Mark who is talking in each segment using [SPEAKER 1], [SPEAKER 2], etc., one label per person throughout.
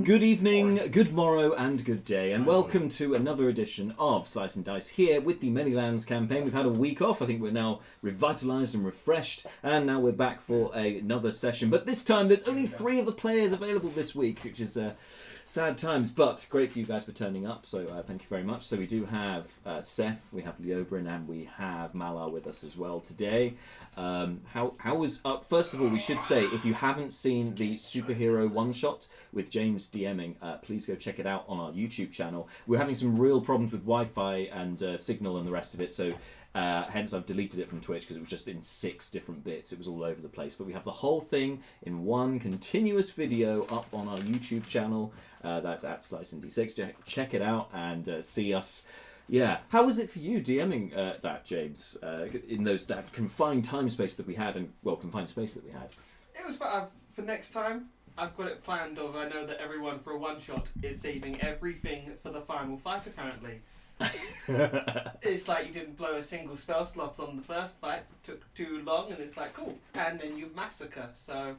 [SPEAKER 1] Good evening, good morrow, and good day, and welcome to another edition of Slice and Dice here with the Manylands campaign. We've had a week off. I think we're now revitalised and refreshed, and now we're back for another session. But this time, there's only 3 of the players available this week, which is sad times, but great for you guys for turning up, so thank you very much. So we do have Seth, we have Leobrin, and we have Malar with us as well today. How was first of all, we should say, if you haven't seen the superhero one-shot with James DMing, please go check it out on our YouTube channel. We're having some real problems with Wi-Fi and signal and the rest of it, so hence I've deleted it from Twitch because it was just in 6 different bits. It was all over the place, but we have the whole thing in one continuous video up on our YouTube channel. That's at slice&dice. Check it out and see us. Yeah, how was it for you DMing that, James? In that confined time space that we had, and confined space that we had.
[SPEAKER 2] It was for next time. I've got it planned. Of I know that everyone for a one shot is saving everything for the final fight. Apparently, it's like you didn't blow a single spell slot on the first fight. Took too long, and it's like cool, and then you massacre. So.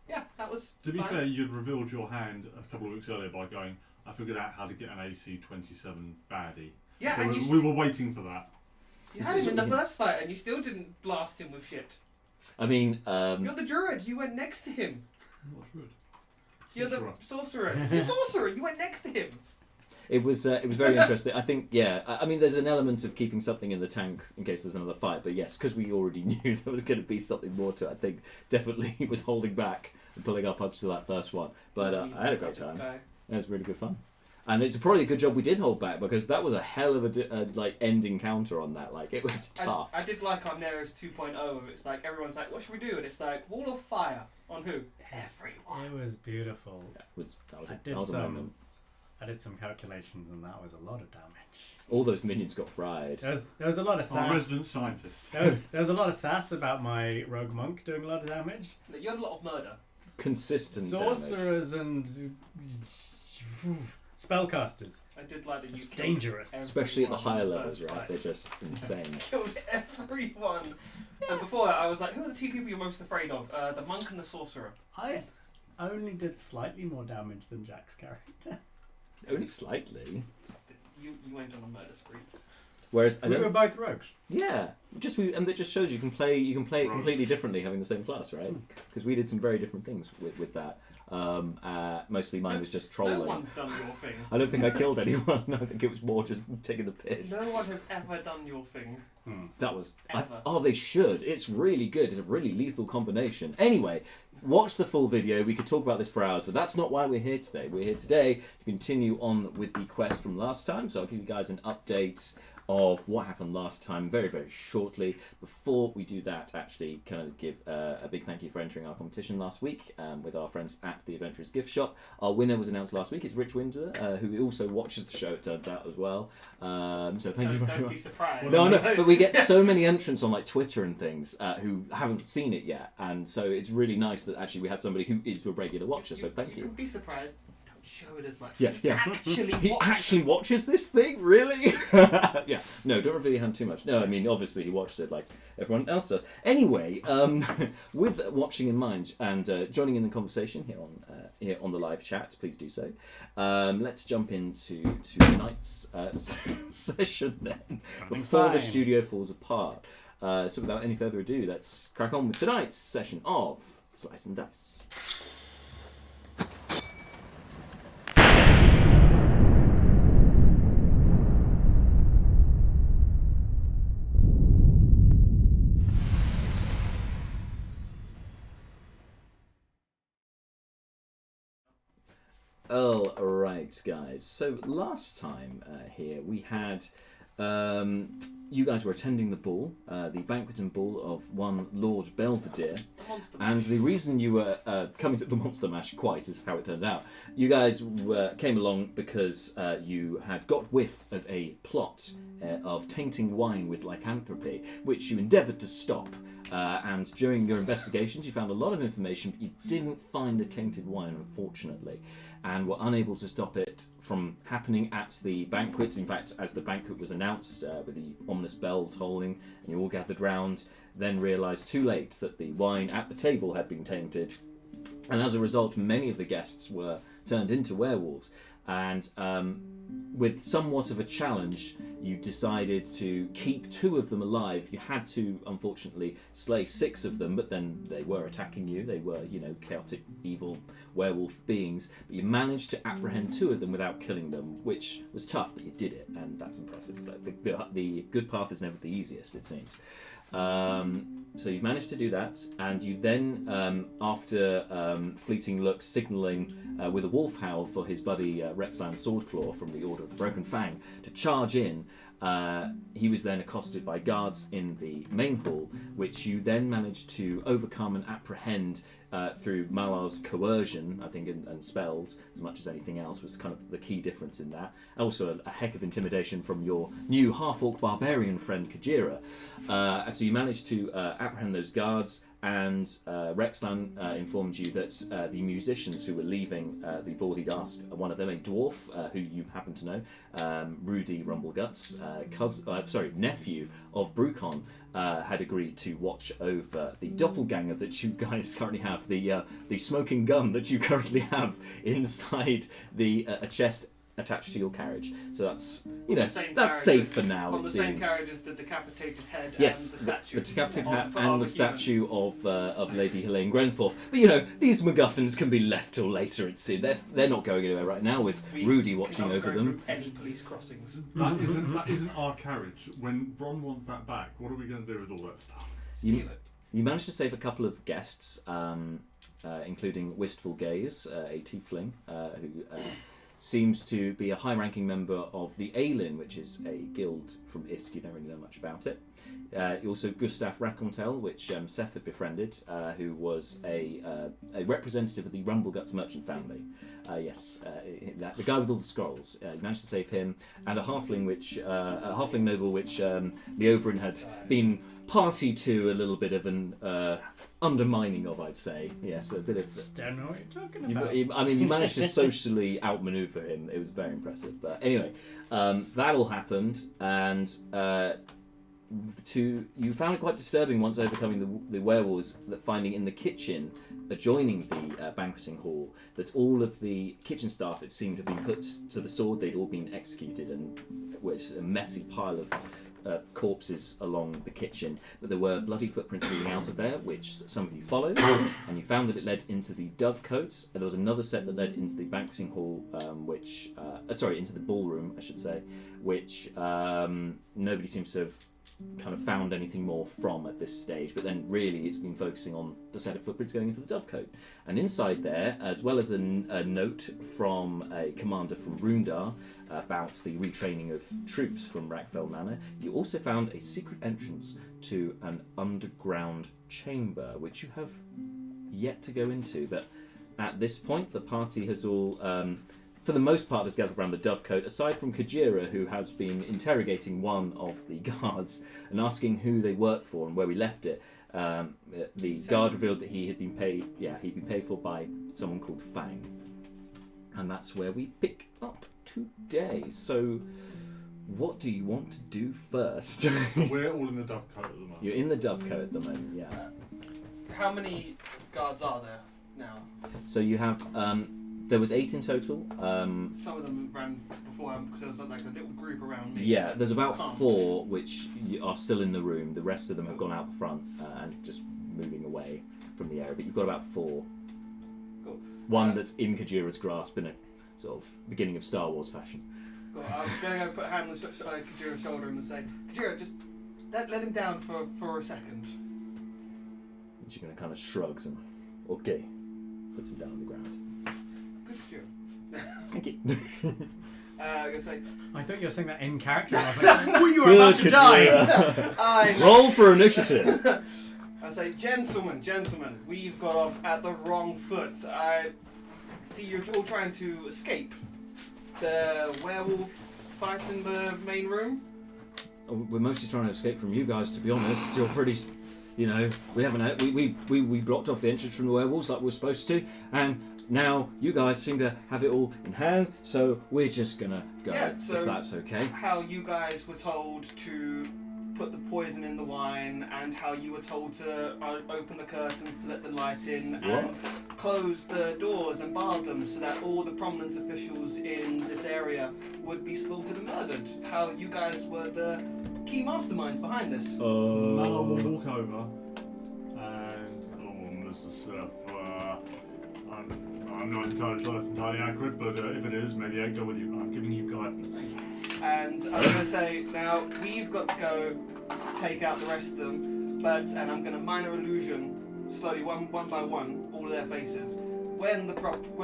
[SPEAKER 2] Yeah, that was
[SPEAKER 3] To be
[SPEAKER 2] fine.
[SPEAKER 3] fair, you'd revealed your hand a couple of weeks earlier by going, I figured out how to get an AC 27 baddie.
[SPEAKER 2] Yeah,
[SPEAKER 3] so
[SPEAKER 2] and
[SPEAKER 3] we were waiting for that.
[SPEAKER 2] You had him in the first fight and you still didn't blast him with shit.
[SPEAKER 1] I mean...
[SPEAKER 2] You're the druid, you went next to him.
[SPEAKER 3] What druid?
[SPEAKER 2] You're the sorcerer. The sorcerer, you went next to him.
[SPEAKER 1] It was very interesting. I think, yeah, I mean, there's an element of keeping something in the tank in case there's another fight, but yes, because we already knew there was going to be something more to it, I think definitely he was holding back and pulling up to that first one. But I had a great time. It was really good fun. And it's probably a good job we did hold back, because that was a hell of a end encounter on that. Like, it was tough.
[SPEAKER 2] I did like our Nero's 2.0. It's like, everyone's like, what should we do? And it's like, wall of fire. On who? Everyone.
[SPEAKER 4] It was beautiful.
[SPEAKER 1] Yeah, that was a moment.
[SPEAKER 4] I did some calculations and that was a lot of damage.
[SPEAKER 1] All those minions got fried.
[SPEAKER 4] There was a lot of sass.
[SPEAKER 3] Our resident scientist.
[SPEAKER 4] There was a lot of sass about my rogue monk doing a lot of damage.
[SPEAKER 2] You had a lot of murder.
[SPEAKER 1] Consistent
[SPEAKER 4] sorcerers
[SPEAKER 1] damage.
[SPEAKER 4] And spellcasters.
[SPEAKER 2] I did like that you killed
[SPEAKER 4] dangerous.
[SPEAKER 1] Especially at the higher levels, right?
[SPEAKER 2] Fight.
[SPEAKER 1] They're just insane.
[SPEAKER 2] Killed everyone. And before that, I was like, who are the 2 people you're most afraid of? The monk and the sorcerer.
[SPEAKER 4] I only did slightly more damage than Jack's character.
[SPEAKER 1] Only slightly.
[SPEAKER 2] You went on a murder spree.
[SPEAKER 1] Whereas
[SPEAKER 4] we were both rogues.
[SPEAKER 1] Yeah, and it just shows you can play it completely differently having the same class, right? Because we did some very different things with that. Mostly mine was just trolling.
[SPEAKER 2] No one's done your thing.
[SPEAKER 1] I don't think I killed anyone. I think it was more just taking the piss.
[SPEAKER 2] No one has ever done your thing.
[SPEAKER 1] That was...
[SPEAKER 2] Ever.
[SPEAKER 1] they should. It's really good. It's a really lethal combination. Anyway, watch the full video. We could talk about this for hours, but that's not why we're here today. We're here today to continue on with the quest from last time. So I'll give you guys an update of what happened last time very, very shortly. Before we do that, actually, can I give a big thank you for entering our competition last week with our friends at the Adventurers Gift Shop. Our winner was announced last week. It's Rich Windsor, who also watches the show, it turns out, as well. So thank you very much.
[SPEAKER 2] Don't be surprised.
[SPEAKER 1] No, but we get so many entrants on like Twitter and things who haven't seen it yet, and so it's really nice that actually we had somebody who is a regular watcher, so thank you.
[SPEAKER 2] Don't be surprised. Show it as much.
[SPEAKER 1] Yeah. He actually watches this thing, really? Yeah. No, don't reveal him too much. No, I mean obviously he watches it like everyone else does. Anyway, with watching in mind and joining in the conversation here on the live chat, please do so. Let's jump into tonight's session then, before the studio falls apart. So without any further ado, let's crack on with tonight's session of Slice and Dice. All right, guys. So last time here we had you guys were attending the ball, the banqueting ball of one Lord Belvedere, and the reason you were coming to the Monster Mash, quite is how it turned out. You guys came along because you had got whiff of a plot of tainting wine with lycanthropy, which you endeavoured to stop. And during your investigations, you found a lot of information, but you didn't find the tainted wine, unfortunately, and were unable to stop it from happening at the banquet. In fact, as the banquet was announced, with the ominous bell tolling, and you all gathered round, then realised too late that the wine at the table had been tainted, and as a result, many of the guests were turned into werewolves. And with somewhat of a challenge, you decided to keep 2 of them alive. You had to, unfortunately, slay 6 of them, but then they were attacking you. They were, chaotic, evil werewolf beings. But you managed to apprehend 2 of them without killing them, which was tough, but you did it, and that's impressive. The good path is never the easiest, it seems. So you've managed to do that, and you then, after fleeting looks signalling with a wolf howl for his buddy Rexland Swordclaw from the Order of the Broken Fang to charge in, he was then accosted by guards in the main hall, which you then managed to overcome and apprehend through Malar's coercion, I think, and spells, as much as anything else, was kind of the key difference in that. Also, a heck of intimidation from your new half-orc barbarian friend, Kajira. And so you managed to apprehend those guards, and Rexlan informed you that the musicians who were leaving the Baldy Dast, one of them, a dwarf who you happen to know, Rudy Rumbleguts, nephew of Brucon, had agreed to watch over the doppelganger that you guys currently have, the smoking gun that you currently have inside a chest attached to your carriage. So that's that's safe for now.
[SPEAKER 2] On the same carriage as the decapitated head and the statue.
[SPEAKER 1] The decapitated head and the statue of Lady Helene Grenforth. But these MacGuffins can be left till later. It seems they're not going anywhere right now with Rudy watching over them.
[SPEAKER 2] Any police crossings?
[SPEAKER 3] That isn't our carriage. When Bron wants that back, what are we going to do with all that stuff?
[SPEAKER 2] Steal it.
[SPEAKER 1] You managed to save a couple of guests, including Wistful Gaze, a tiefling, who seems to be a high-ranking member of the Aelin, which is a guild from Isk. You don't really know much about it. Also Gustav Racontel, which Seth had befriended, who was a representative of the Rumbleguts merchant family. The guy with all the scrolls. You managed to save him, and a halfling noble, which Leobrin had been party to a little bit of an undermining of, I'd say. Yes, a bit of.
[SPEAKER 4] Don't know what you're talking about.
[SPEAKER 1] You managed to socially outmaneuver him. It was very impressive. But anyway, that all happened, and you found it quite disturbing once overcoming the werewolves, that finding in the kitchen adjoining the banqueting hall that all of the kitchen staff, it seemed, had been put to the sword. They'd all been executed, and it was a messy pile of corpses along the kitchen, but there were bloody footprints leading out of there, which some of you followed, and you found that it led into the dovecote. There was another set that led into the banqueting hall, into the ballroom, I should say, which nobody seems to have kind of found anything more from at this stage, but then really it's been focusing on the set of footprints going into the dovecote. And inside there, as well as a note from a commander from Rundar about the retraining of troops from Rackfell Manor, you also found a secret entrance to an underground chamber, which you have yet to go into. But at this point, the party has all, for the most part, has gathered around the dovecote, aside from Kajira, who has been interrogating one of the guards and asking who they worked for and where we left it. The guard revealed that he'd been paid for by someone called Fang. And that's where we pick up today. So, what do you want to do first?
[SPEAKER 3] We're all in the dovecote at the moment.
[SPEAKER 1] You're in the dovecote at the moment, yeah.
[SPEAKER 2] How many guards are there now?
[SPEAKER 1] So you have, there was 8 in total.
[SPEAKER 2] Some of them ran before, because there was like a little group around me.
[SPEAKER 1] Yeah, there's about 4 which are still in the room. The rest of them have gone out the front and just moving away from the area. But you've got about 4.
[SPEAKER 2] Cool.
[SPEAKER 1] One that's in Kajira's grasp in a sort of beginning of Star Wars fashion.
[SPEAKER 2] Cool. I'm going to go put a hand on Kajira's shoulder and say, Kajira, just let him down for a second.
[SPEAKER 1] And she kind of shrugs and, okay, puts him down on the ground.
[SPEAKER 2] Good Kajira.
[SPEAKER 1] Thank you.
[SPEAKER 2] I'm going to say...
[SPEAKER 4] I thought you were saying that in character. I was like, oh, you were
[SPEAKER 1] Good
[SPEAKER 4] about to die!
[SPEAKER 1] Roll for initiative.
[SPEAKER 2] I say, gentlemen, we've got off at the wrong foot. I see you're all trying to escape the werewolf fight in the main room.
[SPEAKER 1] We're mostly trying to escape from you guys, to be honest. You're pretty, we haven't. We blocked off the entrance from the werewolves like we were supposed to, and now you guys seem to have it all in hand. So we're just gonna go, if that's okay.
[SPEAKER 2] How you guys were told to put the poison in the wine, and how you were told to open the curtains to let the light in, and close the doors and bar them so that all the prominent officials in this area would be slaughtered and murdered. How you guys were the key masterminds behind this.
[SPEAKER 3] Mallow will walk over and, Mr. Seth, I'm not entirely sure that's entirely accurate, but if it is, maybe I'd go with you. I'm giving you guidance.
[SPEAKER 2] And I'm going to say, now, we've got to go take out the rest of them, and I'm going to minor illusion, slowly, one by one, all of their faces. When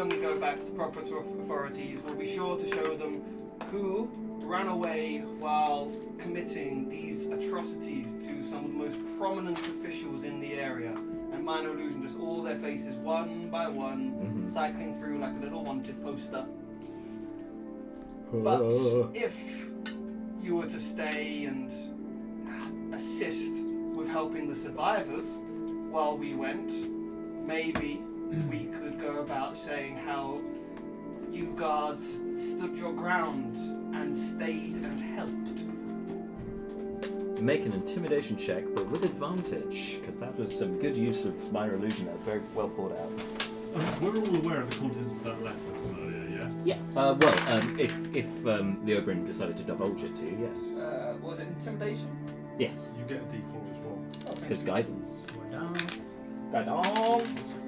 [SPEAKER 2] we go back to the proper authorities, we'll be sure to show them who ran away while committing these atrocities to some of the most prominent officials in the area. And minor illusion, just all their faces, one by one, cycling through like a little wanted poster. But if you were to stay and assist with helping the survivors while we went, maybe we could go about saying how you guards stood your ground and stayed and helped.
[SPEAKER 1] Make an intimidation check, but with advantage, because that was some good use of minor illusion. That was very well thought out.
[SPEAKER 3] We're all aware of the contents of that letter earlier, yeah?
[SPEAKER 1] Yeah. If the Oberyn decided to divulge it to you, yes.
[SPEAKER 2] Was it intimidation?
[SPEAKER 1] Yes.
[SPEAKER 3] You get a D4 as well.
[SPEAKER 1] Because guidance.
[SPEAKER 4] Guidance.
[SPEAKER 1] Guidance.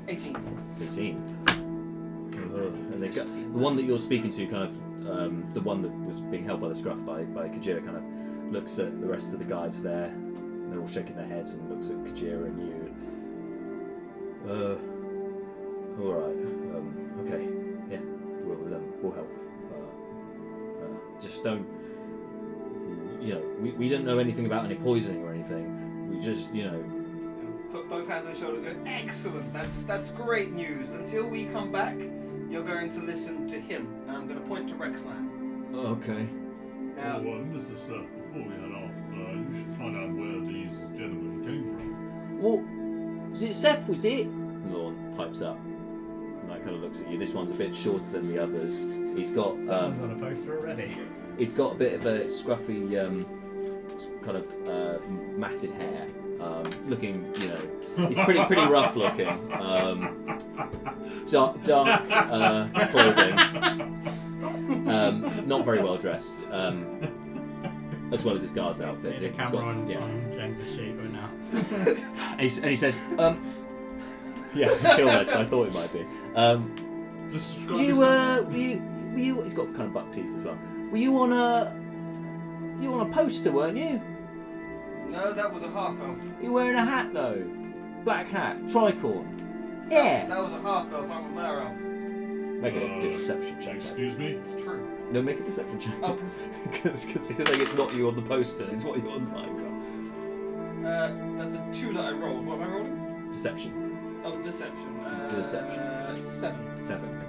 [SPEAKER 2] 18.
[SPEAKER 1] 15. And they got, the one that you're speaking to, kind of, the one that was being held by the scruff by Kajira, kind of looks at the rest of the guys there. And they're all shaking their heads and looks at Kajira and you. All right. Okay. Yeah. We'll help. Just don't. We don't know anything about any poisoning or anything. We just,
[SPEAKER 2] Put both hands on the shoulders and go, excellent, that's great news. Until we come back, you're going to listen to him. And I'm going to point to Rexland.
[SPEAKER 1] Okay.
[SPEAKER 2] Now,
[SPEAKER 3] Mr. Seth, before we head off, you should find out where these gentlemen came from.
[SPEAKER 1] Well, was it Seth, was it? Lorne pipes up. And I kind of looks at you. This one's a bit shorter than the others. He's got...
[SPEAKER 4] Someone's on a poster already.
[SPEAKER 1] He's got a bit of a scruffy, kind of matted hair. Looking, he's pretty rough looking. Dark clothing. Not very well dressed. As well as his guard's outfit.
[SPEAKER 4] The
[SPEAKER 1] He's
[SPEAKER 4] camera
[SPEAKER 1] got-
[SPEAKER 4] on
[SPEAKER 1] yeah.
[SPEAKER 4] James's sheet right now.
[SPEAKER 1] And he says, yeah, kill this. I thought it might be.
[SPEAKER 3] Just describe
[SPEAKER 1] Did
[SPEAKER 3] his-
[SPEAKER 1] were you? He's got kind of buck teeth as well. Were you on a poster, weren't you?
[SPEAKER 2] no, that was a half-elf.
[SPEAKER 1] You were wearing a hat though, black hat, tricorn. Yeah.
[SPEAKER 2] That was a half-elf, I'm a mare-elf.
[SPEAKER 1] Make a deception check.
[SPEAKER 3] Excuse me?
[SPEAKER 2] It's true.
[SPEAKER 1] No, make a deception check.
[SPEAKER 2] Oh.
[SPEAKER 1] Because it's not you on the poster. It's what you on the micro.
[SPEAKER 2] That's a 2 that I rolled. What am I rolling?
[SPEAKER 1] Deception.
[SPEAKER 2] Oh, deception.
[SPEAKER 1] Deception.
[SPEAKER 2] 7.
[SPEAKER 1] 7.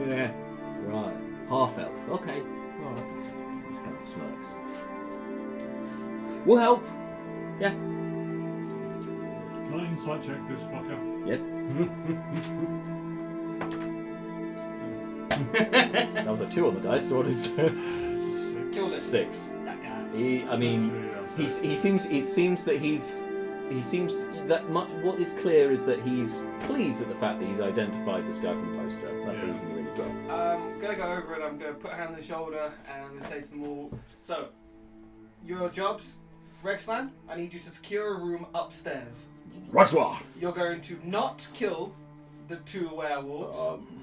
[SPEAKER 1] Yeah. Right. Half elf. Okay. Alright. This kind of smirks. We'll help. Yeah.
[SPEAKER 3] Can I insight check this fucker?
[SPEAKER 1] Yep. That was a 2 on the dice. So what is
[SPEAKER 2] Kill this.
[SPEAKER 1] 6?
[SPEAKER 2] That guy.
[SPEAKER 1] He seems. It seems that he seems that much. What is clear is that he's pleased at the fact that he's identified this guy from the poster. That's what he can really go.
[SPEAKER 2] I'm going to go over and I'm going to put a hand on the shoulder and I'm going to say to them all, so, your jobs, Rexland, I need you to secure a room upstairs.
[SPEAKER 1] Rajwa.
[SPEAKER 2] You're going to not kill the 2 werewolves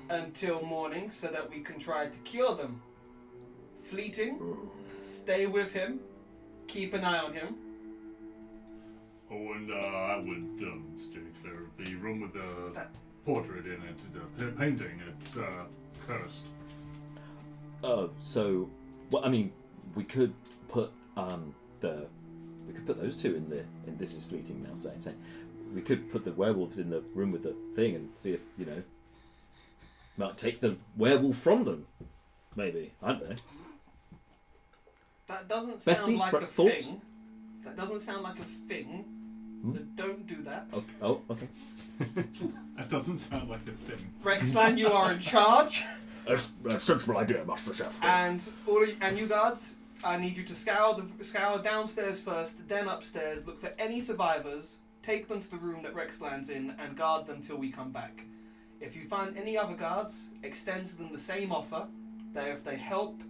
[SPEAKER 2] until morning so that we can try to cure them. Fleeting, stay with him, keep an eye on him.
[SPEAKER 3] Oh, and I would steer clear of the room with the portrait in it, the painting. It's cursed.
[SPEAKER 1] So, well, I mean, we could put those 2 in the. And this is fleeting now, saying we could put the werewolves in the room with the thing and see if might take the werewolf from them. Maybe, I don't know.
[SPEAKER 2] That doesn't
[SPEAKER 1] Bestie,
[SPEAKER 2] sound like a
[SPEAKER 1] thoughts?
[SPEAKER 2] thing. That doesn't sound like a thing. So don't do that.
[SPEAKER 1] Okay. Oh, okay.
[SPEAKER 3] That doesn't sound like a thing.
[SPEAKER 2] Rexland, you are in charge.
[SPEAKER 3] That's a sensible idea, Master Chef.
[SPEAKER 2] And you guards, I need you to scour downstairs first, then upstairs. Look for any survivors. Take them to the room that Rex lands in, and guard them till we come back. If you find any other guards, extend to them the same offer. That if they help,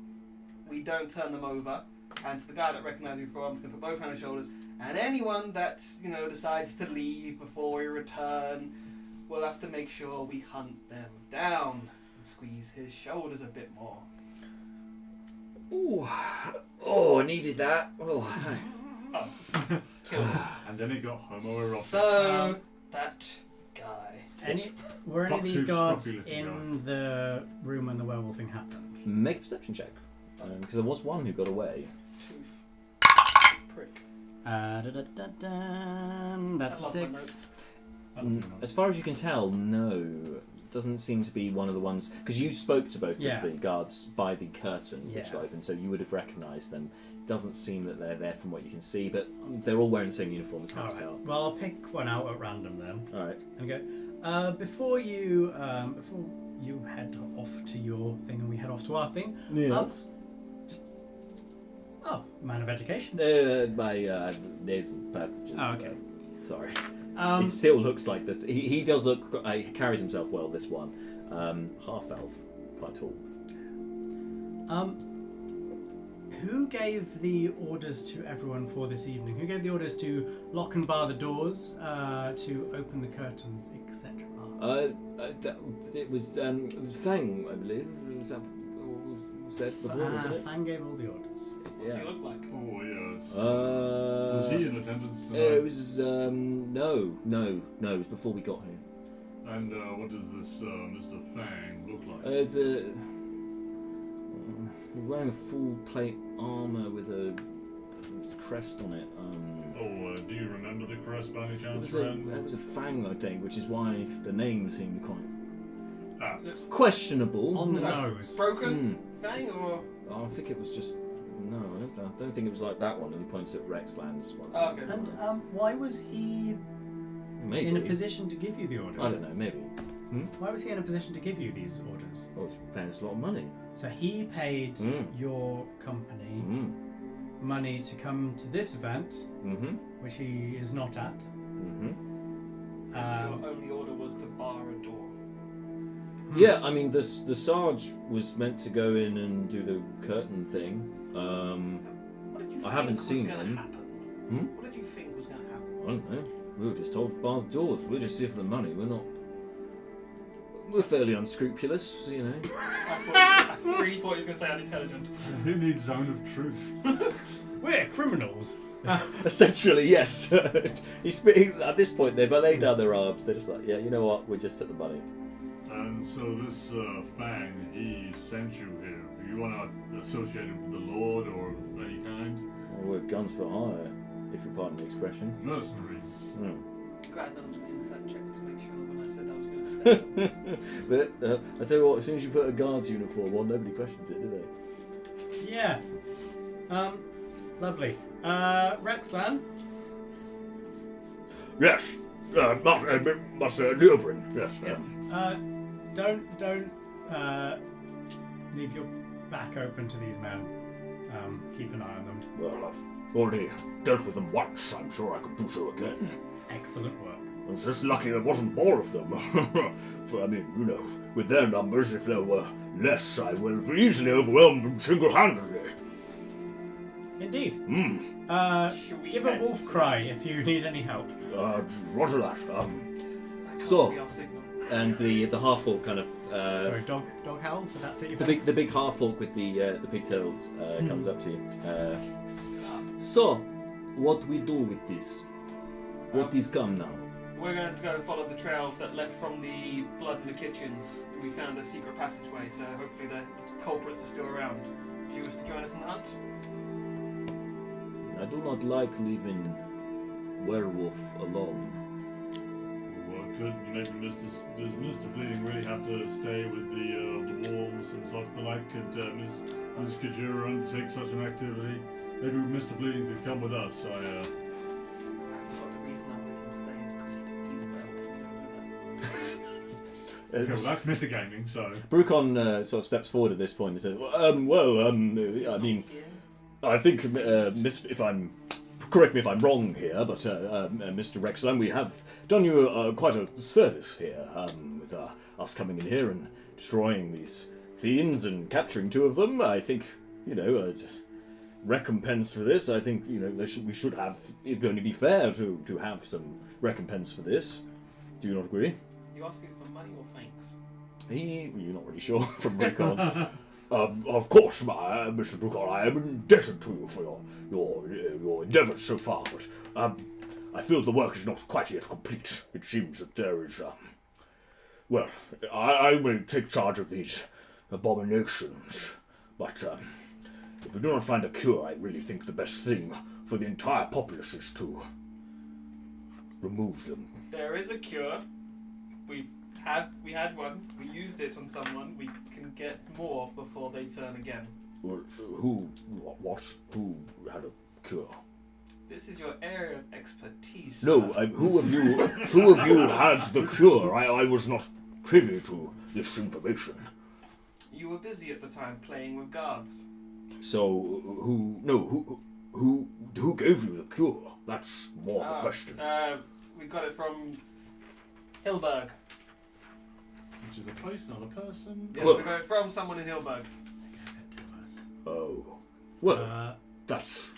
[SPEAKER 2] we don't turn them over. And to the guy that recognises you before, I'm going to put both hands on shoulders. And anyone that decides to leave before we return, we'll have to make sure we hunt them down and squeeze his shoulders a bit more.
[SPEAKER 1] Ooh. Oh, I needed that. Oh.
[SPEAKER 2] Killed us.
[SPEAKER 3] And then it got homoerotic.
[SPEAKER 2] So that guy.
[SPEAKER 4] Were any of these
[SPEAKER 3] Buck-toothed,
[SPEAKER 4] guards
[SPEAKER 3] scruffy-looking
[SPEAKER 4] in the room when the werewolf thing happened?
[SPEAKER 1] Make a perception check. Because there was one who got away.
[SPEAKER 2] Tooth. Prick.
[SPEAKER 4] That's
[SPEAKER 2] I love my
[SPEAKER 4] 6.
[SPEAKER 2] notes.
[SPEAKER 1] As far as you can tell, no. Doesn't seem to be one of the ones... Because you spoke to both of the guards by the curtain which got open, so you would have recognised them. Doesn't seem that they're there from what you can see, but they're all wearing the same uniform, it's hard to tell.
[SPEAKER 4] Well, I'll pick one out at random then.
[SPEAKER 1] Alright.
[SPEAKER 4] And go, before you head off to your thing and we head off to our thing, man of education.
[SPEAKER 1] My nasal passages.
[SPEAKER 4] Oh, okay.
[SPEAKER 1] Sorry. He still looks like this. He does look... he carries himself well, this one. Half-elf, quite tall.
[SPEAKER 4] Who gave the orders to everyone for this evening? Who gave the orders to lock and bar the doors, to open the curtains, etc.?
[SPEAKER 1] It was Fang, I believe. Was that what was said before, wasn't it?
[SPEAKER 4] Fang gave all the orders.
[SPEAKER 2] What's he look like?
[SPEAKER 3] Oh, yes.
[SPEAKER 1] Was
[SPEAKER 3] he in attendance tonight?
[SPEAKER 1] It was, no, it was before we got here.
[SPEAKER 3] And what does this Mr. Fang look like?
[SPEAKER 1] He's wearing a full plate armour with a crest on it.
[SPEAKER 3] Do you remember the crest by any
[SPEAKER 1] It
[SPEAKER 3] chance,
[SPEAKER 1] was
[SPEAKER 3] friend?
[SPEAKER 1] it was a Fang, I think, which is why the name seemed quite
[SPEAKER 2] Is it
[SPEAKER 1] questionable.
[SPEAKER 4] On the nose.
[SPEAKER 2] broken Fang or?
[SPEAKER 1] I think it was just... No, I don't think it was like that one. And he points at Rexland's one.
[SPEAKER 2] Oh, okay.
[SPEAKER 4] And why was he
[SPEAKER 1] Maybe.
[SPEAKER 4] in a position to give you the orders?
[SPEAKER 1] I don't know, maybe.
[SPEAKER 4] Why was he in a position to give you these orders?
[SPEAKER 1] Oh, he's paying us a lot of money.
[SPEAKER 4] So he paid your company money to come to this event, which he is not at.
[SPEAKER 2] And your only order was to bar a door.
[SPEAKER 1] Yeah, I mean, the Sarge was meant to go in and do the curtain thing.
[SPEAKER 2] What did you
[SPEAKER 1] I haven't
[SPEAKER 2] think
[SPEAKER 1] seen
[SPEAKER 2] was gonna
[SPEAKER 1] them.
[SPEAKER 2] happen? What did you think was going to happen?
[SPEAKER 1] I don't know. We were just told to bar the doors. We're just here for the money. We're fairly unscrupulous, you know.
[SPEAKER 2] I really thought he was going to say unintelligent.
[SPEAKER 3] Who needs zone of truth?
[SPEAKER 4] We're criminals.
[SPEAKER 1] Essentially, yes. At this point, they've laid down their arms. They're just like, yeah, you know what? We just took the money.
[SPEAKER 3] And so this Fang, he sent you here. You are not associated with the Lord or of any kind?
[SPEAKER 1] Well, we're guns for hire, if you pardon the expression.
[SPEAKER 3] Mercenaries.
[SPEAKER 2] Glad none of them inside checked to make sure when I said I was going to stay.
[SPEAKER 1] But I tell you what, as soon as you put a guard's uniform on, nobody questions it, do they?
[SPEAKER 4] Yes. Lovely. Rexland?
[SPEAKER 3] Yes. Master Leobrin. Yes.
[SPEAKER 4] Don't leave your back open to these men. Keep an eye on them.
[SPEAKER 3] Well, I've already dealt with them once. I'm sure I could do so again.
[SPEAKER 4] Excellent work.
[SPEAKER 3] It's just lucky there wasn't more of them. For, I mean, you know, with their numbers, if there were less, I would have easily overwhelmed them single-handedly.
[SPEAKER 4] Indeed.
[SPEAKER 2] Should we
[SPEAKER 4] Give a
[SPEAKER 2] head
[SPEAKER 4] wolf
[SPEAKER 2] to
[SPEAKER 4] cry if you need any help.
[SPEAKER 3] Roger that.
[SPEAKER 2] That can't
[SPEAKER 1] So-
[SPEAKER 2] be our signal.
[SPEAKER 1] And the half-orc kind of...
[SPEAKER 4] Sorry, dog howl? Did that set you
[SPEAKER 1] the big half-orc with the pigtails comes up to you. So, what we do with this? What is come now?
[SPEAKER 2] We're going to go follow the trail that led from the blood in the kitchens. We found a secret passageway, so hopefully the culprits are still around. Do you wish to join us in the hunt?
[SPEAKER 1] I do not like leaving werewolf alone.
[SPEAKER 3] Well, could maybe does Mr. Fleeting really have to stay with the wolves and such the like? Could Miss Kajira undertake such an activity? Maybe Mr. Fleeting could come with us.
[SPEAKER 2] I thought the reason I'm letting him stay is because he's a werewolf. We don't know that.
[SPEAKER 3] Okay, well, that's metagaming, so...
[SPEAKER 1] Brucon sort of steps forward at this point and says, I mean, I think, if I'm... Correct me if I'm wrong here, but Mr. Rexland, we have done you quite a service here with us coming in here and destroying these fiends and capturing 2 of them. I think, as recompense for this, I think, we should have, it'd only be fair to have some recompense for this. Do you not agree?
[SPEAKER 2] You asking for money or thanks?
[SPEAKER 1] You're not really sure from Brucon. Of course, Mr. Brucon, I am indebted to you for your endeavours so far, but I feel the work is not quite yet complete. It seems that there is, I will take charge of these abominations, but if we do not find a cure, I really think the best thing for the entire populace is to remove them.
[SPEAKER 2] There is a cure. We had one. We used it on someone. We can get more before they turn again.
[SPEAKER 1] Well, who had a cure?
[SPEAKER 2] This is your area of expertise.
[SPEAKER 1] No, who of you had the cure? I was not privy to this information.
[SPEAKER 2] You were busy at the time playing with guards.
[SPEAKER 1] So who gave you the cure? That's more of the question.
[SPEAKER 2] We got it from Hilberg.
[SPEAKER 3] Which is a place, not a person.
[SPEAKER 2] Yes, we got it from someone in Hilberg.
[SPEAKER 1] Oh, well, that's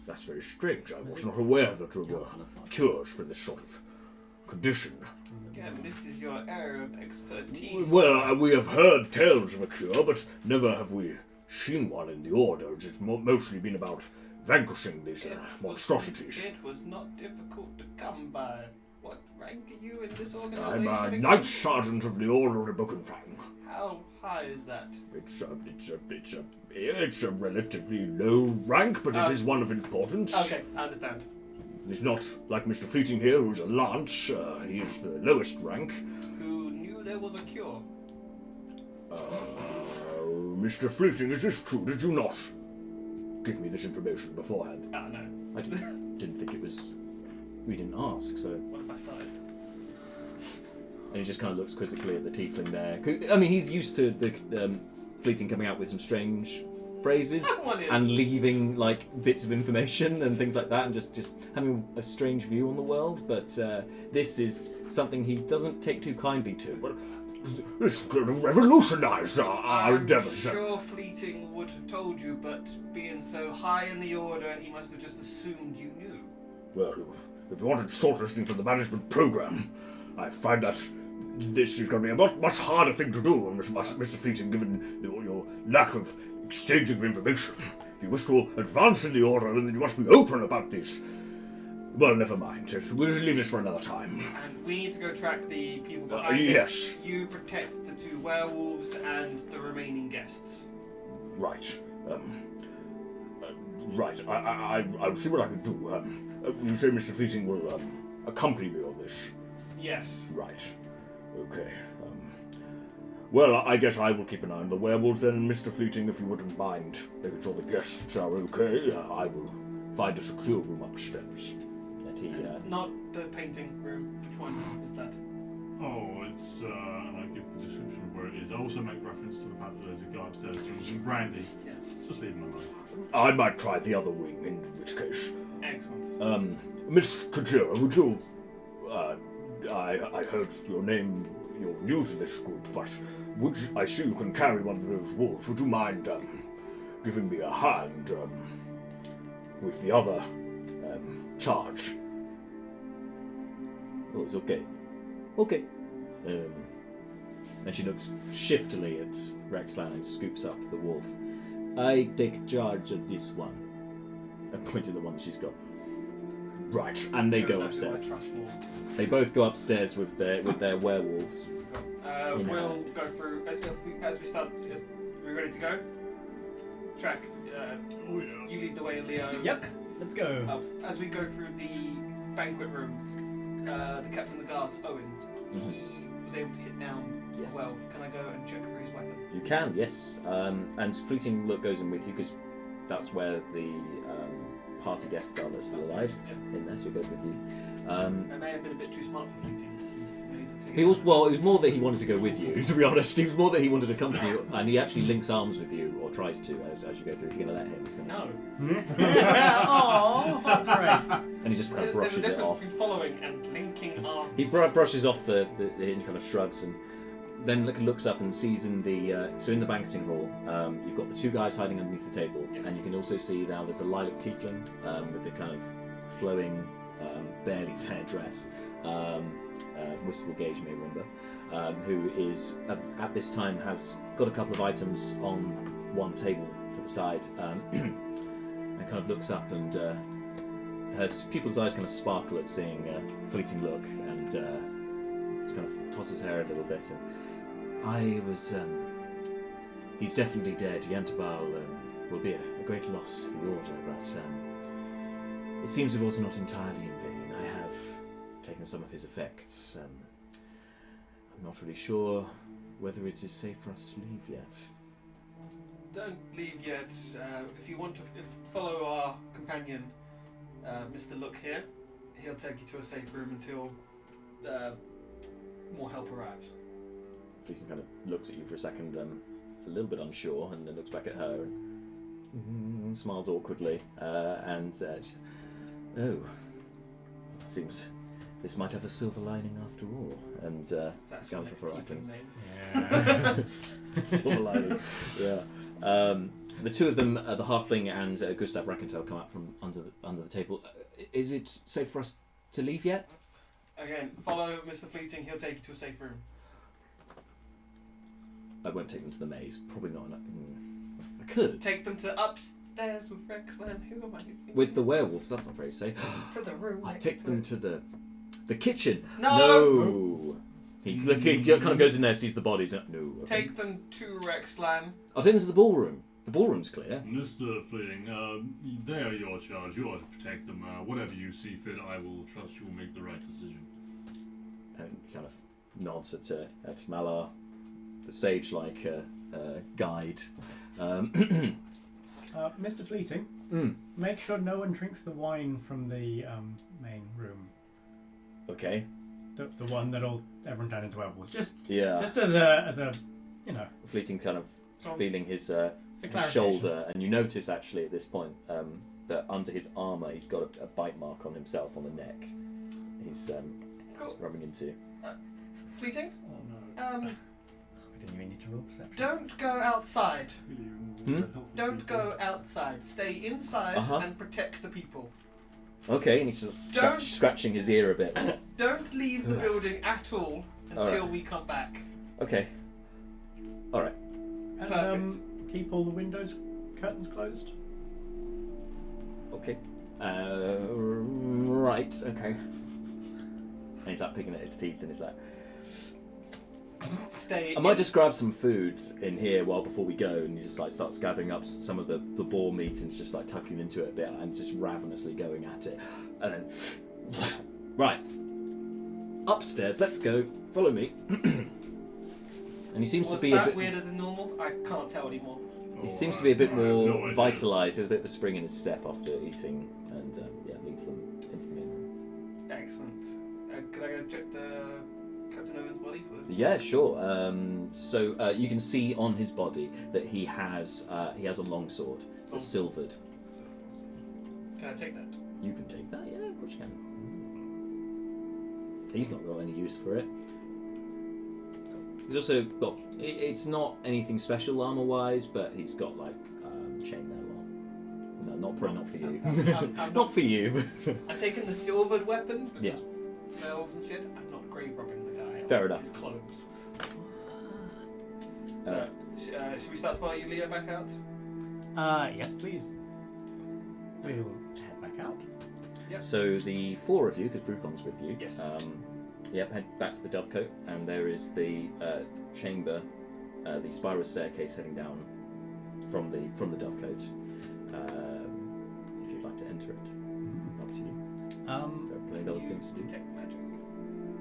[SPEAKER 1] very strange. I was not aware that there were cures for this sort of condition.
[SPEAKER 2] Again, this is your area of expertise.
[SPEAKER 1] Well, we have heard tales of a cure, but never have we seen one in the Order. It's mostly been about vanquishing these monstrosities.
[SPEAKER 2] It was not difficult to come by. What rank are you in this organization?
[SPEAKER 1] I'm a Knight Sergeant of the Order of Buchenfang.
[SPEAKER 2] How high is that?
[SPEAKER 1] It's a relatively low rank, but it is one of importance.
[SPEAKER 2] Okay, I understand.
[SPEAKER 1] It's not like Mr. Fleeting here, who's a lance. He is the lowest rank.
[SPEAKER 2] Who knew there was a cure?
[SPEAKER 1] Mr. Fleeting, is this true? Did you not give me this information beforehand?
[SPEAKER 2] No.
[SPEAKER 1] I didn't think it was... We didn't ask, so...
[SPEAKER 2] What if I started?
[SPEAKER 1] And he just kind of looks quizzically at the tiefling there. I mean, he's used to the Fleeting coming out with some strange phrases and leaving bits of information and things like that, and just having a strange view on the world. But this is something he doesn't take too kindly to. But this could have revolutionised our endeavours.
[SPEAKER 2] I'm sure Fleeting would have told you, but being so high in the Order, he must have just assumed you knew.
[SPEAKER 1] Well, if you wanted shortlisting for the management program, I find that this is going to be a much harder thing to do, Mr. Fleeting, given your lack of exchanging of information. If you wish to advance in the Order, then you must be open about this. Well, never mind. We'll leave this for another time.
[SPEAKER 2] And we need to go track the people behind
[SPEAKER 1] yes.
[SPEAKER 2] this. You protect the 2 werewolves and the remaining guests.
[SPEAKER 1] Right. Right. I'll see what I can do. You say Mr. Fleeting will accompany me on this?
[SPEAKER 2] Yes.
[SPEAKER 1] Right. Okay. Well, I guess I will keep an eye on the werewolves then, Mr. Fleeting, if you wouldn't mind. Making sure the guests are okay, I will find a secure room upstairs. That he,
[SPEAKER 2] Not the painting room. Which one is that?
[SPEAKER 3] Oh, it's, and I give the description of where it is. I also make reference to the fact that there's a guy upstairs drinking some brandy.
[SPEAKER 2] Yeah.
[SPEAKER 3] Just leave him alone.
[SPEAKER 1] I might try the other wing, in which case.
[SPEAKER 2] Excellent.
[SPEAKER 1] Miss Kajira, would you... I heard your name, you're new to this group, but I see you can carry one of those wolves. Would you mind giving me a hand with the other charge? Oh, it's okay. Okay. And she looks shiftily at Rexland and scoops up the wolf. I take charge of this one. I point at the one that she's got. Right, and they go upstairs. They both go upstairs with their werewolves.
[SPEAKER 2] We'll go through as we start. Are we ready to go? Track. You lead the way, Leo.
[SPEAKER 4] Yep. Let's go.
[SPEAKER 2] As we go through the banquet room, the captain of the guards, Owen, he was able to hit down a werewolf. Can I go and check for his weapon?
[SPEAKER 1] You can, yes. And Fleeting Look goes in with you because that's where the party guests are still alive. In there, so he goes with you.
[SPEAKER 2] I may have been a bit too smart for Fleeting. We need to take
[SPEAKER 1] He was, well, it was more that he wanted to go with you, to be honest. It was more that he wanted to accompany you, and he actually links arms with you, or tries to, as you go through. If you're going to let him, he's going to...
[SPEAKER 2] No.
[SPEAKER 4] Oh, great.
[SPEAKER 1] And he just kind of
[SPEAKER 2] There's a
[SPEAKER 1] brushes it
[SPEAKER 2] difference
[SPEAKER 1] off.
[SPEAKER 2] between following and linking arms.
[SPEAKER 1] He brushes off the and kind of shrugs, and then looks up and sees in the in the banqueting hall, you've got the two guys hiding underneath the table,
[SPEAKER 2] Yes.
[SPEAKER 1] and you can also see now there's a lilac tiefling with the kind of flowing, barely fair dress, wistful gauge, you may remember, who is at this time has got a couple of items on one table to the side, and kind of looks up, and her pupil's eyes kind of sparkle at seeing fleeting look, and just kind of tosses her hair a little bit. He's definitely dead. Yantabal will be a great loss to the Order, but it seems it was not entirely in vain. I have taken some of his effects. I'm not really sure whether it is safe for us to leave yet.
[SPEAKER 2] Don't leave yet. If you want to follow our companion, Mr. Look here, he'll take you to a safe room until more help arrives.
[SPEAKER 1] Fleeting kind of looks at you for a second, a little bit unsure, and then looks back at her and smiles awkwardly. Seems this might have a silver lining after all. And
[SPEAKER 2] It's actually
[SPEAKER 1] counts
[SPEAKER 2] next
[SPEAKER 1] up her
[SPEAKER 2] tiefling
[SPEAKER 1] items.
[SPEAKER 2] name.
[SPEAKER 4] Yeah.
[SPEAKER 1] Silver lining, yeah. The two of them, the halfling and Gustav Rakentel, come out from under the table. Is it safe for us to leave yet?
[SPEAKER 2] Again, follow Mr. Fleeting. He'll take you to a safe room.
[SPEAKER 1] I won't take them to the maze. Probably not. I could.
[SPEAKER 2] Take them to upstairs with Rexland. Who am I?
[SPEAKER 1] With the werewolves, that's not very safe.
[SPEAKER 2] To the room.
[SPEAKER 1] I
[SPEAKER 2] next
[SPEAKER 1] take
[SPEAKER 2] to
[SPEAKER 1] them
[SPEAKER 2] it.
[SPEAKER 1] to the kitchen.
[SPEAKER 2] No!
[SPEAKER 1] No. He kind of goes in there, sees the bodies. No. Okay.
[SPEAKER 2] Take them to Rexland.
[SPEAKER 1] I'll take them to the ballroom. The ballroom's clear.
[SPEAKER 3] Mr. Fleeting, they are your charge. You are to protect them. Whatever you see fit, I will trust you will make the right decision.
[SPEAKER 1] And he kind of nods at Malar, the sage-like guide.
[SPEAKER 4] Mr. Fleeting,
[SPEAKER 1] Mm.
[SPEAKER 4] make sure no one drinks the wine from the main room.
[SPEAKER 1] Okay.
[SPEAKER 4] The one that'll everyone turn into werewolves. Just
[SPEAKER 1] Yeah.
[SPEAKER 4] as a you know.
[SPEAKER 1] Fleeting kind of
[SPEAKER 2] So,
[SPEAKER 1] feeling his
[SPEAKER 2] for clarification.
[SPEAKER 1] shoulder, and you notice actually at this point that under his armour he's got a bite mark on himself on the neck. He's
[SPEAKER 2] Cool.
[SPEAKER 1] rubbing into.
[SPEAKER 2] Fleeting.
[SPEAKER 4] Oh no. We didn't even need to roll perception.
[SPEAKER 2] Don't go outside.
[SPEAKER 1] Hmm?
[SPEAKER 2] Don't go outside. Stay inside
[SPEAKER 1] Uh-huh.
[SPEAKER 2] and protect the people.
[SPEAKER 1] Okay, and he's just
[SPEAKER 2] Don't-
[SPEAKER 1] scratching his ear a bit.
[SPEAKER 2] Don't leave the building at all until
[SPEAKER 1] Alright.
[SPEAKER 2] we come back.
[SPEAKER 1] Okay. All right.
[SPEAKER 4] And
[SPEAKER 2] Perfect.
[SPEAKER 4] keep all the windows curtains closed.
[SPEAKER 1] Okay. Right. Okay. And he's like picking at his teeth, and he's like,
[SPEAKER 2] Stay.
[SPEAKER 1] I might just grab some food in here before we go, and he just like starts gathering up some of the boar meat and just like tucking into it a bit and just ravenously going at it, and then right upstairs. Let's go. Follow me. And he seems
[SPEAKER 2] Was
[SPEAKER 1] to be
[SPEAKER 2] that
[SPEAKER 1] a bit.
[SPEAKER 2] weirder than normal? I can't tell anymore.
[SPEAKER 1] He seems to be a bit more
[SPEAKER 3] No idea.
[SPEAKER 1] vitalised. There's a bit of a spring in his step after eating, and leads them into the main room.
[SPEAKER 2] Excellent. Could I go check the Captain Owen's body for this?
[SPEAKER 1] Yeah, sure. So you can see on his body that he has a longsword. It's
[SPEAKER 2] Oh.
[SPEAKER 1] silvered.
[SPEAKER 2] Can I take that?
[SPEAKER 1] You can take that. Yeah, of course you can. He's not got any use for it. He's also got. It's not anything special armor-wise, but he's got like chainmail on. No, probably not for you.
[SPEAKER 2] I'm
[SPEAKER 1] Not for you.
[SPEAKER 2] I'm taking the silvered weapon because
[SPEAKER 1] Yeah.
[SPEAKER 2] elves and shit. I'm not grave robbing the guy.
[SPEAKER 1] Fair enough.
[SPEAKER 2] His clothes.
[SPEAKER 1] Uh,
[SPEAKER 2] Should we start following you, Leo, back out?
[SPEAKER 4] Yes, please. We'll head back out.
[SPEAKER 1] So the four of you, because Brucon's with you,
[SPEAKER 2] Yes.
[SPEAKER 1] head back to the Dovecote, and there is the chamber, the spiral staircase heading down from the Dovecote. If you'd like to enter it, up to you. There are plenty of other things to do.
[SPEAKER 2] Detect magic.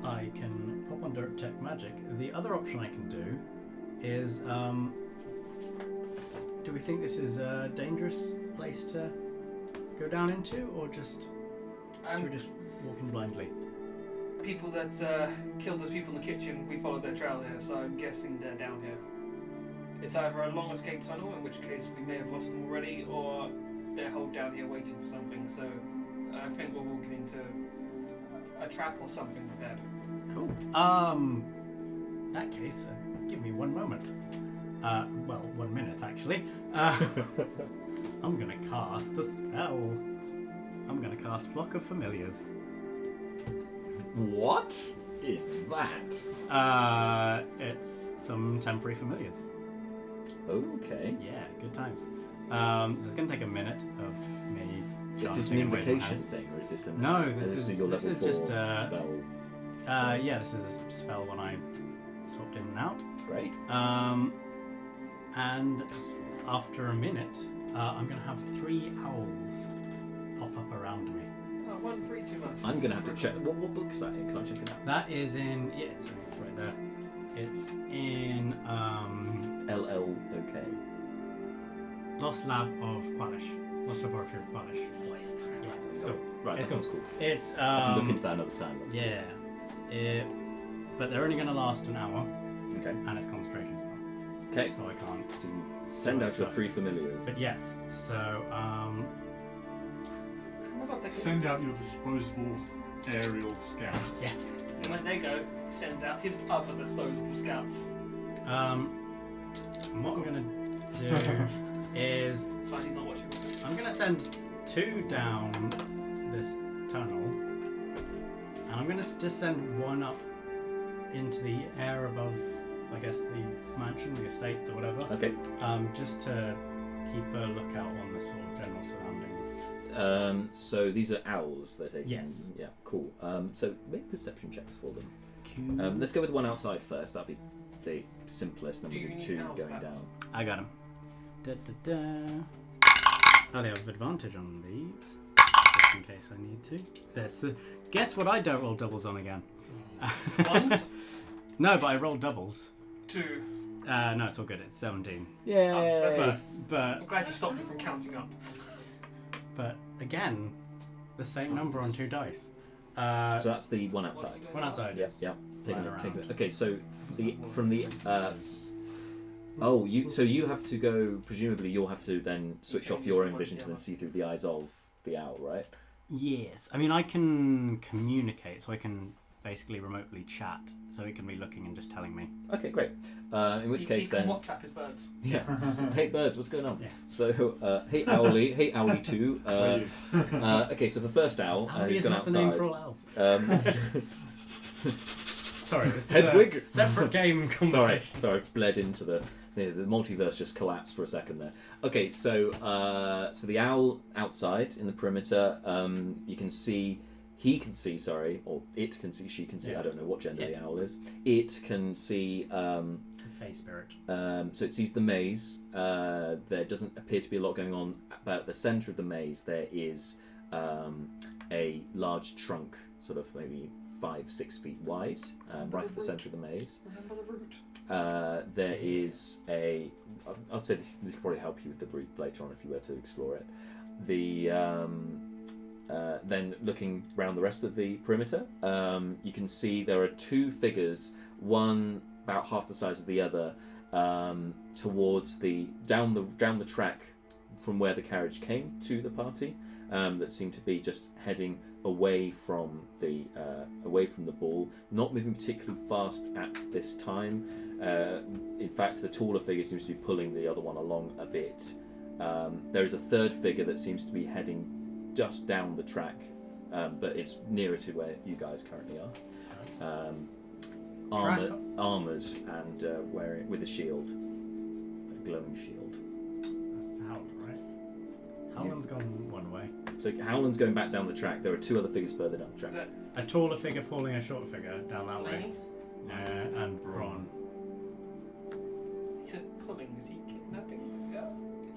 [SPEAKER 4] I can pop under Detect Magic. The other option I can do is, do we think this is a dangerous place to go down into, or just should we just walk in blindly?
[SPEAKER 2] people that killed those people in the kitchen, we followed their trail here, so I'm guessing they're down here. It's either a long escape tunnel, in which case we may have lost them already, or they're holed down here waiting for something, so I think we're walking into a trap or something prepared.
[SPEAKER 4] Cool. In that case, give me one moment. Well, 1 minute actually. I'm gonna cast a spell. I'm gonna cast Flock of Familiars.
[SPEAKER 1] What is that?
[SPEAKER 4] It's some temporary familiars.
[SPEAKER 1] Okay.
[SPEAKER 4] Yeah, good times. So it's gonna take a minute of me.
[SPEAKER 1] Is this an invocation thing, or is this an?
[SPEAKER 4] No,
[SPEAKER 1] this is your level 4
[SPEAKER 4] just
[SPEAKER 1] spell.
[SPEAKER 4] yeah, this is a spell when I swapped in and out.
[SPEAKER 1] Great.
[SPEAKER 4] And after a minute, I'm gonna have 3 owls pop up around me.
[SPEAKER 2] Oh, 1 for each of us.
[SPEAKER 1] I'm gonna have to check. What book is that in? Can I check it out?
[SPEAKER 4] That is in it's right there. It's in
[SPEAKER 1] LLOK.
[SPEAKER 4] Lost Lab of Qualish. Lost Laboratory of Qualish.
[SPEAKER 1] What is that?
[SPEAKER 4] Yeah,
[SPEAKER 1] Right,
[SPEAKER 4] it's
[SPEAKER 1] cool.
[SPEAKER 4] cool.
[SPEAKER 1] Right,
[SPEAKER 4] It's
[SPEAKER 1] that sounds cool.
[SPEAKER 4] It's
[SPEAKER 1] I can look into that another time. That's
[SPEAKER 4] yeah. But they're only gonna last an hour,
[SPEAKER 1] cool. Okay.
[SPEAKER 4] and it's concentration spell,
[SPEAKER 1] Okay.
[SPEAKER 4] so I can't.
[SPEAKER 1] So send out your 3 familiars.
[SPEAKER 4] But yes, so
[SPEAKER 2] Oh my god, they can...
[SPEAKER 3] Send out your disposable aerial scouts.
[SPEAKER 4] Yeah.
[SPEAKER 2] And when they go, he sends out his other disposable scouts.
[SPEAKER 4] what I'm gonna do is
[SPEAKER 2] It's fine, he's not watching.
[SPEAKER 4] I'm gonna send 2 down this tunnel, and I'm gonna just send 1 up into the air above, I guess, the mansion, the estate, or whatever.
[SPEAKER 1] Okay.
[SPEAKER 4] Just to keep a lookout on the sort of general surroundings.
[SPEAKER 1] So these are owls. They're taking.
[SPEAKER 4] Yes.
[SPEAKER 1] Yeah. Cool. So make perception checks for them. Let's go with 1 outside first. That'd be the simplest. And
[SPEAKER 2] Do you
[SPEAKER 1] then
[SPEAKER 2] need
[SPEAKER 1] 2
[SPEAKER 2] owl
[SPEAKER 1] going
[SPEAKER 2] stats?
[SPEAKER 1] down.
[SPEAKER 4] I got him. Oh, they have advantage on these, just in case I need to. That's the. Guess what? I don't roll doubles on again.
[SPEAKER 2] Ones?
[SPEAKER 4] No, but I rolled doubles.
[SPEAKER 2] 2.
[SPEAKER 4] No, it's all good. It's 17.
[SPEAKER 1] Yeah.
[SPEAKER 4] But
[SPEAKER 2] I'm glad you stopped me from counting up.
[SPEAKER 4] but again, the same number on 2 dice.
[SPEAKER 1] So that's the 1 outside.
[SPEAKER 4] 1 outside.
[SPEAKER 1] Yeah.
[SPEAKER 4] is
[SPEAKER 1] Yeah. Take
[SPEAKER 4] flying
[SPEAKER 1] it. Take
[SPEAKER 4] around.
[SPEAKER 1] it. Okay. So from the. Oh, you have to go. Presumably, you'll have to then switch off your own vision to then see through the eyes of the owl, right?
[SPEAKER 4] Yes. I mean, I can communicate, so I can basically remotely chat, so it can be looking and just telling me.
[SPEAKER 1] Okay, great. In which case
[SPEAKER 2] he can
[SPEAKER 1] then.
[SPEAKER 2] WhatsApp his birds.
[SPEAKER 1] Yeah. Hey birds, what's going on?
[SPEAKER 4] Yeah.
[SPEAKER 1] So, hey Owly, hey Owly too. Okay, so the first owl,
[SPEAKER 4] Owly
[SPEAKER 1] he's
[SPEAKER 4] is
[SPEAKER 1] gone
[SPEAKER 4] not the name
[SPEAKER 1] outside.
[SPEAKER 4] for all owls.
[SPEAKER 1] Um,
[SPEAKER 4] Sorry, this is
[SPEAKER 1] Hedwig?
[SPEAKER 4] a separate game conversation.
[SPEAKER 1] sorry, bled into the multiverse just collapsed for a second there. Okay, so so the owl outside in the perimeter, you can see. He can see, or it can see, she can see,
[SPEAKER 4] Yeah.
[SPEAKER 1] I don't know what gender
[SPEAKER 4] Yeah.
[SPEAKER 1] the owl is. It can see,
[SPEAKER 4] Fey spirit.
[SPEAKER 1] so it sees the maze. There doesn't appear to be a lot going on, but at the centre of the maze there is a large trunk, sort of maybe 5-6 feet wide, right at the centre of the maze.
[SPEAKER 2] Remember the route.
[SPEAKER 1] There is a, I'd say this will probably help you with the route later on if you were to explore it. Then looking around the rest of the perimeter, you can see there are 2 figures, one about half the size of the other, towards the down the track from where the carriage came to the party, that seem to be just heading away from the ball, not moving particularly fast at this time. In fact, the taller figure seems to be pulling the other one along a bit. There is a 3rd figure that seems to be heading just down the track, but it's nearer to where you guys currently are. Armoured and wearing with a shield, a glowing shield.
[SPEAKER 4] That's Howland, right? Howland's gone one way.
[SPEAKER 1] So Howland's going back down the track. There are 2 other figures further down the track.
[SPEAKER 2] Is that
[SPEAKER 4] A taller figure pulling a shorter figure down that way.
[SPEAKER 2] Laney?
[SPEAKER 4] And Braun.
[SPEAKER 2] He said pulling. Is he kidnapping the girl?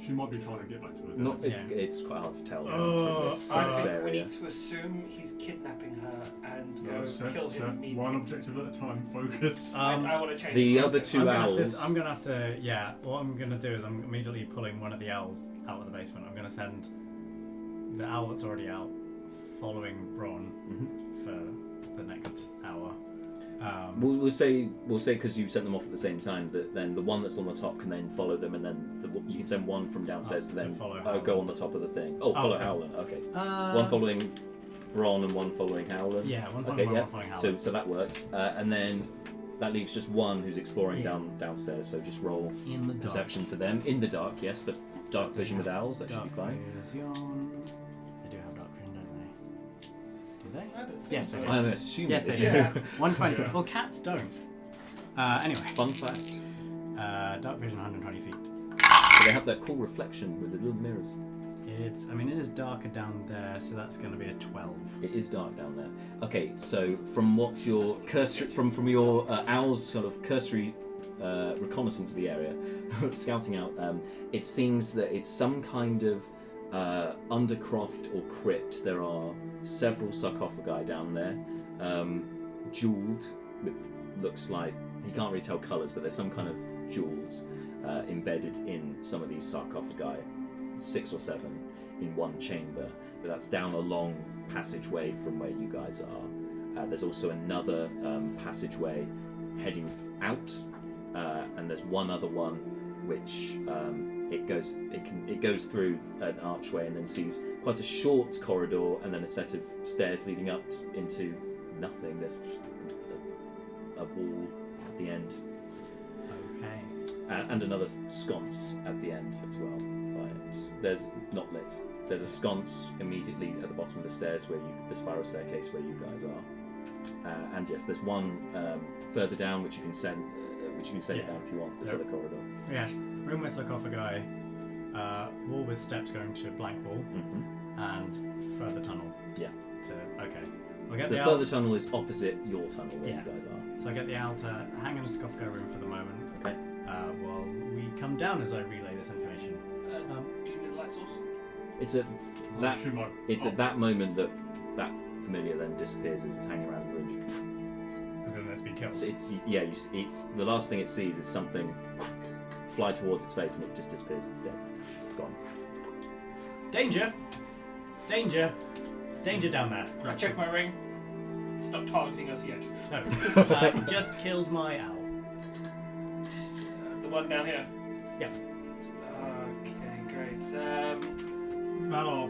[SPEAKER 3] She might be trying to get back to her dad.
[SPEAKER 1] Not,
[SPEAKER 4] Yeah.
[SPEAKER 1] it's quite hard to tell
[SPEAKER 4] Oh,
[SPEAKER 1] from this,
[SPEAKER 2] I
[SPEAKER 1] this
[SPEAKER 2] think we
[SPEAKER 1] area.
[SPEAKER 2] need to assume he's kidnapping her and
[SPEAKER 3] No,
[SPEAKER 2] go
[SPEAKER 3] Seth,
[SPEAKER 2] kill him
[SPEAKER 3] Seth,
[SPEAKER 2] immediately.
[SPEAKER 3] one objective at a time, focus.
[SPEAKER 2] I want to change
[SPEAKER 1] the
[SPEAKER 2] it.
[SPEAKER 1] other 2 owls.
[SPEAKER 4] I'm gonna have to. Yeah. What I'm gonna do is I'm immediately pulling one of the owls out of the basement. I'm gonna send the owl that's already out, following Braun
[SPEAKER 1] Mhm.
[SPEAKER 4] for the next
[SPEAKER 1] We'll say because you sent them off at the same time that then the one that's on the top can then follow them, and then you can send one from downstairs to then go on the top of the thing. Follow
[SPEAKER 4] okay.
[SPEAKER 1] Howland. Okay. One following Bron and one following Howland.
[SPEAKER 4] Yeah, one following one following Howland.
[SPEAKER 1] So that works, and then that leaves just one who's exploring downstairs. So just roll
[SPEAKER 4] in the dark.
[SPEAKER 1] Perception for them in the dark. Yes, for dark vision with owls. That should be fine.
[SPEAKER 4] They do have dark vision, don't they? Do they? Yes, they do.
[SPEAKER 1] I'm assuming
[SPEAKER 4] Yes, they do.
[SPEAKER 2] Yeah.
[SPEAKER 4] 120. Well, cats don't. Anyway.
[SPEAKER 1] Fun fact.
[SPEAKER 4] Dark vision, 120 feet.
[SPEAKER 1] So they have that cool reflection with the little mirrors.
[SPEAKER 4] It is darker down there, so that's going to be a 12.
[SPEAKER 1] It is dark down there. Okay, so from what your from your owl's sort of cursory reconnaissance of the area, scouting out, it seems that it's some kind of undercroft or crypt. There are several sarcophagi down there, jeweled with looks like he can't really tell colours, but there's some kind of jewels embedded in some of these sarcophagi, 6 or 7 in one chamber, but that's down a long passageway from where you guys are. There's also another passageway heading out, and there's one other one which it goes through an archway and then sees quite a short corridor and then a set of stairs leading up into nothing. There's just a wall at the end.
[SPEAKER 4] Okay.
[SPEAKER 1] And another sconce at the end as well. There's not lit. There's a sconce immediately at the bottom of the stairs the spiral staircase where you guys are. And yes, there's one further down which you can send down if you want. This other corridor.
[SPEAKER 4] Yeah, room with sarcophagi, wall with steps going to blank wall, and further tunnel.
[SPEAKER 1] Yeah.
[SPEAKER 4] We'll get
[SPEAKER 1] the further tunnel is opposite your tunnel where you guys are.
[SPEAKER 4] So I get the owl to hang in the sarcophagi room for the moment.
[SPEAKER 1] Okay.
[SPEAKER 4] While we come down as I relay this information.
[SPEAKER 2] Do you need the light source?
[SPEAKER 1] It's at that moment that familiar then disappears as it's hanging around the room.
[SPEAKER 4] As in it's been killed.
[SPEAKER 1] It's the last thing it sees is something fly towards its face and it just disappears. It's dead. Gone.
[SPEAKER 4] Danger! Danger! Danger down there.
[SPEAKER 2] I check my ring. It's not targeting us yet.
[SPEAKER 4] No. I just killed my owl.
[SPEAKER 2] The one down here.
[SPEAKER 4] Yep.
[SPEAKER 2] Okay, great.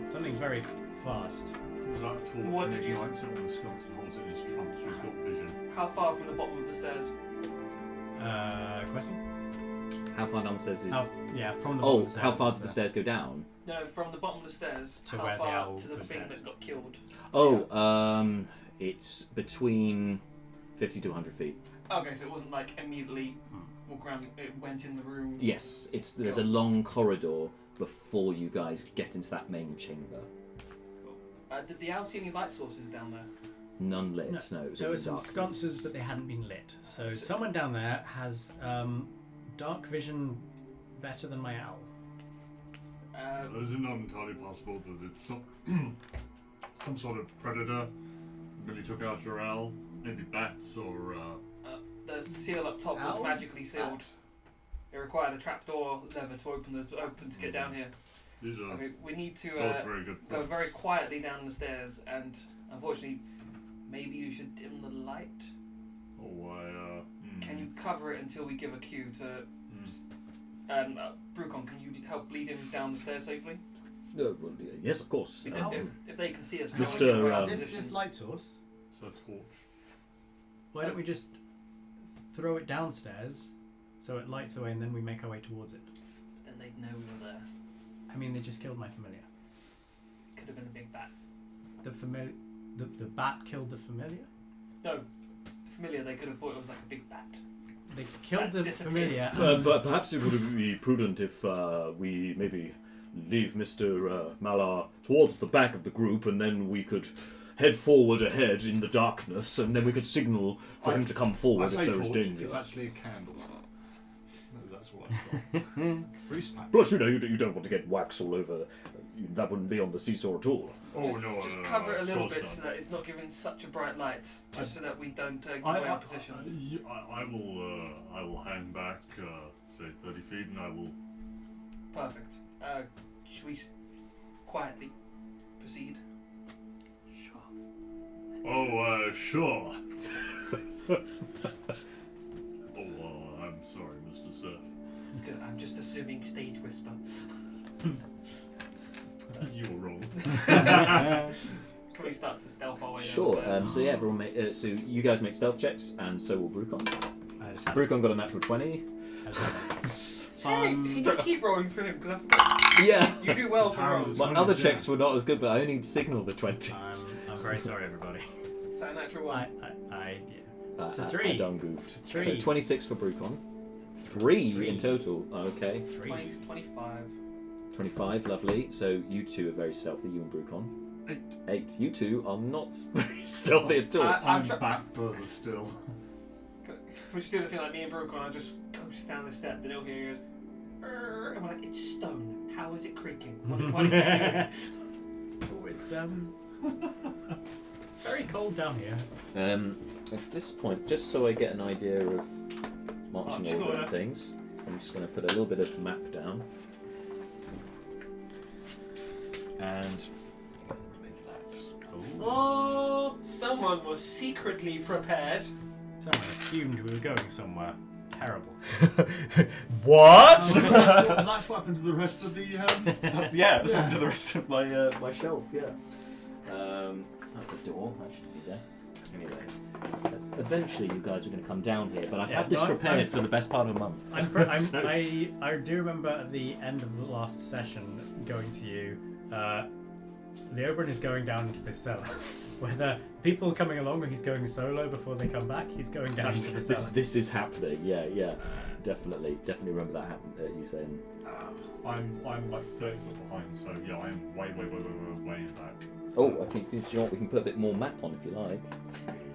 [SPEAKER 4] Something very fast.
[SPEAKER 3] Seems like a torch.
[SPEAKER 2] What
[SPEAKER 3] and
[SPEAKER 2] did
[SPEAKER 3] he
[SPEAKER 2] you-
[SPEAKER 3] lights it with a sconce and holds it in his trunk, so he's got vision.
[SPEAKER 2] How far from the bottom of the stairs?
[SPEAKER 4] Question?
[SPEAKER 1] How far down the stairs is?
[SPEAKER 4] From the bottom of the stairs.
[SPEAKER 1] How far did the stairs go down?
[SPEAKER 2] No, from the bottom of the stairs.
[SPEAKER 4] To
[SPEAKER 2] how
[SPEAKER 4] where the
[SPEAKER 2] far
[SPEAKER 4] owl
[SPEAKER 2] to the
[SPEAKER 4] was
[SPEAKER 2] thing
[SPEAKER 4] dead.
[SPEAKER 2] that got killed?
[SPEAKER 1] It's between 50 to 100 feet.
[SPEAKER 2] Okay, so it wasn't like immediately walk around. It went in the room.
[SPEAKER 1] Yes, there's a long corridor before you guys get into that main chamber.
[SPEAKER 2] Cool. Did the owl see any light sources down there?
[SPEAKER 1] None lit. No, it was
[SPEAKER 4] there
[SPEAKER 1] all
[SPEAKER 4] were some
[SPEAKER 1] darkness.
[SPEAKER 4] sconces, but they hadn't been lit. So someone down there has dark vision better than my owl.
[SPEAKER 3] Is it not entirely possible that it's some sort of predator really took out your owl? Maybe bats or...
[SPEAKER 2] The seal up top was
[SPEAKER 4] Owl?
[SPEAKER 2] magically sealed. It required a trapdoor lever to open to get down here.
[SPEAKER 3] These are
[SPEAKER 2] I mean, we need to
[SPEAKER 3] both very good
[SPEAKER 2] go
[SPEAKER 3] points.
[SPEAKER 2] very quietly down the stairs, and unfortunately, maybe you should dim the light. Can you cover it until we give a cue to? And Brucon, can you help lead him down the stairs safely?
[SPEAKER 1] Yes, of course.
[SPEAKER 2] If they can see us,
[SPEAKER 1] Mr.
[SPEAKER 4] This light source.
[SPEAKER 3] It's a torch.
[SPEAKER 4] Why don't we just throw it downstairs so it lights the way, and then we make our way towards it?
[SPEAKER 2] Then they'd know we were there.
[SPEAKER 4] I mean, they just killed my familiar.
[SPEAKER 2] Could have been a big bat.
[SPEAKER 4] The bat killed the familiar.
[SPEAKER 2] No, the familiar. They could have thought it was like a big bat.
[SPEAKER 4] They killed
[SPEAKER 2] That
[SPEAKER 4] the
[SPEAKER 2] disappeared.
[SPEAKER 4] familiar.
[SPEAKER 1] But perhaps it would be prudent if we maybe leave Mr. Malar towards the back of the group, and then we could head forward ahead in the darkness, and then we could signal for him to come forward if there is danger.
[SPEAKER 5] It's actually a candle. No, that's what I've got. Grease pack.
[SPEAKER 1] Plus, you don't want to get wax all over. That wouldn't be on the seesaw at all.
[SPEAKER 2] Just cover it a little
[SPEAKER 3] of
[SPEAKER 2] bit
[SPEAKER 3] course
[SPEAKER 2] so
[SPEAKER 3] not.
[SPEAKER 2] that it's not giving such a bright light, just so that we don't give away our positions.
[SPEAKER 3] I will hang back, say 30 feet, and I will.
[SPEAKER 2] Perfect. Should we quietly proceed?
[SPEAKER 3] Oh, sure. I'm sorry, Mr. Surf.
[SPEAKER 2] It's good. I'm just assuming stage whisper.
[SPEAKER 3] You were wrong.
[SPEAKER 2] Can we start to stealth our way
[SPEAKER 1] Sure.
[SPEAKER 2] downstairs?
[SPEAKER 1] So yeah, everyone make. So you guys make stealth checks, and so will Brucon.
[SPEAKER 4] I just had
[SPEAKER 1] Brucon got a natural 20.
[SPEAKER 2] Hey, you keep rolling for him because I forgot.
[SPEAKER 1] Yeah.
[SPEAKER 2] You do well for rolls.
[SPEAKER 1] My other checks were not as good, but I only signal the 20s.
[SPEAKER 4] I'm very sorry, everybody.
[SPEAKER 2] Is that a natural one?
[SPEAKER 4] Yeah. So
[SPEAKER 1] I
[SPEAKER 4] 3.
[SPEAKER 1] done goofed.
[SPEAKER 4] 3.
[SPEAKER 1] So 26 for Brucon. 3
[SPEAKER 4] 3.
[SPEAKER 1] in total. Okay.
[SPEAKER 4] 3.
[SPEAKER 2] 25.
[SPEAKER 1] 25, lovely. So you two are very stealthy, you and Brucon. 8. You two are not very stealthy at all.
[SPEAKER 3] I'm back further still.
[SPEAKER 2] We're just doing the thing like me and Brucon. I just goes down the step. The little here goes, "Arr," and we're like, it's stone. How is it creaking? What are you doing?
[SPEAKER 4] Oh, it's it's very cold down here.
[SPEAKER 1] At this point, just so I get an idea of marching order
[SPEAKER 2] order.
[SPEAKER 1] and things, I'm just going to put a little bit of map down. And with that.
[SPEAKER 2] Oh, someone was secretly prepared.
[SPEAKER 4] Someone assumed we were going somewhere terrible.
[SPEAKER 1] What?
[SPEAKER 3] That's what happened to the rest of the.
[SPEAKER 1] That's happened to the rest of my my shelf. Yeah. That's a door. That should be there. Anyway, eventually you guys are going to come down here, but I've had this prepared for the best part of a month.
[SPEAKER 4] I do remember at the end of the last session going to you. The Oberon is going down into the cellar. Whether people coming along or he's going solo before they come back, he's going down into the cellar.
[SPEAKER 1] This is happening. Yeah. Definitely remember that happened. You saying?
[SPEAKER 3] I'm like 30 foot behind, so yeah, I'm way back.
[SPEAKER 1] Oh, I think. Do you know what? We can put a bit more map on if you like.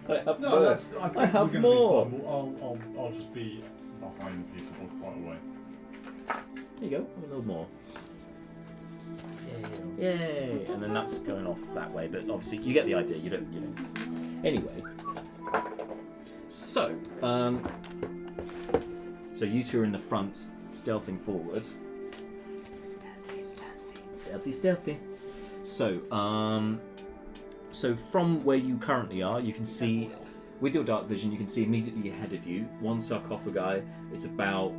[SPEAKER 1] I have
[SPEAKER 3] No,
[SPEAKER 1] more.
[SPEAKER 3] that's. I think
[SPEAKER 1] I have
[SPEAKER 3] we're gonna
[SPEAKER 1] more.
[SPEAKER 3] Be fine. I'll just be behind people quite a way.
[SPEAKER 1] There you go. A little more. Yay! And then that's going off that way, but obviously you get the idea. You don't. Anyway, so so you two are in the front, stealthing forward. Stealthy. So so from where you currently are, you can see with your dark vision, you can see immediately ahead of you one sarcophagi. It's about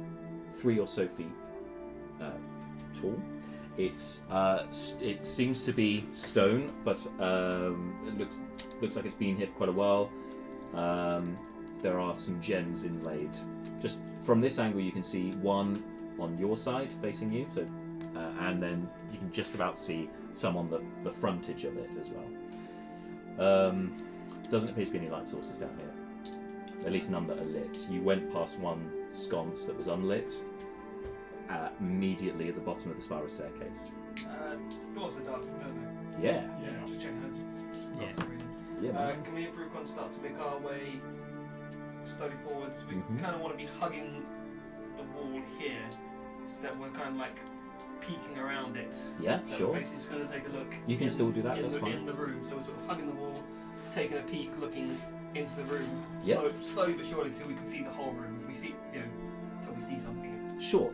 [SPEAKER 1] 3 or so feet tall. It seems to be stone, but it looks like it's been here for quite a while. There are some gems inlaid. Just from this angle, you can see one on your side facing you, so and then you can just about see some on the frontage of it as well. Doesn't appear to be any light sources down here. At least none that are lit. You went past one sconce that was unlit. Immediately at the bottom of the spiral staircase.
[SPEAKER 2] Doors are dark, don't
[SPEAKER 1] Yeah.
[SPEAKER 2] they? Just checking that.
[SPEAKER 4] Yeah.
[SPEAKER 2] For some reason.
[SPEAKER 1] Yeah.
[SPEAKER 2] Can me and Brucon start to make our way slowly forwards? We kind of want to be hugging the wall here, so that we're kind of like peeking around it.
[SPEAKER 1] Yeah,
[SPEAKER 2] So
[SPEAKER 1] sure.
[SPEAKER 2] we're basically just going to take a look.
[SPEAKER 1] You can still do that,
[SPEAKER 2] in
[SPEAKER 1] that's
[SPEAKER 2] the,
[SPEAKER 1] fine.
[SPEAKER 2] In the room, so we're sort of hugging the wall, taking a peek, looking into the room.
[SPEAKER 1] Yep.
[SPEAKER 2] Slowly but surely till we can see the whole room. If we see, till we see something.
[SPEAKER 1] Sure.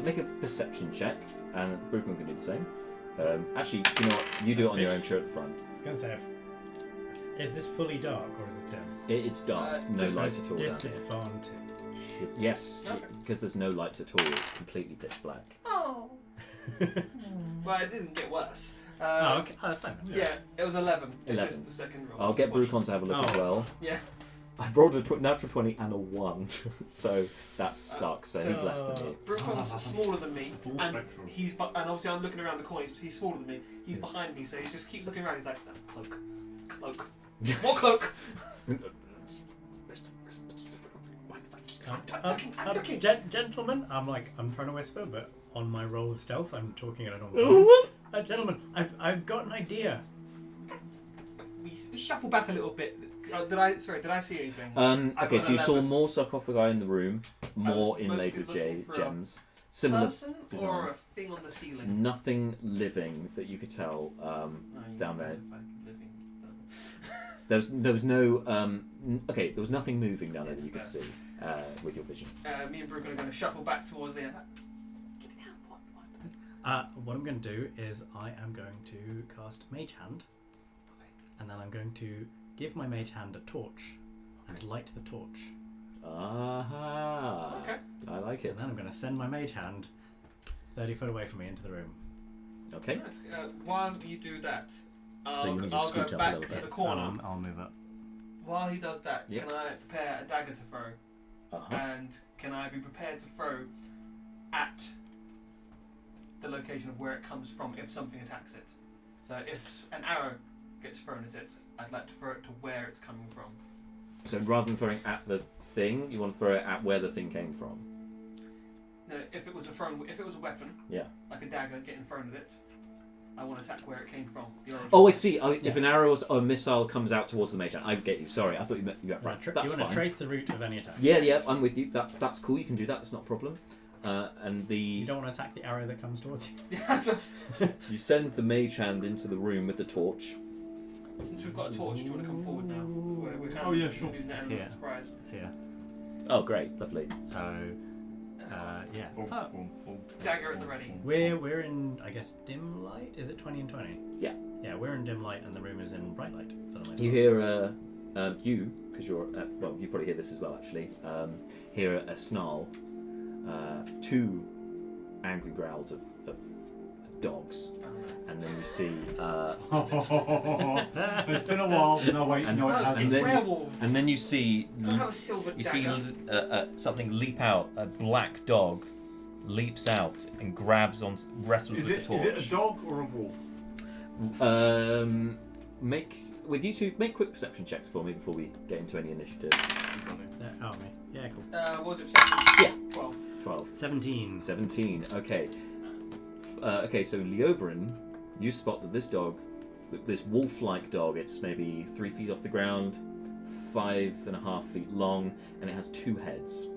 [SPEAKER 1] Make a perception check, and Bruckman can do the same. Actually, do you know what? You do it on your own chair at the front.
[SPEAKER 4] I was going to say, is this fully dark or is it dim?
[SPEAKER 1] It's dark, no
[SPEAKER 2] just
[SPEAKER 1] lights at all down here.
[SPEAKER 4] Disadvantage.
[SPEAKER 1] Yes,
[SPEAKER 2] Okay.
[SPEAKER 1] because there's no lights at all. It's completely pitch black.
[SPEAKER 2] Oh. Well, it didn't get worse.
[SPEAKER 4] Oh, okay. Oh, that's fine.
[SPEAKER 2] Yeah, it was 11. It's
[SPEAKER 1] 11.
[SPEAKER 2] just the second roll.
[SPEAKER 1] I'll get
[SPEAKER 2] 20.
[SPEAKER 1] Brucon to have a look as
[SPEAKER 4] Oh.
[SPEAKER 1] well.
[SPEAKER 2] Yeah.
[SPEAKER 1] I rolled a natural 20 and a 1, so that sucks. So he's less than me.
[SPEAKER 2] Brucon's smaller than me,
[SPEAKER 3] Full
[SPEAKER 2] and
[SPEAKER 3] spectrum.
[SPEAKER 2] and obviously I'm looking around the corner. He's smaller than me. He's behind me, so he just keeps looking around. He's like, cloak. What cloak?
[SPEAKER 4] Gentlemen, I'm trying to whisper, but on my roll of stealth, I'm talking at a normal tone. Gentlemen, I've got an idea.
[SPEAKER 2] We shuffle back a little bit. Did I see anything?
[SPEAKER 1] Okay, so you saw
[SPEAKER 2] 11.
[SPEAKER 1] more sarcophagi in the room, more
[SPEAKER 2] I was
[SPEAKER 1] inlaid with
[SPEAKER 2] mostly looking for a
[SPEAKER 1] gems. Similar
[SPEAKER 2] Person
[SPEAKER 1] design.
[SPEAKER 2] or a thing on the ceiling?
[SPEAKER 1] Nothing living that you could tell down there.
[SPEAKER 2] Specified living.
[SPEAKER 1] There was no there was nothing moving down there that you could see with your vision.
[SPEAKER 2] Me and Brooke are going to shuffle back towards the end. Give me now.
[SPEAKER 4] What I'm going to do is I am going to cast Mage Hand,
[SPEAKER 2] Okay.
[SPEAKER 4] and then I'm going to give my Mage Hand a torch, and light the torch.
[SPEAKER 1] Aha.
[SPEAKER 2] Okay.
[SPEAKER 1] I like it.
[SPEAKER 4] And then I'm going to send my mage hand 30 foot away from me into the room.
[SPEAKER 1] Okay.
[SPEAKER 2] Nice. While you do that,
[SPEAKER 1] So you need to
[SPEAKER 2] I'll
[SPEAKER 1] scoot
[SPEAKER 2] go
[SPEAKER 1] up a
[SPEAKER 2] back
[SPEAKER 1] little
[SPEAKER 2] to
[SPEAKER 1] bit.
[SPEAKER 2] the corner.
[SPEAKER 4] I'll move up.
[SPEAKER 2] While he does that,
[SPEAKER 1] Yeah.
[SPEAKER 2] can I prepare a dagger to throw?
[SPEAKER 1] Uh-huh.
[SPEAKER 2] And can I be prepared to throw at the location of where it comes from if something attacks it? So if an arrow gets thrown at it, I'd like to throw it to where it's coming from.
[SPEAKER 1] So rather than throwing at the thing, you want to throw it at where the thing came from.
[SPEAKER 2] No, if it was a weapon,
[SPEAKER 1] Yeah.
[SPEAKER 2] like a dagger getting thrown at it, I want to attack where it came from. The origin.
[SPEAKER 1] Oh, I see. Oh, if an arrow or a missile comes out towards the mage hand, I get you. Sorry, I thought you meant right.
[SPEAKER 4] You
[SPEAKER 1] That's
[SPEAKER 4] want to
[SPEAKER 1] fine.
[SPEAKER 4] trace the route of any attack.
[SPEAKER 1] Yeah, yeah, I'm with you. That's cool. You can do that. That's not a problem. And
[SPEAKER 4] You don't want to attack the arrow that comes towards you.
[SPEAKER 2] Yeah, so
[SPEAKER 1] you send the mage hand into the room with the torch.
[SPEAKER 2] since we've got a torch, do you want to come forward now? We're kind
[SPEAKER 3] Oh,
[SPEAKER 2] of
[SPEAKER 3] yeah, sure.
[SPEAKER 2] using that
[SPEAKER 4] It's
[SPEAKER 2] element
[SPEAKER 4] here.
[SPEAKER 2] of surprise.
[SPEAKER 4] It's here.
[SPEAKER 1] Oh, great, lovely.
[SPEAKER 4] So, yeah.
[SPEAKER 2] Dagger at the ready.
[SPEAKER 4] We're in, I guess, dim light? Is it 20 and 20?
[SPEAKER 1] Yeah.
[SPEAKER 4] Yeah, we're in dim light and the room is in bright light for the most
[SPEAKER 1] You
[SPEAKER 4] part.
[SPEAKER 1] hear because you're well, you probably hear this as well actually. Hear a snarl, two angry growls of dogs, and then you see.
[SPEAKER 3] It's been a while. No, wait,
[SPEAKER 1] And-
[SPEAKER 3] no, it
[SPEAKER 2] Oh,
[SPEAKER 3] hasn't.
[SPEAKER 2] it's
[SPEAKER 1] then-
[SPEAKER 2] werewolves.
[SPEAKER 1] And then you see.
[SPEAKER 2] I don't have a silver
[SPEAKER 1] You see
[SPEAKER 2] dagger.
[SPEAKER 1] something leap out. A black dog leaps out and grabs on, wrestles
[SPEAKER 3] Is
[SPEAKER 1] with
[SPEAKER 3] it,
[SPEAKER 1] the torch.
[SPEAKER 3] is it a dog or a wolf?
[SPEAKER 1] Make quick perception checks for me before we get into any initiative.
[SPEAKER 4] Oh, me. Yeah, cool.
[SPEAKER 2] What was it? Perception?
[SPEAKER 1] Yeah.
[SPEAKER 2] 12.
[SPEAKER 1] 12.
[SPEAKER 4] 17.
[SPEAKER 1] 17. Okay. Okay. So Leoberin, you spot that this dog, this wolf-like dog, it's maybe 3 feet off the ground, 5.5 feet long, and it has 2 heads.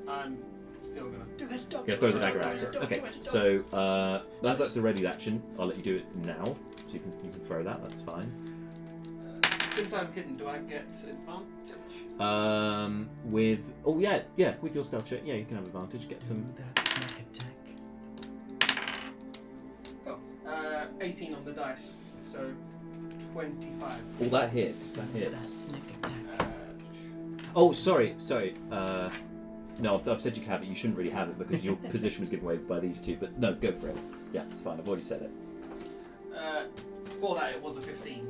[SPEAKER 2] I'm still gonna.
[SPEAKER 1] You're gonna throw the dagger at it. Okay. So that's the ready action. I'll let you do it now. So you can throw that. That's fine.
[SPEAKER 2] Since I'm hidden, do I get advantage?
[SPEAKER 1] With with your stealth check, you can have advantage. Get some.
[SPEAKER 4] That sneak attack.
[SPEAKER 2] Cool. 18 on the dice, so 25.
[SPEAKER 1] Oh, that hits. That
[SPEAKER 4] That
[SPEAKER 1] hits.
[SPEAKER 4] sneak attack.
[SPEAKER 1] Oh, sorry. No, I've said you can have it. You shouldn't really have it because your position was given away by these two. But no, go for it. Yeah, it's fine. I've already said it.
[SPEAKER 2] For that, it was a 15.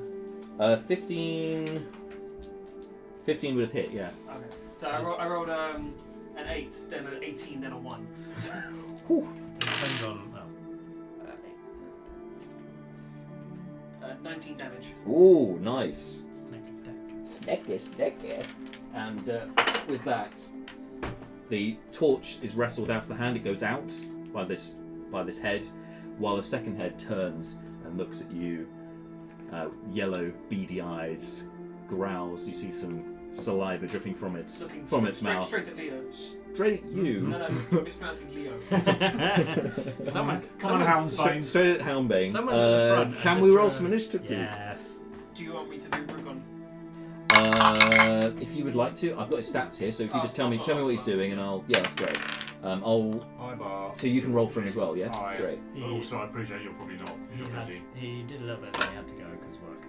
[SPEAKER 1] 15 would have hit. Yeah.
[SPEAKER 2] Okay. So I rolled an 8, then an 18, then a 1.
[SPEAKER 4] It depends on.
[SPEAKER 2] 19 damage.
[SPEAKER 1] Oh, nice.
[SPEAKER 4] Sneak attack.
[SPEAKER 1] Sneaky. And with that, the torch is wrestled out of the hand. It goes out by this head, while the second head turns and looks at you. Yellow, beady eyes, growls. You see some saliva dripping from its
[SPEAKER 2] Looking
[SPEAKER 1] mouth.
[SPEAKER 2] Straight at Leo.
[SPEAKER 1] Straight at you.
[SPEAKER 2] No, mispronouncing Leo.
[SPEAKER 3] Come on, Houndsbane.
[SPEAKER 1] Straight at Houndbane.
[SPEAKER 4] Someone's at the front.
[SPEAKER 1] Can
[SPEAKER 4] and
[SPEAKER 1] we
[SPEAKER 4] just
[SPEAKER 1] roll
[SPEAKER 4] throw-
[SPEAKER 1] some initiative, please?
[SPEAKER 4] Yes.
[SPEAKER 2] Do you want me to do Brugon?
[SPEAKER 1] If you would like to, I've got his stats here. So if you just tell me what he's doing, and that's great.
[SPEAKER 3] Hi, Bar.
[SPEAKER 1] So you can roll for him as well, yeah?
[SPEAKER 3] Hi.
[SPEAKER 1] Great.
[SPEAKER 3] But also, I appreciate you're probably not. You're busy.
[SPEAKER 4] He did a little bit, then he had to go because work.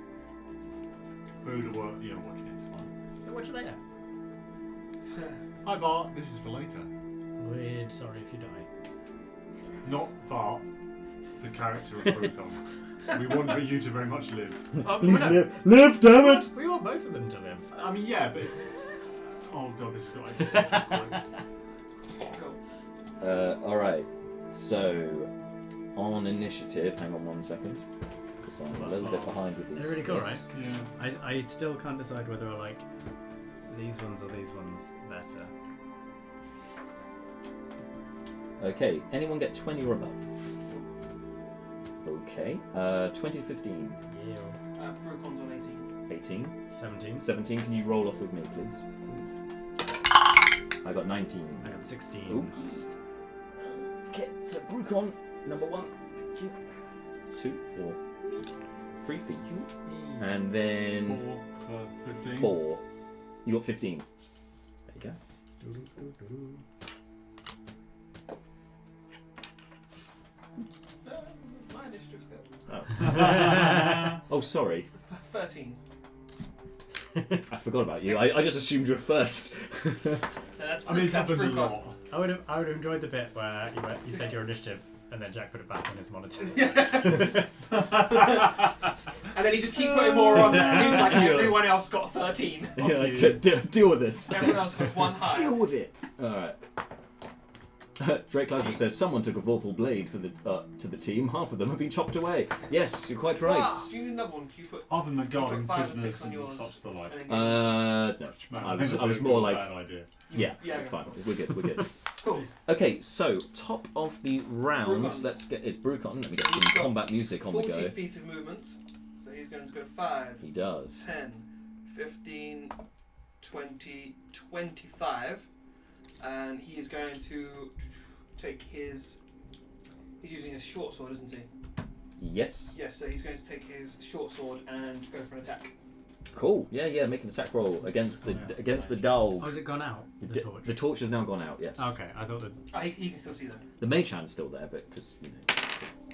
[SPEAKER 3] Food or work, watching it, it's fine.
[SPEAKER 4] Watch it later.
[SPEAKER 3] Hi, Bart. This is for later.
[SPEAKER 4] Weird. Sorry if you die.
[SPEAKER 3] Not Bart, the character of Brucon. We want you to very much live.
[SPEAKER 1] Live, damn it!
[SPEAKER 4] We want both of them to live.
[SPEAKER 3] I mean, yeah, but if... Oh, God, this is
[SPEAKER 2] Cool.
[SPEAKER 1] Alright. So, on initiative, hang on 1 second. Because I'm a little bit behind with these.
[SPEAKER 4] They're really cool,
[SPEAKER 1] Yes.
[SPEAKER 3] Yeah.
[SPEAKER 4] I still can't decide whether I like these ones or these ones better.
[SPEAKER 1] Okay, anyone get 20 or above? Okay, 20 to 15.
[SPEAKER 4] Yeah.
[SPEAKER 2] Brucon's on 18.
[SPEAKER 1] 18.
[SPEAKER 4] 17.
[SPEAKER 1] 17, can you roll off with me, please? I got 19.
[SPEAKER 4] I got 16.
[SPEAKER 1] Okay. Okay, so Brucon, number 1. Thank you. 2, 4. 3 for you. And then
[SPEAKER 3] 4 for 15.
[SPEAKER 1] 4. You got 15. There you go.
[SPEAKER 2] My initiative still.
[SPEAKER 1] Oh, oh sorry.
[SPEAKER 2] 13.
[SPEAKER 1] I forgot about you. I just assumed you were first.
[SPEAKER 2] No, that's
[SPEAKER 3] I mean, it's
[SPEAKER 2] that's
[SPEAKER 3] happened a
[SPEAKER 2] Frucon.
[SPEAKER 3] lot.
[SPEAKER 4] I would have enjoyed the bit where you said your initiative, and then Jack put it back on his monitor.
[SPEAKER 2] And then he just keep putting more on there. He's like, everyone else got 13.
[SPEAKER 1] Yeah, like, deal with this.
[SPEAKER 2] Everyone else got 1 high.
[SPEAKER 1] Deal with it. All right. Drake Clasper says someone took a vorpal blade for the to the team. Half of them have been chopped away. Yes, you're quite right.
[SPEAKER 2] Ah, do you need another one? Do you put...
[SPEAKER 3] Other than guarding
[SPEAKER 2] put 5 and
[SPEAKER 3] prisoners
[SPEAKER 2] 6 on
[SPEAKER 3] and
[SPEAKER 2] yours.
[SPEAKER 3] such the like.
[SPEAKER 2] and then
[SPEAKER 1] No. I was more like,
[SPEAKER 3] Bad idea.
[SPEAKER 1] yeah,
[SPEAKER 2] Yeah,
[SPEAKER 1] it's
[SPEAKER 2] okay.
[SPEAKER 1] fine. We're good.
[SPEAKER 2] Cool.
[SPEAKER 1] Okay, so top of the round.
[SPEAKER 2] Brucon.
[SPEAKER 1] Let's get it's Brucon. Let me get
[SPEAKER 2] He's
[SPEAKER 1] some
[SPEAKER 2] got
[SPEAKER 1] combat music on the
[SPEAKER 2] 40
[SPEAKER 1] go.
[SPEAKER 2] feet of movement. So he's going to go 5,
[SPEAKER 1] He does.
[SPEAKER 2] 10, 15, 20, 25. And he is going to take his... He's using a short sword, isn't he?
[SPEAKER 1] Yes.
[SPEAKER 2] Yes, so he's going to take his short sword and go for an attack.
[SPEAKER 1] Cool. Yeah. Make an attack roll against the dog.
[SPEAKER 4] Oh, has it gone out? The torch.
[SPEAKER 1] The torch has now gone out. Yes.
[SPEAKER 4] Okay, I thought that
[SPEAKER 2] Oh, he can still see them.
[SPEAKER 1] The mage hand's still there, but because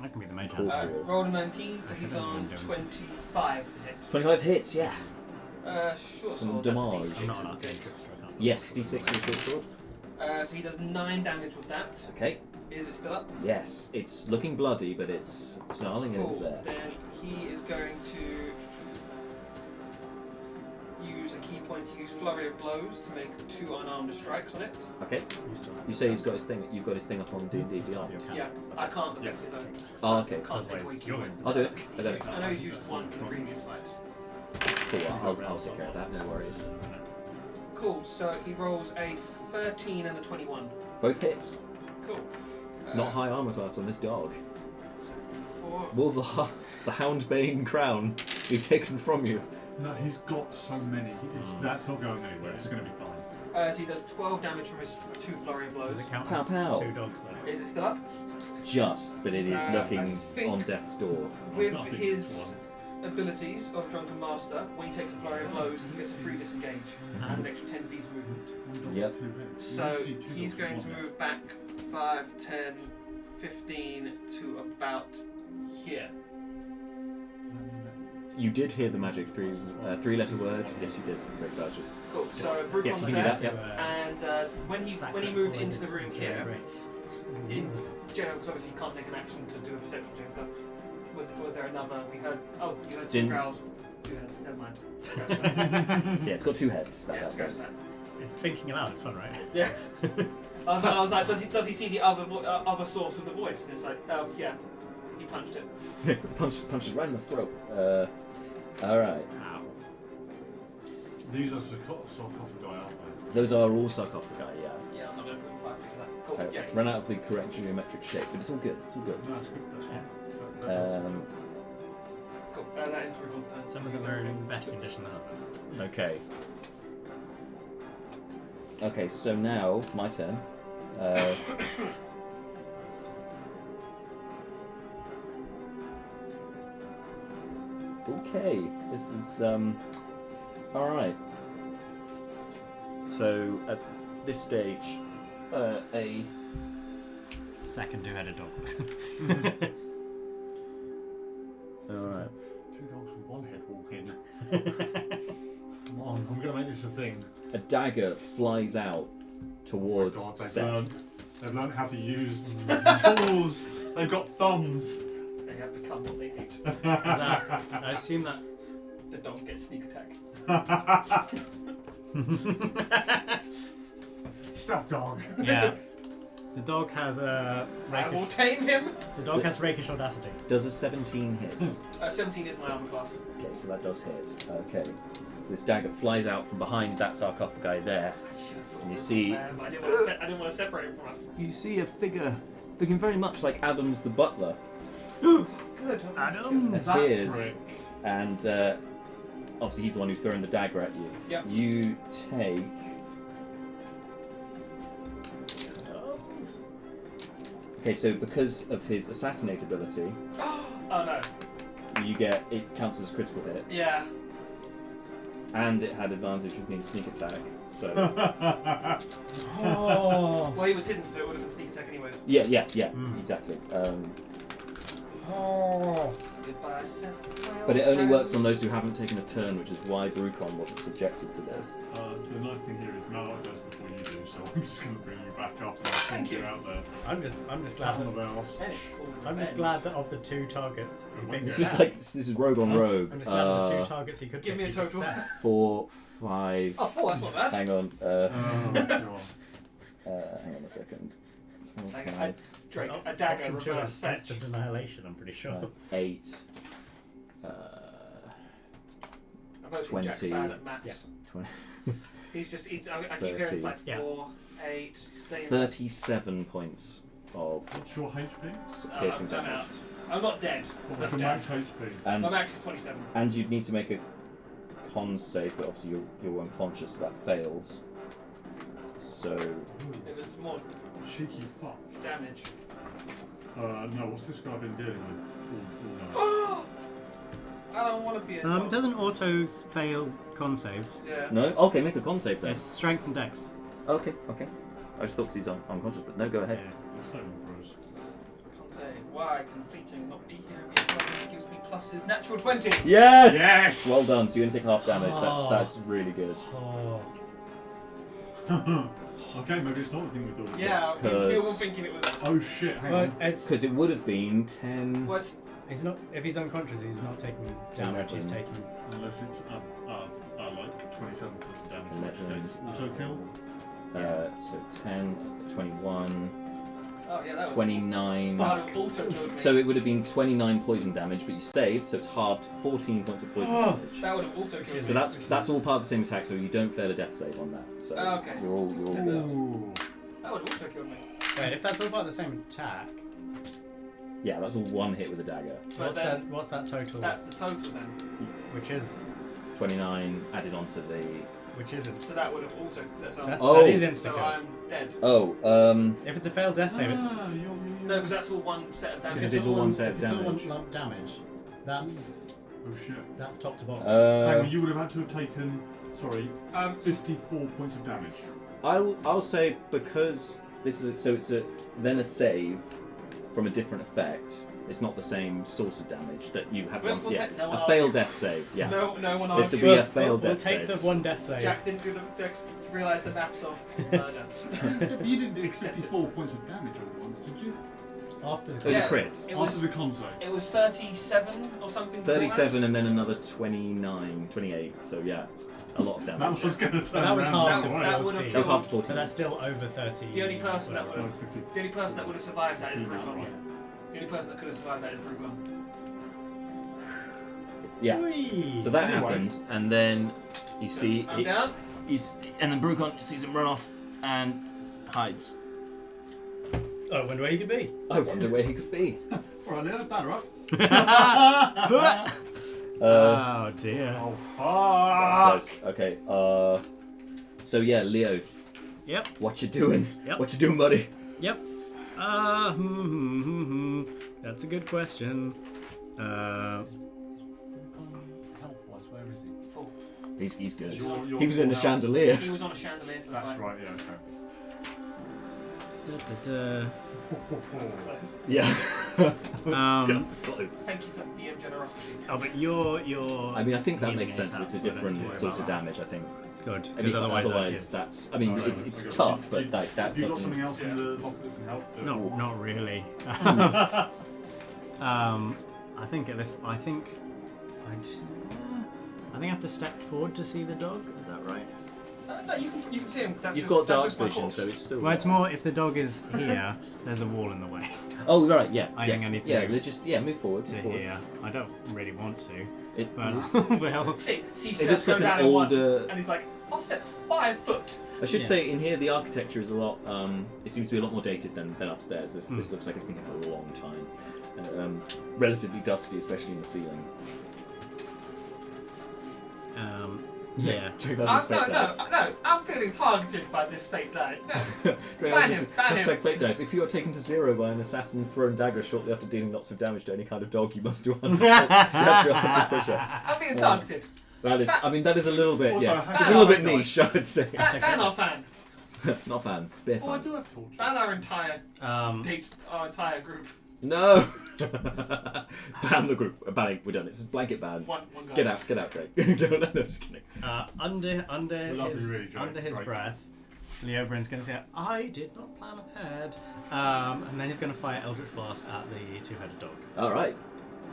[SPEAKER 4] I can be the mage
[SPEAKER 1] Cool.
[SPEAKER 4] hand.
[SPEAKER 2] Rolled a 19, so he's on 25 to hit.
[SPEAKER 1] 25 hits. Yeah.
[SPEAKER 2] Short
[SPEAKER 1] Some
[SPEAKER 2] sword,
[SPEAKER 1] damage.
[SPEAKER 2] that's a
[SPEAKER 4] I'm
[SPEAKER 2] D6,
[SPEAKER 4] not an
[SPEAKER 2] isn't
[SPEAKER 4] arcane
[SPEAKER 2] it?
[SPEAKER 4] trickster, I can't.
[SPEAKER 1] Yes. D6 with short sword.
[SPEAKER 2] So he does 9 damage with that.
[SPEAKER 1] Okay.
[SPEAKER 2] Is it still up?
[SPEAKER 1] Yes. It's looking bloody, but it's snarling and it's
[SPEAKER 2] Cool.
[SPEAKER 1] there.
[SPEAKER 2] Then he is going to use a key point to use flurry of blows to make 2 unarmed strikes on it.
[SPEAKER 1] Okay. You say he's got his thing. You've got his thing up on D&D Beyond.
[SPEAKER 2] Yeah, I can't affect it though.
[SPEAKER 1] Oh, okay.
[SPEAKER 2] Can't take
[SPEAKER 4] Sounds
[SPEAKER 2] away
[SPEAKER 4] like
[SPEAKER 2] key
[SPEAKER 4] you're
[SPEAKER 2] points.
[SPEAKER 1] I'll do it.
[SPEAKER 2] I know he's used 1 from the previous fight.
[SPEAKER 1] Cool. I'll take care of that. No worries.
[SPEAKER 2] Cool. So he rolls a 13 and a 21.
[SPEAKER 1] Both hits.
[SPEAKER 2] Cool.
[SPEAKER 1] Not high armor class on this dog.
[SPEAKER 2] 4.
[SPEAKER 1] Will the Houndbane crown be taken from you?
[SPEAKER 3] No, he's got so many. That's not going anywhere. It's going to be fine.
[SPEAKER 2] So he does 12 damage from his 2 flurry of blows.
[SPEAKER 4] Does it count
[SPEAKER 1] Pow,
[SPEAKER 4] as
[SPEAKER 1] pow.
[SPEAKER 4] 2 dogs though?
[SPEAKER 2] Is it still up?
[SPEAKER 1] Just, but it is
[SPEAKER 2] I
[SPEAKER 1] looking
[SPEAKER 2] think-
[SPEAKER 1] on death's door.
[SPEAKER 2] With
[SPEAKER 3] I think
[SPEAKER 2] his
[SPEAKER 3] it's
[SPEAKER 2] abilities of Drunken Master, when he takes a flurry of blows, he gets a free disengage and an extra 10 feet of movement.
[SPEAKER 1] Yep.
[SPEAKER 2] So he's going to move back 5, 10, 15 to about here.
[SPEAKER 1] You did hear the magic three-letter word. Yes, you did. Great badges.
[SPEAKER 2] Cool. So Brucon's
[SPEAKER 1] Yes, you can do
[SPEAKER 2] there,
[SPEAKER 1] that. Yep.
[SPEAKER 2] and when he moved into the room here,
[SPEAKER 4] Race.
[SPEAKER 2] in general, because obviously you can't take an action to do a perception check and stuff. Was there another? We heard. Oh, you heard 2
[SPEAKER 1] Didn't-
[SPEAKER 2] growls. 2 heads. Never mind.
[SPEAKER 1] Yeah, it's got 2 heads.
[SPEAKER 2] Yeah, scratch that.
[SPEAKER 4] It's thinking aloud, it's fun, right?
[SPEAKER 2] Yeah. I was like, does he see the other source of the voice? And it's like, oh yeah, he punched it.
[SPEAKER 1] Punch it right in the throat. All right.
[SPEAKER 4] Ow.
[SPEAKER 3] These are sarcophagi, aren't they?
[SPEAKER 1] Those are all sarcophagi. Yeah.
[SPEAKER 2] Yeah, I'm gonna put 5 for that. Cool. Yeah.
[SPEAKER 1] Run out of the correct geometric shape, but it's all good. It's all good.
[SPEAKER 3] No, that's good. That's fine.
[SPEAKER 2] Cool. That ends Brucon's turn.
[SPEAKER 4] Some of them are in better condition than others.
[SPEAKER 1] Okay. Okay, so now my turn. Okay, this is all right. So at this stage, a
[SPEAKER 4] Second 2-headed dog.
[SPEAKER 1] all right.
[SPEAKER 3] 2 dogs with 1 head walk in. Come on, I'm going to make this a thing.
[SPEAKER 1] A dagger flies out towards
[SPEAKER 3] Oh my God,
[SPEAKER 1] Seth.
[SPEAKER 3] they've learned how to use tools. They've got thumbs.
[SPEAKER 2] They have become what they hate.
[SPEAKER 4] I assume that.
[SPEAKER 2] The dog gets sneak attack.
[SPEAKER 3] Stuff dog.
[SPEAKER 4] Yeah. The dog has a
[SPEAKER 2] I will
[SPEAKER 4] rakish.
[SPEAKER 2] tame him.
[SPEAKER 4] The dog has rakish audacity.
[SPEAKER 1] Does a 17 hit?
[SPEAKER 2] 17 is my armor class.
[SPEAKER 1] Okay, so that does hit. Okay. So this dagger flies out from behind that sarcophagi there. And you see-
[SPEAKER 2] I didn't want to separate him from us.
[SPEAKER 1] You see a figure looking very much like Adams the butler.
[SPEAKER 2] Good.
[SPEAKER 4] Adam!
[SPEAKER 1] As
[SPEAKER 3] That
[SPEAKER 1] he is.
[SPEAKER 3] prick.
[SPEAKER 1] And obviously he's the one who's throwing the dagger at you.
[SPEAKER 2] Yep.
[SPEAKER 1] You take... Okay, so because of his assassinate ability,
[SPEAKER 2] Oh no.
[SPEAKER 1] you get... It counts as a critical hit.
[SPEAKER 2] Yeah.
[SPEAKER 1] And it had advantage from being sneak attack. So...
[SPEAKER 4] Oh!
[SPEAKER 2] Well, he was hidden, so it would have been sneak attack anyways.
[SPEAKER 1] yeah,
[SPEAKER 4] Mm.
[SPEAKER 1] exactly.
[SPEAKER 4] Oh!
[SPEAKER 2] Goodbye, Seth.
[SPEAKER 1] But it only works on those who haven't taken a turn, which is why Brucon wasn't subjected to this.
[SPEAKER 3] The nice thing here is Malak goes before you do, so I'm just going to bring you back up and
[SPEAKER 2] Thank
[SPEAKER 3] send you
[SPEAKER 2] you.
[SPEAKER 3] out there.
[SPEAKER 4] I'm just glad.
[SPEAKER 3] Nothing of else.
[SPEAKER 2] And it's called
[SPEAKER 4] I'm just
[SPEAKER 2] revenge.
[SPEAKER 4] glad that of the 2 targets he picked.
[SPEAKER 1] This is like this is rogue on rogue.
[SPEAKER 4] I'm just glad of the 2 targets he could
[SPEAKER 2] Give
[SPEAKER 4] pick.
[SPEAKER 2] me a
[SPEAKER 4] he picked
[SPEAKER 2] total.
[SPEAKER 4] Seth.
[SPEAKER 1] 4, 5.
[SPEAKER 2] Oh, 4, that's not bad.
[SPEAKER 1] Hang on.
[SPEAKER 3] Oh, God.
[SPEAKER 1] Hang on a second.
[SPEAKER 2] Hang on,
[SPEAKER 1] 5,
[SPEAKER 2] Drake,
[SPEAKER 4] Op-
[SPEAKER 2] a dagger,
[SPEAKER 4] option 2
[SPEAKER 2] reverse
[SPEAKER 4] is
[SPEAKER 2] fetch.
[SPEAKER 4] instant annihilation, I'm pretty sure.
[SPEAKER 1] 8.
[SPEAKER 2] I'm hoping Jack's
[SPEAKER 1] 20.
[SPEAKER 2] bad at maths.
[SPEAKER 4] Yeah.
[SPEAKER 1] 20.
[SPEAKER 2] I keep hearing it's like
[SPEAKER 4] 30.
[SPEAKER 2] 4, 8, stay
[SPEAKER 1] 37 points of
[SPEAKER 3] What's your HP?
[SPEAKER 1] piercing
[SPEAKER 2] I'm
[SPEAKER 1] damage.
[SPEAKER 2] out. I'm not dead.
[SPEAKER 3] What
[SPEAKER 2] I'm
[SPEAKER 3] was the
[SPEAKER 2] dead.
[SPEAKER 3] max HP?
[SPEAKER 1] And
[SPEAKER 2] My max is 27.
[SPEAKER 1] and you'd need to make a con save, but obviously you're unconscious, so that fails. So
[SPEAKER 2] If it's more
[SPEAKER 3] Cheeky fuck.
[SPEAKER 2] damage.
[SPEAKER 3] No, what's this guy been dealing with? All night?
[SPEAKER 2] I don't want to be a dog.
[SPEAKER 4] Doesn't autos fail con saves?
[SPEAKER 2] Yeah.
[SPEAKER 1] no, okay, make a con save then.
[SPEAKER 4] It's strength and dex.
[SPEAKER 1] Okay. I just thought 'cause he's unconscious, but no, go ahead.
[SPEAKER 3] You're saving throws.
[SPEAKER 2] Can't say why can fleeting not be here. It gives me pluses. Natural 20.
[SPEAKER 1] Yes!
[SPEAKER 3] Yes!
[SPEAKER 1] Well done. So you only take half damage.
[SPEAKER 4] Oh.
[SPEAKER 1] That's really good.
[SPEAKER 4] Oh.
[SPEAKER 3] Okay, maybe it's not the thing we thought it was.
[SPEAKER 2] Yeah, people were
[SPEAKER 1] Because-
[SPEAKER 2] thinking it was.
[SPEAKER 3] Oh shit, hang
[SPEAKER 4] Well,
[SPEAKER 3] on.
[SPEAKER 4] it's
[SPEAKER 1] Because it would have been 10.
[SPEAKER 2] Was
[SPEAKER 4] he's not. If he's unconscious, he's not taking damage. He's
[SPEAKER 1] 11.
[SPEAKER 4] taking.
[SPEAKER 3] Unless it's like 27 plus damage. In
[SPEAKER 1] 11.
[SPEAKER 3] which case, auto kill.
[SPEAKER 1] So 10, 21,
[SPEAKER 2] oh yeah, that was.
[SPEAKER 1] 29.
[SPEAKER 2] But auto killed me.
[SPEAKER 1] So it would have been 29 poison damage, but you saved, so it's halved to 14 points of poison
[SPEAKER 4] Oh.
[SPEAKER 1] damage.
[SPEAKER 2] That would have auto killed me.
[SPEAKER 1] So that's all part of the same attack, so you don't fail a death save on that. So
[SPEAKER 2] Oh, okay.
[SPEAKER 1] you're all good.
[SPEAKER 3] Ooh.
[SPEAKER 2] That would have auto killed me.
[SPEAKER 4] Wait, if that's all part of the same attack,
[SPEAKER 1] Yeah, that's all one hit with a dagger.
[SPEAKER 2] But then
[SPEAKER 4] what's that total?
[SPEAKER 2] that's the total then.
[SPEAKER 4] Which is
[SPEAKER 1] 29 added onto the.
[SPEAKER 4] which isn't.
[SPEAKER 2] So that would have auto.
[SPEAKER 4] That
[SPEAKER 1] Oh.
[SPEAKER 4] is
[SPEAKER 2] So
[SPEAKER 4] insta kill.
[SPEAKER 2] I'm dead.
[SPEAKER 1] Oh,
[SPEAKER 4] If it's a failed death save, it's
[SPEAKER 2] No, because that's all one set of
[SPEAKER 1] Because
[SPEAKER 2] damage.
[SPEAKER 1] it is all one set of
[SPEAKER 4] if it's all
[SPEAKER 1] damage.
[SPEAKER 4] one lump damage. That's
[SPEAKER 3] Oh shit.
[SPEAKER 4] top to bottom.
[SPEAKER 3] Hang on, you would have had to have taken, 54 points of damage.
[SPEAKER 1] I'll say because this is it's then a save from a different effect. It's not the same source of damage that you have.
[SPEAKER 2] We'll take- no one
[SPEAKER 1] a failed
[SPEAKER 2] argued.
[SPEAKER 1] death save. Yeah.
[SPEAKER 2] No one
[SPEAKER 1] This would
[SPEAKER 2] argued.
[SPEAKER 1] be a failed
[SPEAKER 4] we'll
[SPEAKER 1] death
[SPEAKER 4] take
[SPEAKER 1] save.
[SPEAKER 4] the one death save.
[SPEAKER 2] Jack didn't do the Jack realised the maths of murder.
[SPEAKER 3] But you didn't do 54 points of damage all at once, did you?
[SPEAKER 4] After
[SPEAKER 1] It was
[SPEAKER 4] the
[SPEAKER 2] Yeah.
[SPEAKER 1] a crit.
[SPEAKER 2] It
[SPEAKER 3] After
[SPEAKER 2] was
[SPEAKER 3] the con save.
[SPEAKER 2] it was 37 or something. beforehand.
[SPEAKER 1] 37 and then another 29, 28. So yeah, a lot of
[SPEAKER 3] That
[SPEAKER 1] damage.
[SPEAKER 3] was going to turn
[SPEAKER 4] that was
[SPEAKER 3] around
[SPEAKER 4] half
[SPEAKER 3] that
[SPEAKER 4] to
[SPEAKER 3] way.
[SPEAKER 2] that would have
[SPEAKER 4] 14.
[SPEAKER 1] That was half to 14.
[SPEAKER 4] So that's still over 30.
[SPEAKER 2] The only person that would
[SPEAKER 3] No,
[SPEAKER 2] have
[SPEAKER 3] 50.
[SPEAKER 2] the only person that would have survived that is
[SPEAKER 3] Yeah.
[SPEAKER 2] Brugon. The only person that could have survived that is Brugon.
[SPEAKER 1] Yeah.
[SPEAKER 4] Whee!
[SPEAKER 1] So that
[SPEAKER 3] Anyway.
[SPEAKER 1] happens, and then you see,
[SPEAKER 2] I'm down.
[SPEAKER 1] and then Brucon sees him run off and hides.
[SPEAKER 4] Oh, I wonder where he could be.
[SPEAKER 1] I wonder where he could be.
[SPEAKER 3] Alright, Leo, batter up.
[SPEAKER 4] Oh dear.
[SPEAKER 3] Oh,
[SPEAKER 1] That's
[SPEAKER 3] fuck!
[SPEAKER 1] close. Okay. So yeah, Leo,
[SPEAKER 4] Yep.
[SPEAKER 1] what you doing?
[SPEAKER 4] Yep.
[SPEAKER 1] What you doing, buddy?
[SPEAKER 4] Yep. That's a good question.
[SPEAKER 3] Health-wise, where is he?
[SPEAKER 2] Full.
[SPEAKER 1] He's good.
[SPEAKER 3] You're
[SPEAKER 1] He was in the
[SPEAKER 3] full health.
[SPEAKER 1] chandelier.
[SPEAKER 2] He was on a chandelier for the
[SPEAKER 3] That's
[SPEAKER 2] fight.
[SPEAKER 3] right, yeah, okay.
[SPEAKER 2] That's close.
[SPEAKER 1] Yeah.
[SPEAKER 4] Um,
[SPEAKER 1] Just close.
[SPEAKER 2] Thank you for the generosity.
[SPEAKER 4] Oh, but you're.
[SPEAKER 1] I mean, I think that
[SPEAKER 4] healing
[SPEAKER 1] makes sense. It's a
[SPEAKER 4] is that, so
[SPEAKER 1] different
[SPEAKER 4] don't worry
[SPEAKER 1] source of
[SPEAKER 4] about
[SPEAKER 1] damage. I think.
[SPEAKER 4] that. Good,
[SPEAKER 1] I
[SPEAKER 4] because
[SPEAKER 1] mean,
[SPEAKER 4] otherwise,
[SPEAKER 1] otherwise that's. I mean,
[SPEAKER 3] No,
[SPEAKER 1] it's
[SPEAKER 3] okay.
[SPEAKER 1] tough, but that
[SPEAKER 3] Have you got
[SPEAKER 1] doesn't.
[SPEAKER 3] something else in the locker that can help?
[SPEAKER 4] not really. I think at this, I think I have to step forward to see the dog. Is that right?
[SPEAKER 2] No, you can see him. That's
[SPEAKER 1] You've
[SPEAKER 2] just,
[SPEAKER 1] got
[SPEAKER 2] that's
[SPEAKER 1] dark
[SPEAKER 2] just my
[SPEAKER 1] vision,
[SPEAKER 2] corpse.
[SPEAKER 1] so it's still.
[SPEAKER 4] Well, it's more if the dog is here. There's a wall in the way
[SPEAKER 1] Oh right, yeah.
[SPEAKER 4] I
[SPEAKER 1] yes.
[SPEAKER 4] think I need to
[SPEAKER 1] yeah,
[SPEAKER 4] move
[SPEAKER 1] just move forward.
[SPEAKER 4] to
[SPEAKER 1] move forward.
[SPEAKER 4] here. I don't really want to,
[SPEAKER 1] It,
[SPEAKER 4] but well.
[SPEAKER 2] See
[SPEAKER 1] it
[SPEAKER 2] Seth
[SPEAKER 1] looks
[SPEAKER 2] go
[SPEAKER 1] like
[SPEAKER 2] down
[SPEAKER 1] an
[SPEAKER 2] in one,
[SPEAKER 1] older.
[SPEAKER 2] and he's like, I'll step 5 foot.
[SPEAKER 1] I should
[SPEAKER 4] Yeah.
[SPEAKER 1] say in here the architecture is a lot. It seems to be a lot more dated than upstairs. This looks like it's been here for a long time. Relatively dusty, especially in the ceiling.
[SPEAKER 4] Yeah.
[SPEAKER 1] Check out this fake dice.
[SPEAKER 2] No, I'm feeling targeted by this fake die. No.
[SPEAKER 1] Check out
[SPEAKER 2] Ban
[SPEAKER 1] this
[SPEAKER 2] him, ban him.
[SPEAKER 1] hashtag fake dice. If you are taken to 0 by an assassin's thrown dagger shortly after dealing lots of damage to any kind of dog, you must do 100. You have to do 100 push-ups.
[SPEAKER 2] I'm being targeted.
[SPEAKER 1] That is. I mean, that is a little bit.
[SPEAKER 3] Also,
[SPEAKER 1] Yes,
[SPEAKER 3] hashtag
[SPEAKER 1] it's a little bit
[SPEAKER 3] fake dice.
[SPEAKER 1] niche. I would say.
[SPEAKER 2] Ban our fan.
[SPEAKER 1] Not fan. Bit
[SPEAKER 3] Oh, I
[SPEAKER 1] fan.
[SPEAKER 3] do have torches.
[SPEAKER 2] Ban our entire
[SPEAKER 4] Um,
[SPEAKER 2] our entire group.
[SPEAKER 1] No! Ban the group. Banning. We're done. It's a blanket ban.
[SPEAKER 2] One guy.
[SPEAKER 1] Get out, Drake. No, just kidding.
[SPEAKER 4] Under
[SPEAKER 3] love
[SPEAKER 4] his
[SPEAKER 3] you really, Drake.
[SPEAKER 4] under his
[SPEAKER 3] Drake.
[SPEAKER 4] breath, Leobrin's going to say, "I did not plan ahead," and then he's going to fire Eldritch Blast at the two-headed dog
[SPEAKER 1] Alright.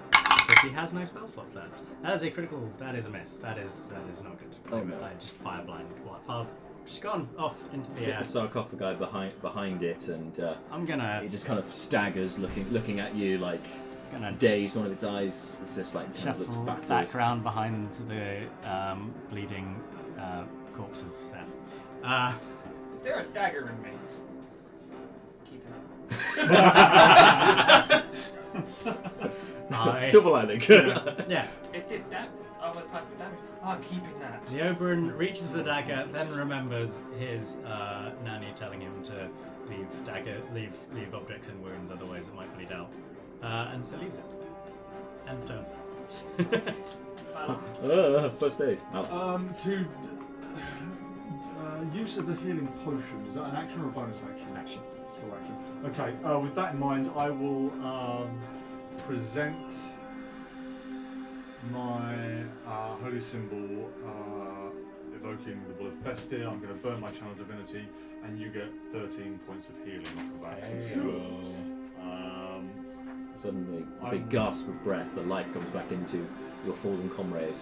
[SPEAKER 4] because he has no spell slots left. That is a critical. That is a miss. That is not good.
[SPEAKER 1] Oh, no.
[SPEAKER 4] I just fire blind. Just gone off into the
[SPEAKER 1] Hit
[SPEAKER 4] air.
[SPEAKER 1] the sarcophagi behind it, and
[SPEAKER 4] I'm gonna
[SPEAKER 1] it just kind of staggers, looking at you like dazed. One of its eyes is just like kind of looks
[SPEAKER 4] shuffle
[SPEAKER 1] battered.
[SPEAKER 4] back round behind the bleeding corpse of Seth.
[SPEAKER 2] Is there a dagger in me? Keep it.
[SPEAKER 1] Silver lining.
[SPEAKER 4] Yeah.
[SPEAKER 2] It did that. Other type of damage. Oh, I'm keeping that.
[SPEAKER 4] Leobrin reaches for the dagger, then remembers his nanny telling him to leave objects in wounds, otherwise it might bleed out, and so leaves it. And don't.
[SPEAKER 1] First aid.
[SPEAKER 3] Use of a healing potion, is that an action or a bonus action?
[SPEAKER 1] Action.
[SPEAKER 3] It's full action. Okay, with that in mind, I will present my holy symbol evoking the blood festive. I'm going to burn my channel divinity, and you get 13 points of healing off the back.
[SPEAKER 1] Suddenly, a big gasp of breath, the life comes back into your fallen comrade.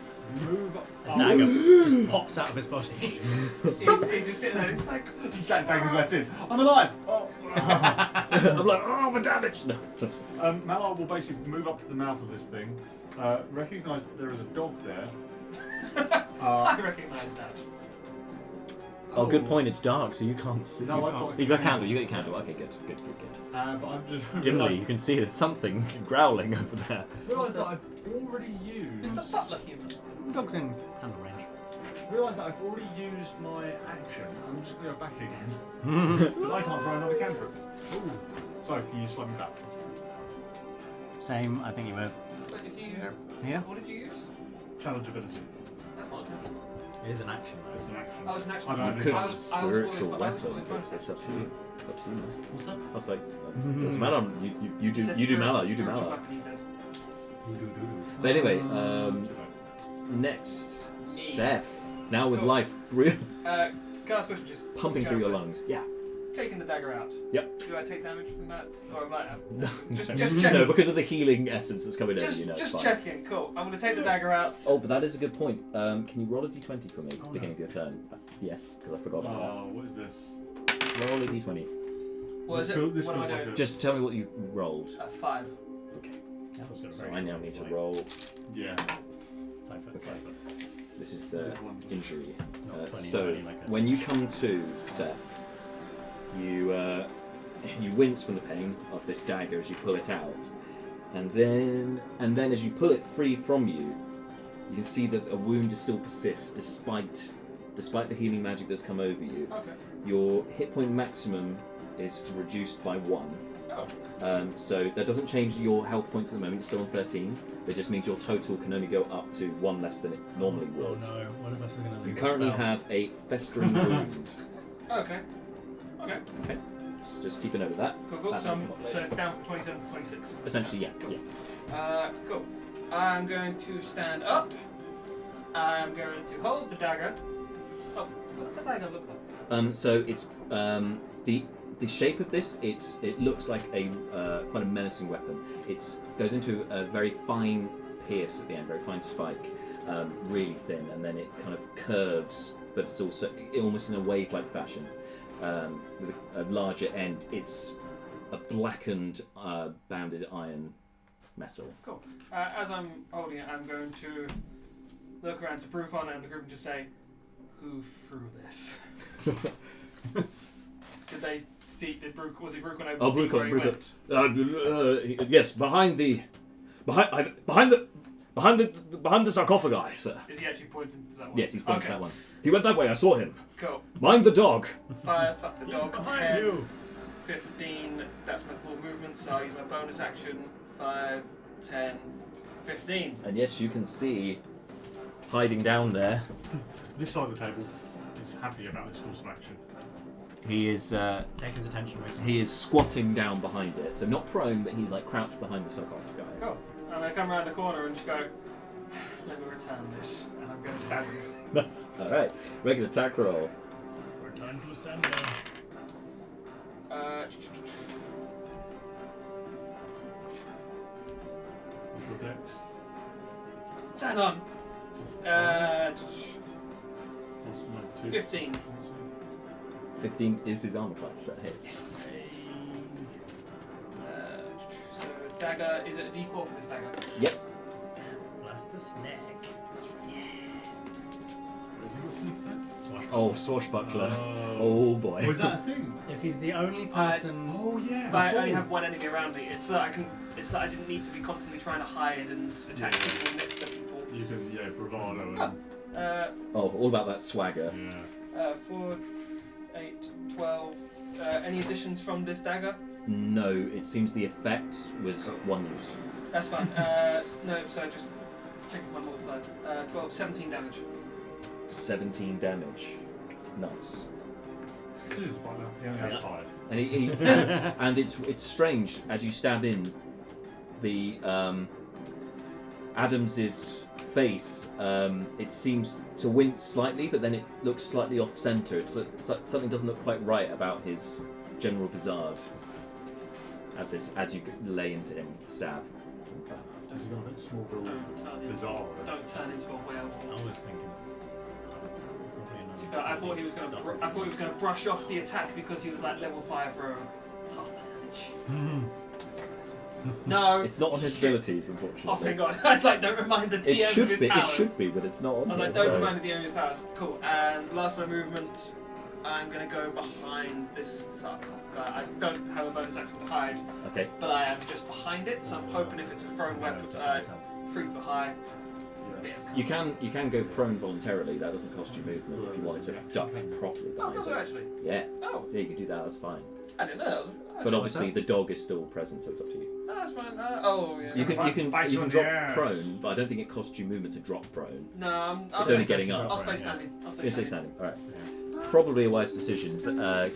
[SPEAKER 3] Move
[SPEAKER 4] The
[SPEAKER 3] up.
[SPEAKER 4] dagger just pops out of his body.
[SPEAKER 2] He's just sitting there. It's like
[SPEAKER 3] Dagger's left in. I'm alive! Oh.
[SPEAKER 1] I'm like, oh, my damage! No.
[SPEAKER 3] Malar will basically move up to the mouth of this thing, recognise that there is a dog there.
[SPEAKER 2] I recognise that.
[SPEAKER 1] Oh, good point. It's dark, so you can't see.
[SPEAKER 3] No, I've got
[SPEAKER 1] You got a candle. You got your candle. Okay, good.
[SPEAKER 3] But I'm just
[SPEAKER 1] Dimly, you can see there's something growling over there.
[SPEAKER 3] Realise that I've already used.
[SPEAKER 2] Is the butler human?
[SPEAKER 4] Dog's in handle range.
[SPEAKER 3] Realise that I've already used my action. I'm just going to go back again because I can't throw another cantrip. Ooh. So can you slap me back?
[SPEAKER 4] Same. I think you were
[SPEAKER 2] But if you use,
[SPEAKER 4] here.
[SPEAKER 2] what did you use?
[SPEAKER 3] Channel divinity.
[SPEAKER 2] That's not a cantrip.
[SPEAKER 4] It is an action.
[SPEAKER 3] It's an action.
[SPEAKER 2] Oh, it's an action.
[SPEAKER 3] I know,
[SPEAKER 1] You
[SPEAKER 3] I
[SPEAKER 1] could
[SPEAKER 3] was-
[SPEAKER 1] spiritual weapon. It's up to you. Up to you, man.
[SPEAKER 4] What's that?
[SPEAKER 1] I was like, doesn't matter. You do Malar. You do Malar. But anyway, next, Seth. Now with
[SPEAKER 2] Cool.
[SPEAKER 1] life
[SPEAKER 2] Can I ask a question? Just
[SPEAKER 1] pumping through your lungs. Yeah.
[SPEAKER 2] Taking the dagger out.
[SPEAKER 1] Yep.
[SPEAKER 2] Do I take damage from that? Or am I?
[SPEAKER 1] No,
[SPEAKER 2] Just
[SPEAKER 1] no,
[SPEAKER 2] checking.
[SPEAKER 1] because of the healing essence that's coming
[SPEAKER 2] Just,
[SPEAKER 1] over. You know, it's
[SPEAKER 2] just
[SPEAKER 1] fine.
[SPEAKER 2] checking. Cool. I'm gonna take the dagger out.
[SPEAKER 1] Oh, but that is a good point. Can you roll a d20 for me at
[SPEAKER 4] Oh,
[SPEAKER 1] the beginning of your turn? Yes, because I forgot about
[SPEAKER 3] Oh, what is this?
[SPEAKER 1] that. Roll a d20.
[SPEAKER 2] What is it?
[SPEAKER 3] This
[SPEAKER 2] What am I
[SPEAKER 3] feels like
[SPEAKER 2] doing?
[SPEAKER 1] Just tell me what you rolled.
[SPEAKER 2] 5.
[SPEAKER 1] Okay.
[SPEAKER 4] That was
[SPEAKER 1] So I now need to roll.
[SPEAKER 3] Yeah.
[SPEAKER 4] 5 foot.
[SPEAKER 1] Okay.
[SPEAKER 4] 5 foot.
[SPEAKER 1] This is the injury.
[SPEAKER 4] Not 20,
[SPEAKER 1] So
[SPEAKER 4] 20 like a-
[SPEAKER 1] when you come to, Seth, you wince from the pain of this dagger as you pull it out, and then as you pull it free from you, you can see that a wound still persists despite the healing magic that's come over you.
[SPEAKER 2] Okay.
[SPEAKER 1] Your hit point maximum is reduced by 1.
[SPEAKER 2] Oh.
[SPEAKER 1] So that doesn't change your health points at the moment. It's still on 13. It just means your total can only go up to 1 less than it normally
[SPEAKER 4] Oh
[SPEAKER 1] would.
[SPEAKER 4] no, one of us is going to lose
[SPEAKER 1] You
[SPEAKER 4] a
[SPEAKER 1] currently
[SPEAKER 4] spell.
[SPEAKER 1] have a festering wound.
[SPEAKER 2] Okay. Okay.
[SPEAKER 1] Okay. Just keep a note of that.
[SPEAKER 2] Cool.
[SPEAKER 1] That
[SPEAKER 2] So
[SPEAKER 1] may
[SPEAKER 2] I'm
[SPEAKER 1] come up later.
[SPEAKER 2] down from 27 to 26.
[SPEAKER 1] Essentially, yeah.
[SPEAKER 2] Cool.
[SPEAKER 1] Yeah.
[SPEAKER 2] Cool. I'm going to stand up. I'm going to hold the dagger. Oh, what's the dagger look like?
[SPEAKER 1] So it's the shape of this. It looks like a quite a menacing weapon. It goes into a very fine pierce at the end, very fine spike, really thin, and then it kind of curves, but it's also almost in a wave-like fashion, with a larger end. It's a blackened, banded iron metal.
[SPEAKER 2] Cool. As I'm holding it, I'm going to look around to Brucon and the group and just say, "Who threw this?" Did they see? Was it Brucon able to see where he went?
[SPEAKER 1] Yes, behind the sarcophagi, sir.
[SPEAKER 2] Is he actually pointing to that one?
[SPEAKER 1] Yes, he's pointing
[SPEAKER 2] Okay.
[SPEAKER 1] to that one. He went that way. I saw him.
[SPEAKER 2] Cool.
[SPEAKER 1] Mind the dog.
[SPEAKER 2] Fire, fuck the
[SPEAKER 4] He's
[SPEAKER 2] dog.
[SPEAKER 4] behind
[SPEAKER 2] 10,
[SPEAKER 4] you.
[SPEAKER 2] 15. That's my full movement, so I'll use my bonus action. 5, 10, 15.
[SPEAKER 1] And yes, you can see hiding down there.
[SPEAKER 3] This side of the table is happy about this course of action.
[SPEAKER 1] He is
[SPEAKER 4] Take his attention with him.
[SPEAKER 1] he is squatting down behind it, so not prone, but he's like crouched behind the sarcophagus.
[SPEAKER 2] Cool. I'm going to come around the corner and just go, let me return this. And I'm going to stab him.
[SPEAKER 1] Nice. All right. Make an attack roll.
[SPEAKER 4] Return to sender.
[SPEAKER 2] 10 on. 15.
[SPEAKER 1] 15 is his armor class. That hits.
[SPEAKER 2] So dagger, is it a D4 for this dagger?
[SPEAKER 1] Yep.
[SPEAKER 4] Plus the snack.
[SPEAKER 1] Oh, swashbuckler. Oh boy.
[SPEAKER 3] Was that a thing?
[SPEAKER 4] If he's the only person...
[SPEAKER 3] Oh yeah.
[SPEAKER 2] If I only have one enemy around me, it's that I didn't need to be constantly trying to hide and attack people next to people.
[SPEAKER 3] You can, bravado.
[SPEAKER 1] Oh, all about that swagger.
[SPEAKER 3] Yeah.
[SPEAKER 2] 4, 8, 12. Any additions from this dagger?
[SPEAKER 1] No, it seems the effect was one use.
[SPEAKER 2] That's fine. No, so just checking my multiplier. 12, 17 damage.
[SPEAKER 1] 17 damage. Nice.
[SPEAKER 3] Because it's about now. He only had 5.
[SPEAKER 1] And he and it's strange as you stab in the Adams's face. It seems to wince slightly, but then it looks slightly off center. It's like something doesn't look quite right about his general visage. At this, as you lay into him, stab.
[SPEAKER 3] Has he got a bit Smallville bizarre?
[SPEAKER 2] Don't turn into a werewolf.
[SPEAKER 4] I was thinking...
[SPEAKER 2] I thought he was going to brush off the attack because he was like level 5 for half damage. No,
[SPEAKER 1] It's not on his abilities, unfortunately.
[SPEAKER 2] Oh thank God! I was like, don't remind the DM
[SPEAKER 1] It should
[SPEAKER 2] of his
[SPEAKER 1] be.
[SPEAKER 2] powers.
[SPEAKER 1] It should be, but it's not on
[SPEAKER 2] I was
[SPEAKER 1] there.
[SPEAKER 2] like, don't
[SPEAKER 1] so-
[SPEAKER 2] remind the DM of his powers. Cool. And last of my movement, I'm going to go behind this sarcophagus. I don't have a bonus action to hide,
[SPEAKER 1] Okay.
[SPEAKER 2] but I am just behind it. So I'm hoping if it's a thrown weapon, 3 foot high.
[SPEAKER 1] You can go prone voluntarily. That doesn't cost you movement if you wanted to duck properly.
[SPEAKER 2] Oh,
[SPEAKER 1] behind
[SPEAKER 2] does it
[SPEAKER 1] it.
[SPEAKER 2] actually?
[SPEAKER 1] Yeah.
[SPEAKER 2] Oh,
[SPEAKER 1] Yeah, you can do that. That's fine.
[SPEAKER 2] I didn't know that was.
[SPEAKER 1] But obviously, the dog is still present, so it's up to you.
[SPEAKER 2] No, that's fine. Oh, yeah.
[SPEAKER 1] You can
[SPEAKER 3] Bite you on the
[SPEAKER 1] drop
[SPEAKER 3] ass.
[SPEAKER 1] prone, but I don't think it costs you movement to drop prone.
[SPEAKER 2] No, I'll
[SPEAKER 1] It's
[SPEAKER 2] stay
[SPEAKER 1] only
[SPEAKER 2] standing.
[SPEAKER 1] getting up.
[SPEAKER 2] I'll stay standing. I'll
[SPEAKER 1] You stay standing. All right. Probably a wise decision. That's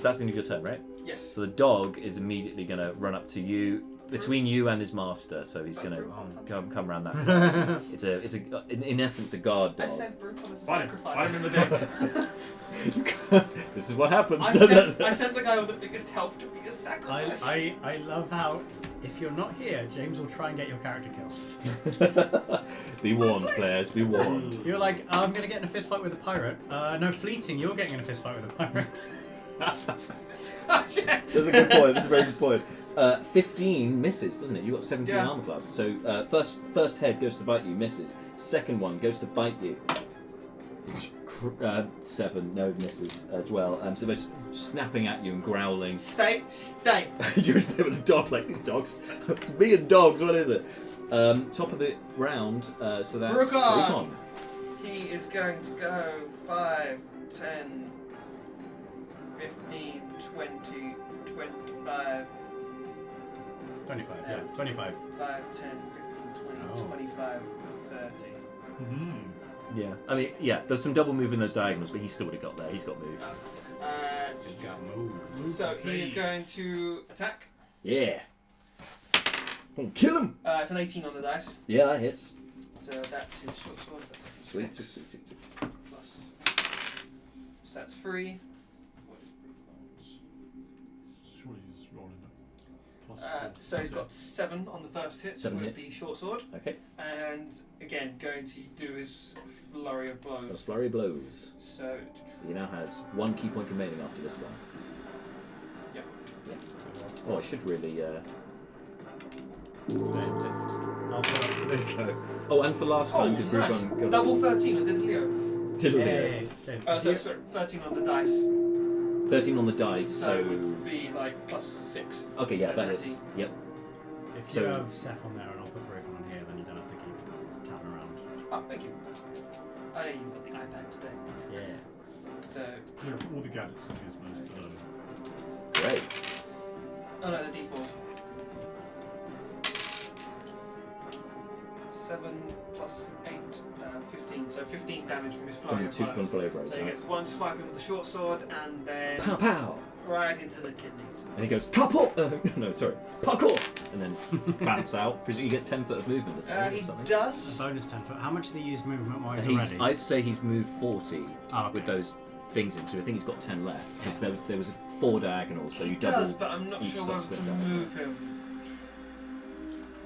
[SPEAKER 1] the end of your turn, right?
[SPEAKER 2] Yes.
[SPEAKER 1] So the dog is immediately going to run up to you, between you and his master. So he's going to come around that side. It's in essence a guard
[SPEAKER 2] I
[SPEAKER 1] dog.
[SPEAKER 2] said brutal as a
[SPEAKER 3] Bite him.
[SPEAKER 2] sacrifice.
[SPEAKER 3] Bite him in the dick.
[SPEAKER 1] This is what happens.
[SPEAKER 2] I sent the guy with the biggest health to be a sacrifice.
[SPEAKER 4] I love how, if you're not here, James will try and get your character killed.
[SPEAKER 1] Be warned, players. Be warned.
[SPEAKER 4] You're like, I'm going to get in a fist fight with a pirate. No, fleeting, you're getting in a fist fight with a pirate.
[SPEAKER 2] Oh, shit.
[SPEAKER 1] That's a good point. That's a very good point. 15 misses, doesn't it? You got 17
[SPEAKER 2] Yeah.
[SPEAKER 1] armor class. So first head goes to bite you, misses. Second one goes to bite you. 7, no misses as well. So they're snapping at you and growling.
[SPEAKER 2] Stay.
[SPEAKER 1] You're there with the dog like these dogs. It's me and dogs. What is it? Top of the round. So that's
[SPEAKER 2] Rukon.
[SPEAKER 1] Rukon.
[SPEAKER 2] He is going to go 5, 10, 15, 20, 25,
[SPEAKER 4] 25, yeah, 25.
[SPEAKER 2] 5, 10, 15, 20,
[SPEAKER 4] Oh.
[SPEAKER 2] 25, 30.
[SPEAKER 1] Yeah. I mean, yeah. There's some double move in those diagonals, but he still would have got there. He's got move.
[SPEAKER 4] He's got move.
[SPEAKER 2] So he is going to attack.
[SPEAKER 1] Yeah. Kill him.
[SPEAKER 2] It's an 18 on the dice.
[SPEAKER 1] Yeah, that hits.
[SPEAKER 2] So that's his short sword. That's a
[SPEAKER 1] Sweet.
[SPEAKER 2] 6 plus. So that's 3. What is Brucon's?
[SPEAKER 3] Surely he's rolling a plus.
[SPEAKER 2] So he's got 7 on the first hit
[SPEAKER 1] 7
[SPEAKER 2] with
[SPEAKER 1] hit.
[SPEAKER 2] the short sword.
[SPEAKER 1] Okay.
[SPEAKER 2] And again, going to do his flurry of
[SPEAKER 1] Those
[SPEAKER 2] blows.
[SPEAKER 1] flurry blows.
[SPEAKER 2] So,
[SPEAKER 1] He now has 1 key point remaining after this one.
[SPEAKER 2] Yep.
[SPEAKER 1] Yeah. Oh, I should really.
[SPEAKER 4] I'll put it.
[SPEAKER 1] There you go. Oh, and for last time, because
[SPEAKER 2] nice.
[SPEAKER 1] Brucon got
[SPEAKER 2] Double 13 and didn't Leo.
[SPEAKER 1] did
[SPEAKER 4] Yay.
[SPEAKER 2] So it's 13 on the dice.
[SPEAKER 1] 13 on the dice,
[SPEAKER 2] So
[SPEAKER 1] so
[SPEAKER 2] it would be like plus 6.
[SPEAKER 1] okay, yeah,
[SPEAKER 2] so
[SPEAKER 1] that hits.
[SPEAKER 2] 13.
[SPEAKER 1] Yep.
[SPEAKER 4] If
[SPEAKER 1] So-
[SPEAKER 4] you have Seth on there and I'll put Broken on here, then you don't have to keep tapping around.
[SPEAKER 2] Oh, thank you. Oh, yeah, you've got the iPad today.
[SPEAKER 4] Yeah.
[SPEAKER 2] So,
[SPEAKER 3] Look at all the gadgets that he's managed to learn.
[SPEAKER 1] Great.
[SPEAKER 2] oh no, the D4s. 7 plus 8, 15. So 15 damage from his
[SPEAKER 1] From
[SPEAKER 2] flurry
[SPEAKER 1] the
[SPEAKER 2] of
[SPEAKER 1] two
[SPEAKER 2] blows.
[SPEAKER 1] flurry of blows.
[SPEAKER 2] So he
[SPEAKER 1] Right?
[SPEAKER 2] gets one swiping with the short sword and then
[SPEAKER 1] Pow pow!
[SPEAKER 2] right into the kidneys.
[SPEAKER 1] And he goes, parkour! No, sorry, parkour! And then bamps out. Presumably he gets 10 foot of movement, doesn't
[SPEAKER 2] He
[SPEAKER 1] or something?
[SPEAKER 4] A
[SPEAKER 2] does.
[SPEAKER 4] bonus 10 foot. How much do they use movement wise
[SPEAKER 1] He's,
[SPEAKER 4] already?
[SPEAKER 1] I'd say he's moved 40
[SPEAKER 4] Oh, okay.
[SPEAKER 1] with those things in, so I think he's got 10 left. Because there was 4 diagonals, so you
[SPEAKER 2] He
[SPEAKER 1] double.
[SPEAKER 2] does, but I'm not
[SPEAKER 1] each
[SPEAKER 2] sure whether to
[SPEAKER 1] subsequent diagonal.
[SPEAKER 2] move him.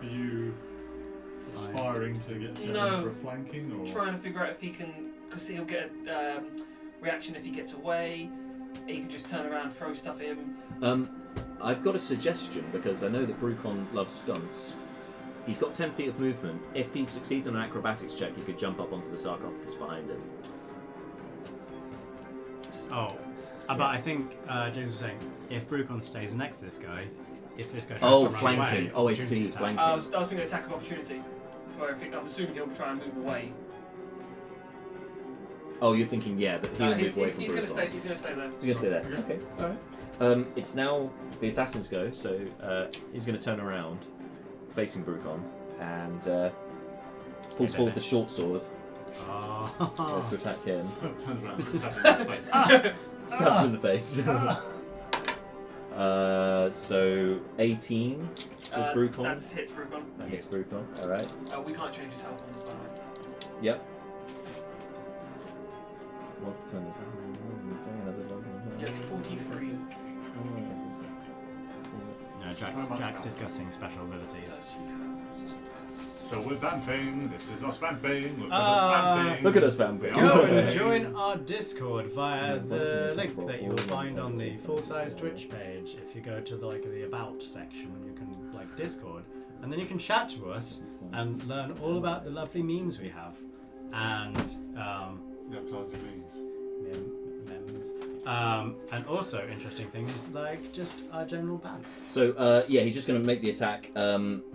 [SPEAKER 3] Are you aspiring to get set
[SPEAKER 2] No.
[SPEAKER 3] in for a flanking or?
[SPEAKER 2] Trying to figure out if he can, because he'll get a reaction if he gets away. He can just turn around, throw stuff at him.
[SPEAKER 1] I've got a suggestion because I know that Brucon loves stunts. He's got 10 feet of movement. If he succeeds on an acrobatics check, he could jump up onto the sarcophagus behind him.
[SPEAKER 4] Oh, but I think James was saying if Brucon stays next to this guy, if this guy tries
[SPEAKER 1] Oh,
[SPEAKER 4] to run
[SPEAKER 1] flanking.
[SPEAKER 4] away,
[SPEAKER 1] Oh, I
[SPEAKER 4] opportunity
[SPEAKER 1] see,
[SPEAKER 4] attack.
[SPEAKER 1] flanking.
[SPEAKER 2] I was thinking attack of opportunity. So I'm assuming he'll try and move away.
[SPEAKER 1] Oh, you're thinking, yeah, that he'll move away from
[SPEAKER 2] he's going to
[SPEAKER 1] Brucon.
[SPEAKER 2] stay. He's going to stay there.
[SPEAKER 1] He's going to stay there. Okay, alright. It's now the assassin's go, so he's going to turn around, facing Brucon, and pulls
[SPEAKER 4] Okay,
[SPEAKER 1] forward
[SPEAKER 4] then.
[SPEAKER 1] the short sword,
[SPEAKER 4] Oh.
[SPEAKER 1] tries to attack him,
[SPEAKER 3] Turns around and stabs him in the face.
[SPEAKER 1] stabs him in the face. So 18 with Brucon.
[SPEAKER 2] That hits Brucon.
[SPEAKER 1] That hits Brucon, alright.
[SPEAKER 2] We can't change his health on this, by the way.
[SPEAKER 1] Yep. What turn is that?
[SPEAKER 2] Yes, 43.
[SPEAKER 4] No,
[SPEAKER 3] So much
[SPEAKER 4] Jack's
[SPEAKER 3] power.
[SPEAKER 4] discussing special abilities.
[SPEAKER 3] So we're vamping. This is us vamping. Look at
[SPEAKER 4] Ah.
[SPEAKER 3] us vamping.
[SPEAKER 1] Look at us vamping.
[SPEAKER 4] Go
[SPEAKER 3] Okay.
[SPEAKER 4] and join our Discord via
[SPEAKER 1] Yeah,
[SPEAKER 4] the
[SPEAKER 1] unfortunately,
[SPEAKER 4] link
[SPEAKER 1] it's
[SPEAKER 4] that you
[SPEAKER 1] all
[SPEAKER 4] will find
[SPEAKER 1] on
[SPEAKER 4] on the
[SPEAKER 1] the
[SPEAKER 4] full-size Twitch page. If you go to the about section, you can Discord, and then you can chat to us and learn all about the lovely memes we have, and
[SPEAKER 3] The advertising means.
[SPEAKER 4] memes, and also interesting things like just our general ban.
[SPEAKER 1] So yeah, he's just going to make the attack.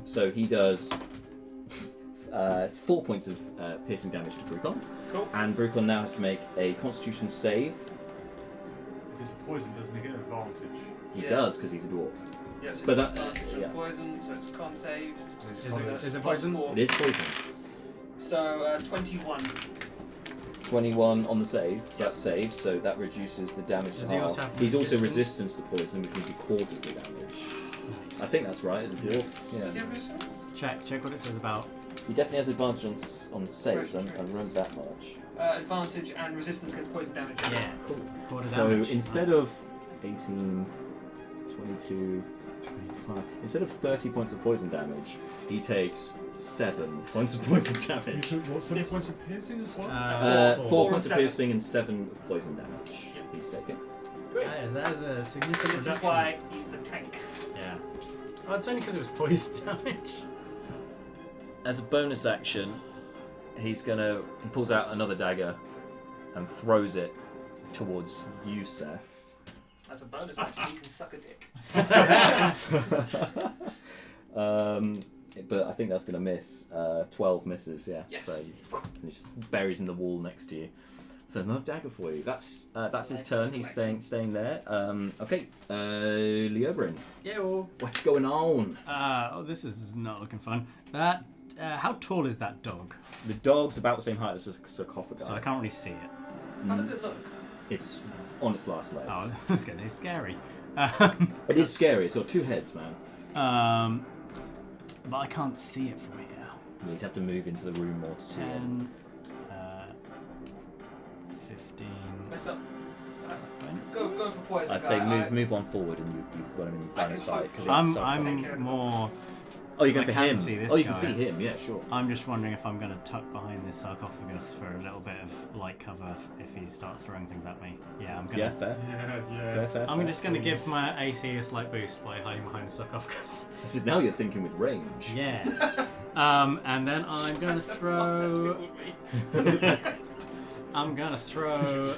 [SPEAKER 1] So he does 4 points of piercing damage to Brucon.
[SPEAKER 2] Cool.
[SPEAKER 1] And Brucon now has to make a Constitution save.
[SPEAKER 3] If it's a poison, doesn't he get advantage?
[SPEAKER 1] He
[SPEAKER 2] Yeah.
[SPEAKER 1] does because he's a dwarf.
[SPEAKER 2] Yeah, so
[SPEAKER 1] But
[SPEAKER 2] it's
[SPEAKER 1] that-
[SPEAKER 2] advantage on
[SPEAKER 1] yeah.
[SPEAKER 2] poison, so it's con save.
[SPEAKER 4] Is it
[SPEAKER 2] Plus
[SPEAKER 4] poison?
[SPEAKER 2] 4.
[SPEAKER 1] It is poison.
[SPEAKER 2] So 21.
[SPEAKER 1] 21 on the save. So that's save. So that reduces the damage to
[SPEAKER 4] Does he
[SPEAKER 1] half.
[SPEAKER 4] also have
[SPEAKER 1] He's also
[SPEAKER 4] resistance?
[SPEAKER 1] resistant to poison, which means he quarters the damage.
[SPEAKER 4] Nice.
[SPEAKER 1] I think that's right as a dwarf.
[SPEAKER 2] Does he
[SPEAKER 1] Yeah.
[SPEAKER 2] have resistance?
[SPEAKER 4] Check what it says about.
[SPEAKER 1] He definitely has advantage on saves. I
[SPEAKER 2] Right.
[SPEAKER 1] remember that much.
[SPEAKER 2] Advantage and resistance against poison damage.
[SPEAKER 4] Yeah.
[SPEAKER 1] Cool.
[SPEAKER 4] Quarter
[SPEAKER 1] So
[SPEAKER 4] damage.
[SPEAKER 1] instead
[SPEAKER 4] Nice.
[SPEAKER 1] of 18, 22, 25, instead of 30 points of poison damage, he takes 7 points of poison
[SPEAKER 3] You
[SPEAKER 1] damage.
[SPEAKER 3] took what, 7
[SPEAKER 2] Yes.
[SPEAKER 3] points of piercing as well?
[SPEAKER 1] Four
[SPEAKER 2] Four
[SPEAKER 1] points
[SPEAKER 2] and
[SPEAKER 1] of
[SPEAKER 2] 7.
[SPEAKER 1] piercing and 7 of poison damage.
[SPEAKER 2] Yeah.
[SPEAKER 1] He's taken.
[SPEAKER 4] That is a significant
[SPEAKER 2] This is
[SPEAKER 4] reduction.
[SPEAKER 2] why he's the tank.
[SPEAKER 4] Yeah. Oh, it's only because it was poison damage.
[SPEAKER 1] As a bonus action, he pulls out another dagger and throws it towards Yusef.
[SPEAKER 2] As a bonus action, he can suck a dick.
[SPEAKER 1] But I think that's going to miss. 12 misses, yeah.
[SPEAKER 2] Yes.
[SPEAKER 1] So he just buries in the wall next to you. So another dagger for you. That's his turn. He's staying there. Okay, Leobrin,
[SPEAKER 4] Yo.
[SPEAKER 1] what's going on?
[SPEAKER 4] Oh, this is not looking fun. That. How tall is that dog?
[SPEAKER 1] The dog's about the same height as a sarcophagus.
[SPEAKER 4] So I can't really see it.
[SPEAKER 2] How does it look?
[SPEAKER 1] It's on its last legs.
[SPEAKER 4] Oh, it's getting scary.
[SPEAKER 1] It is scary. It's got 2 heads, man.
[SPEAKER 4] But I can't see it from here.
[SPEAKER 1] You'd have to move into the room more to see it.
[SPEAKER 4] 10, 15.
[SPEAKER 2] Mess up. Go for poison.
[SPEAKER 1] I'd say
[SPEAKER 2] guy.
[SPEAKER 1] move one forward and you've got him in
[SPEAKER 2] I
[SPEAKER 1] line of
[SPEAKER 2] can
[SPEAKER 1] sight.
[SPEAKER 2] hope
[SPEAKER 1] 'cause
[SPEAKER 2] for
[SPEAKER 1] it's
[SPEAKER 2] that.
[SPEAKER 1] so-
[SPEAKER 2] Take care of
[SPEAKER 4] I'm
[SPEAKER 2] it.
[SPEAKER 4] more.
[SPEAKER 1] Oh, you're going
[SPEAKER 4] I
[SPEAKER 1] for
[SPEAKER 4] can
[SPEAKER 1] him.
[SPEAKER 4] see this
[SPEAKER 1] Oh, you can
[SPEAKER 4] guy.
[SPEAKER 1] see him. Yeah, sure.
[SPEAKER 4] I'm just wondering if I'm going to tuck behind this sarcophagus for a little bit of light cover if he starts throwing things at me. Yeah, I'm gonna.
[SPEAKER 1] Yeah, fair.
[SPEAKER 3] Yeah.
[SPEAKER 1] Fair.
[SPEAKER 4] I'm just going to give my AC a slight boost by hiding behind the sarcophagus.
[SPEAKER 1] So now you're thinking with range.
[SPEAKER 4] Yeah. And then I'm going to
[SPEAKER 2] That
[SPEAKER 4] throw.
[SPEAKER 2] tickled me.
[SPEAKER 4] I'm going to throw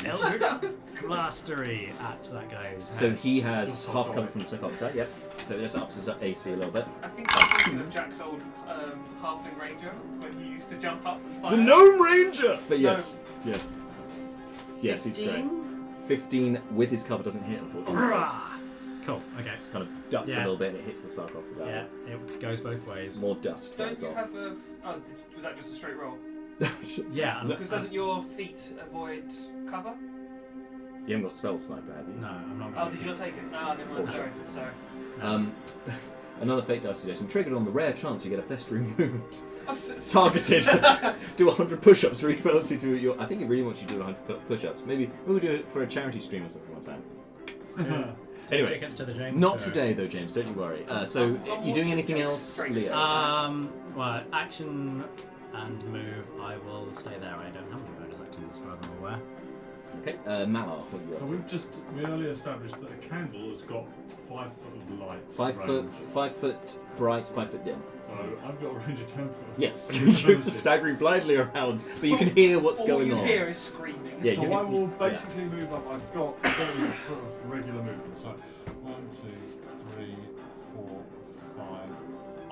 [SPEAKER 4] Eldritch Blastery at that guy's head.
[SPEAKER 1] So he has half cover from the sarcophagus, yep. So it just ups his AC a little bit.
[SPEAKER 2] I think I'm thinking of Jack's old halfling ranger when he used to jump up and
[SPEAKER 1] It's
[SPEAKER 2] fire.
[SPEAKER 1] a gnome ranger! But yes, yes. Yes, he's great. 15 with his cover doesn't hit, unfortunately.
[SPEAKER 4] Cool, okay.
[SPEAKER 1] Just kind of ducks
[SPEAKER 4] Yeah.
[SPEAKER 1] a little bit and it hits the sarcophagus.
[SPEAKER 4] Yeah, it goes both ways.
[SPEAKER 1] More dust
[SPEAKER 2] Don't
[SPEAKER 1] flies
[SPEAKER 2] you
[SPEAKER 1] off.
[SPEAKER 2] have a... Oh, was that just a straight roll?
[SPEAKER 4] Yeah.
[SPEAKER 2] Because doesn't your feet avoid cover?
[SPEAKER 1] You haven't got spell sniper, have you?
[SPEAKER 4] No, I'm not.
[SPEAKER 2] Oh, did you not take it? Ah, never mind.
[SPEAKER 1] Oh,
[SPEAKER 2] Sorry.
[SPEAKER 1] Another fake dice suggestion. Triggered on the rare chance you get a festering wound.
[SPEAKER 2] I've
[SPEAKER 1] Targeted. Do 100 push-ups for each penalty to your... I think it really wants you to do 100 push-ups. Maybe we'll do it for a charity stream or something one time. Anyway,
[SPEAKER 4] Tickets to the James
[SPEAKER 1] not
[SPEAKER 4] show.
[SPEAKER 1] today though, James. Don't you worry. So, you doing anything else, Leo?
[SPEAKER 4] Well, action and move. I will stay there. I don't have any bonus actions as far as I'm aware.
[SPEAKER 1] Okay, Malar, what are you
[SPEAKER 3] So
[SPEAKER 1] up to?
[SPEAKER 3] we earlier established that a candle has got 5 foot of light.
[SPEAKER 1] 5 foot bright, 5 foot dim.
[SPEAKER 3] So I've got a range of 10 foot.
[SPEAKER 1] Yes, you're just staggering blindly around, but you can hear what's going
[SPEAKER 2] All
[SPEAKER 1] on.
[SPEAKER 2] you hear is screaming.
[SPEAKER 1] Yeah,
[SPEAKER 3] So
[SPEAKER 1] you
[SPEAKER 3] I
[SPEAKER 1] can-
[SPEAKER 3] will basically move up. I've got 30 foot of regular movement. So 1, 2, 3, 4, 5.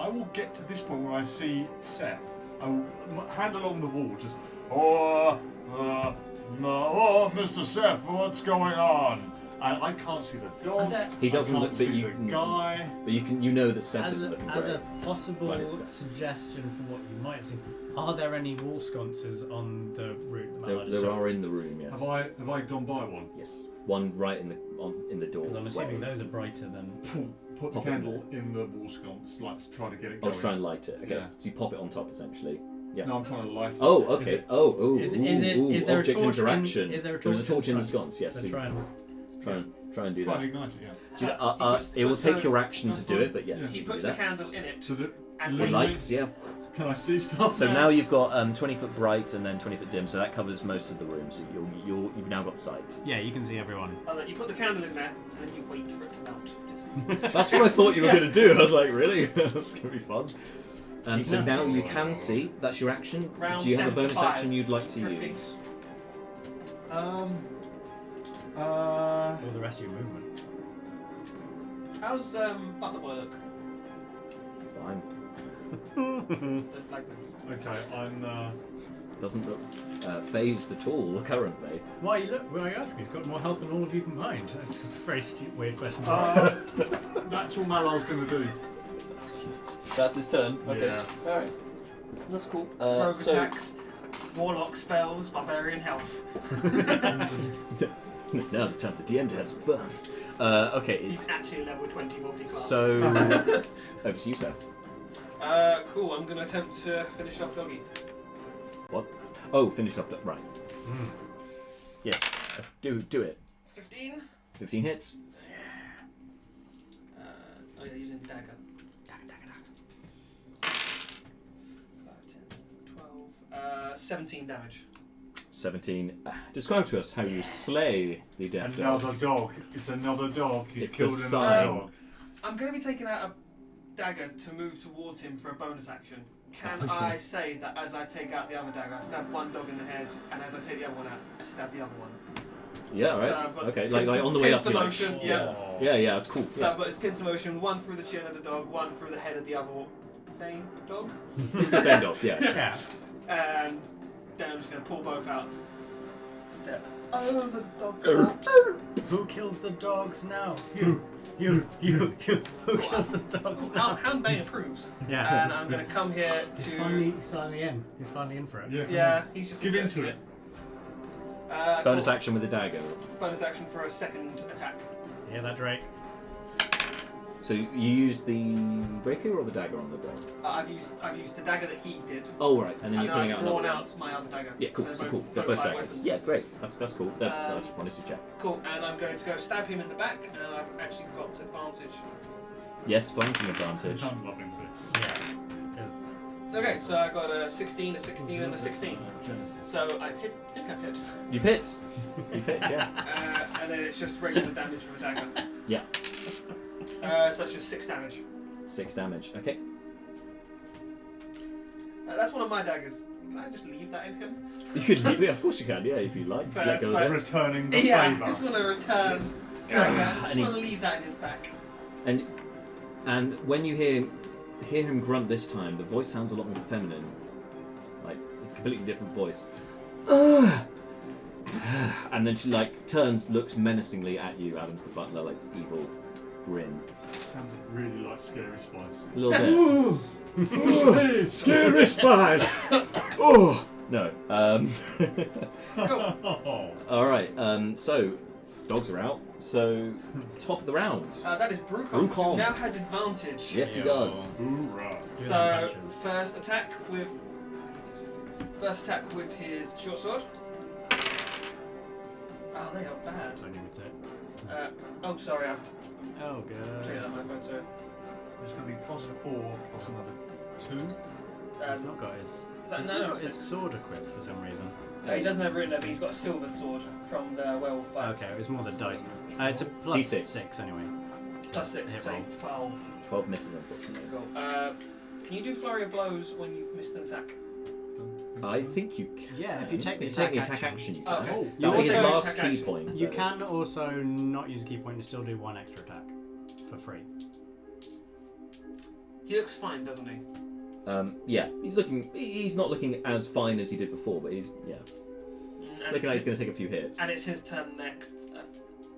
[SPEAKER 3] I will get to this point where I see Seth. I will hand along the wall, just no, Mr. Seth, what's going on? And I can't see the dog.
[SPEAKER 1] He doesn't
[SPEAKER 3] I
[SPEAKER 1] look,
[SPEAKER 3] can't
[SPEAKER 1] but
[SPEAKER 3] see
[SPEAKER 1] you
[SPEAKER 3] the guy.
[SPEAKER 1] But you know that Seth
[SPEAKER 4] As
[SPEAKER 1] isn't
[SPEAKER 4] a,
[SPEAKER 1] looking
[SPEAKER 4] as
[SPEAKER 1] great.
[SPEAKER 4] a possible
[SPEAKER 1] Minus that.
[SPEAKER 4] suggestion for what you might have seen, are there any wall sconces on the route that Malar just
[SPEAKER 1] There
[SPEAKER 4] took?
[SPEAKER 1] are in the room, yes.
[SPEAKER 3] Have I gone by one?
[SPEAKER 1] Yes, one right in the door.
[SPEAKER 4] Because I'm assuming
[SPEAKER 1] way.
[SPEAKER 4] those are brighter than.
[SPEAKER 3] Put the
[SPEAKER 1] Pop it
[SPEAKER 3] candle in the wall sconce, like to try to get it
[SPEAKER 1] I'll
[SPEAKER 3] going.
[SPEAKER 1] try and light it. Okay,
[SPEAKER 3] Yeah.
[SPEAKER 1] so you pop it on top essentially. Yeah.
[SPEAKER 3] No, I'm trying to light it.
[SPEAKER 1] Oh,
[SPEAKER 3] Is
[SPEAKER 1] okay.
[SPEAKER 3] it-
[SPEAKER 4] Is there a
[SPEAKER 1] object
[SPEAKER 4] torch
[SPEAKER 1] interaction.
[SPEAKER 4] Is there a torch?
[SPEAKER 1] There's a torch in the
[SPEAKER 4] front?
[SPEAKER 1] sconce. Yes.
[SPEAKER 4] So
[SPEAKER 1] so
[SPEAKER 4] try and.
[SPEAKER 1] try and do
[SPEAKER 3] Try
[SPEAKER 1] that.
[SPEAKER 3] and ignite it, yeah.
[SPEAKER 1] Do you know,
[SPEAKER 2] He puts-
[SPEAKER 1] it will
[SPEAKER 2] puts
[SPEAKER 1] take
[SPEAKER 2] the-
[SPEAKER 1] your action to
[SPEAKER 3] that's
[SPEAKER 1] do
[SPEAKER 3] fine.
[SPEAKER 1] it, but yes,
[SPEAKER 3] Yeah.
[SPEAKER 2] He
[SPEAKER 1] you can
[SPEAKER 2] puts
[SPEAKER 1] do
[SPEAKER 2] the
[SPEAKER 1] that.
[SPEAKER 2] candle in it
[SPEAKER 3] Does it
[SPEAKER 2] and
[SPEAKER 1] It
[SPEAKER 3] illuminate?
[SPEAKER 2] waits.
[SPEAKER 1] lights, yeah.
[SPEAKER 3] Can I see stuff?
[SPEAKER 1] So now you've got 20 foot bright and then 20 foot dim, so that covers most of the room. So you've now got sight.
[SPEAKER 4] Yeah, you can see everyone.
[SPEAKER 2] You put the candle in there and then you wait for it to melt. Just
[SPEAKER 1] That's what I thought you were
[SPEAKER 2] Yeah.
[SPEAKER 1] going to do. I was like, really? That's going to be fun.
[SPEAKER 4] You
[SPEAKER 1] So
[SPEAKER 4] can
[SPEAKER 1] now
[SPEAKER 4] see
[SPEAKER 1] you
[SPEAKER 3] all
[SPEAKER 1] can
[SPEAKER 3] right.
[SPEAKER 1] see. That's your action.
[SPEAKER 2] Round
[SPEAKER 1] Do you have a bonus
[SPEAKER 2] 75.
[SPEAKER 1] action you'd like to
[SPEAKER 2] Dripping.
[SPEAKER 1] use?
[SPEAKER 4] Or the rest of your movement.
[SPEAKER 2] how's Butler Boy look?
[SPEAKER 1] Fine.
[SPEAKER 2] Don't like them.
[SPEAKER 3] Okay, I'm.
[SPEAKER 1] Doesn't look phased at all currently.
[SPEAKER 4] Why are you asking? He's got more health than all of you combined. That's a very weird question.
[SPEAKER 3] That's all Malar's going to do.
[SPEAKER 1] That's his turn. Okay.
[SPEAKER 3] Yeah.
[SPEAKER 1] All right. That's cool.
[SPEAKER 2] Rogue
[SPEAKER 1] So
[SPEAKER 2] attacks, warlock spells, barbarian health.
[SPEAKER 1] now it's time for DM to have some fun. Okay. It's
[SPEAKER 2] He's actually level 20 multi-class.
[SPEAKER 1] so over to you, Seth.
[SPEAKER 2] Cool, I'm going to attempt to finish off Doggy.
[SPEAKER 1] What? Oh, finish off. Right. Yes. Do it.
[SPEAKER 2] 15?
[SPEAKER 1] 15 hits.
[SPEAKER 2] Oh yeah, using dagger. Dagger. 10, 12, 17 damage.
[SPEAKER 1] 17. Describe to us how you slay the death dog.
[SPEAKER 3] Another dog. It's another dog. He's
[SPEAKER 1] It's
[SPEAKER 3] killed
[SPEAKER 1] a
[SPEAKER 3] another
[SPEAKER 1] sign.
[SPEAKER 3] dog.
[SPEAKER 2] I'm going to be taking out a dagger to move towards him for a bonus action. Can I say that as I take out the other dagger, I stab one dog in the head, and as I take the other one out, I stab the other one?
[SPEAKER 1] Yeah,
[SPEAKER 2] So
[SPEAKER 1] right.
[SPEAKER 2] I've got
[SPEAKER 1] Okay,
[SPEAKER 2] pincer-
[SPEAKER 1] like on the way up.
[SPEAKER 2] pincer
[SPEAKER 1] you're like,
[SPEAKER 2] motion,
[SPEAKER 1] yeah.
[SPEAKER 2] yeah.
[SPEAKER 1] Yeah, that's cool.
[SPEAKER 2] So
[SPEAKER 1] Yeah.
[SPEAKER 2] I've got this pincer motion, one through the chin of the dog, one through the head of the other same dog.
[SPEAKER 1] It's the same dog. Yeah.
[SPEAKER 4] Yeah.
[SPEAKER 2] And then I'm just going to pull both out. Step over the dog corpse.
[SPEAKER 4] Who kills the dogs now? You. Who kills the dogs now?
[SPEAKER 2] Houndbane approves.
[SPEAKER 4] Yeah.
[SPEAKER 2] And I'm going to come here
[SPEAKER 4] He's
[SPEAKER 2] to...
[SPEAKER 4] finally in. He's finally in for it.
[SPEAKER 3] Yeah.
[SPEAKER 2] Yeah, he's just
[SPEAKER 3] Give
[SPEAKER 2] accepting
[SPEAKER 3] into it.
[SPEAKER 1] Bonus
[SPEAKER 2] cool.
[SPEAKER 1] action with the dagger.
[SPEAKER 2] Bonus action for a second attack.
[SPEAKER 4] Yeah, that Drake.
[SPEAKER 1] So you use the breaker or the dagger on the dog?
[SPEAKER 2] I've used the dagger that he did,
[SPEAKER 1] Oh right, and then
[SPEAKER 2] and
[SPEAKER 1] you're
[SPEAKER 2] then
[SPEAKER 1] pulling
[SPEAKER 2] I've
[SPEAKER 1] out
[SPEAKER 2] drawn
[SPEAKER 1] another.
[SPEAKER 2] out my other dagger.
[SPEAKER 1] Yeah, cool.
[SPEAKER 2] So
[SPEAKER 1] So cool. They're both
[SPEAKER 2] light
[SPEAKER 1] daggers.
[SPEAKER 2] weapons.
[SPEAKER 1] Yeah, great. That's cool. I just wanted to check.
[SPEAKER 2] Cool, and I'm going to go stab him in the back, and I've actually got advantage.
[SPEAKER 1] Yes, flanking advantage.
[SPEAKER 3] I'm loving this.
[SPEAKER 4] Yeah. 'Cause
[SPEAKER 2] Okay, so I got a 16, a 16, and a 16.
[SPEAKER 3] Genesis.
[SPEAKER 2] So I think I've hit.
[SPEAKER 1] You've hit. You've hit. Yeah.
[SPEAKER 2] And then it's just regular damage from a dagger.
[SPEAKER 1] Yeah.
[SPEAKER 2] So it's just 6 damage.
[SPEAKER 1] 6 damage. Okay.
[SPEAKER 2] That's one of my daggers. Can I just leave that in him?
[SPEAKER 1] You could leave it. Of course you can. Yeah, if you like.
[SPEAKER 2] So
[SPEAKER 1] Let
[SPEAKER 2] it's
[SPEAKER 1] go of
[SPEAKER 2] like-
[SPEAKER 1] it.
[SPEAKER 3] Returning the
[SPEAKER 2] Yeah, I
[SPEAKER 3] favour.
[SPEAKER 2] just want to return. dagger. I just
[SPEAKER 1] And he-
[SPEAKER 2] want to leave that in his back.
[SPEAKER 1] And when you hear him grunt this time, the voice sounds a lot more feminine, like a completely different voice. And then she like turns, looks menacingly at you, Adams the butler, like this evil grin.
[SPEAKER 3] Sounded really like Scary Spice.
[SPEAKER 1] A little bit. Scary spice. Oh, No.
[SPEAKER 3] Oh.
[SPEAKER 1] All right. So dogs are out. So top of the round.
[SPEAKER 2] That is Brucon,
[SPEAKER 1] Brucon.
[SPEAKER 2] who now has advantage.
[SPEAKER 1] Yes, he does.
[SPEAKER 3] Hoorah.
[SPEAKER 2] So first attack with his short sword. Oh, they are bad.
[SPEAKER 4] Don't even say.
[SPEAKER 2] Oh, sorry, I've
[SPEAKER 4] Oh,
[SPEAKER 2] taken
[SPEAKER 4] good.
[SPEAKER 2] out my phone. Sorry.
[SPEAKER 5] It's going to be plus 4 plus another 2.
[SPEAKER 4] He's not got his.
[SPEAKER 2] Is that
[SPEAKER 4] He's
[SPEAKER 2] no?
[SPEAKER 4] not
[SPEAKER 2] No,
[SPEAKER 4] got his sword equipped for some reason.
[SPEAKER 2] he doesn't have it written there, but he's got a silvered sword from the werewolf fight.
[SPEAKER 4] Okay, it was more the dice. It's a plus
[SPEAKER 1] D6.
[SPEAKER 4] 6 anyway.
[SPEAKER 2] Plus 6,
[SPEAKER 4] Hit
[SPEAKER 2] so
[SPEAKER 4] roll.
[SPEAKER 2] 12.
[SPEAKER 1] 12 misses, unfortunately.
[SPEAKER 2] Cool. Can you do flurry of blows when you've missed an attack?
[SPEAKER 1] I think you can.
[SPEAKER 4] Yeah, if you take the
[SPEAKER 1] attack
[SPEAKER 4] attack
[SPEAKER 1] action, you
[SPEAKER 2] Oh,
[SPEAKER 1] can.
[SPEAKER 2] okay.
[SPEAKER 3] Oh,
[SPEAKER 1] That was his
[SPEAKER 2] also
[SPEAKER 1] last
[SPEAKER 2] attack
[SPEAKER 1] key
[SPEAKER 2] action.
[SPEAKER 1] point.
[SPEAKER 4] You
[SPEAKER 1] though.
[SPEAKER 4] can also not use a key point and still do 1 extra attack for free.
[SPEAKER 2] He looks fine, doesn't he?
[SPEAKER 1] Yeah, he's not looking as fine as he did before, but he's looking like he's going to take a few hits.
[SPEAKER 2] And it's his turn next.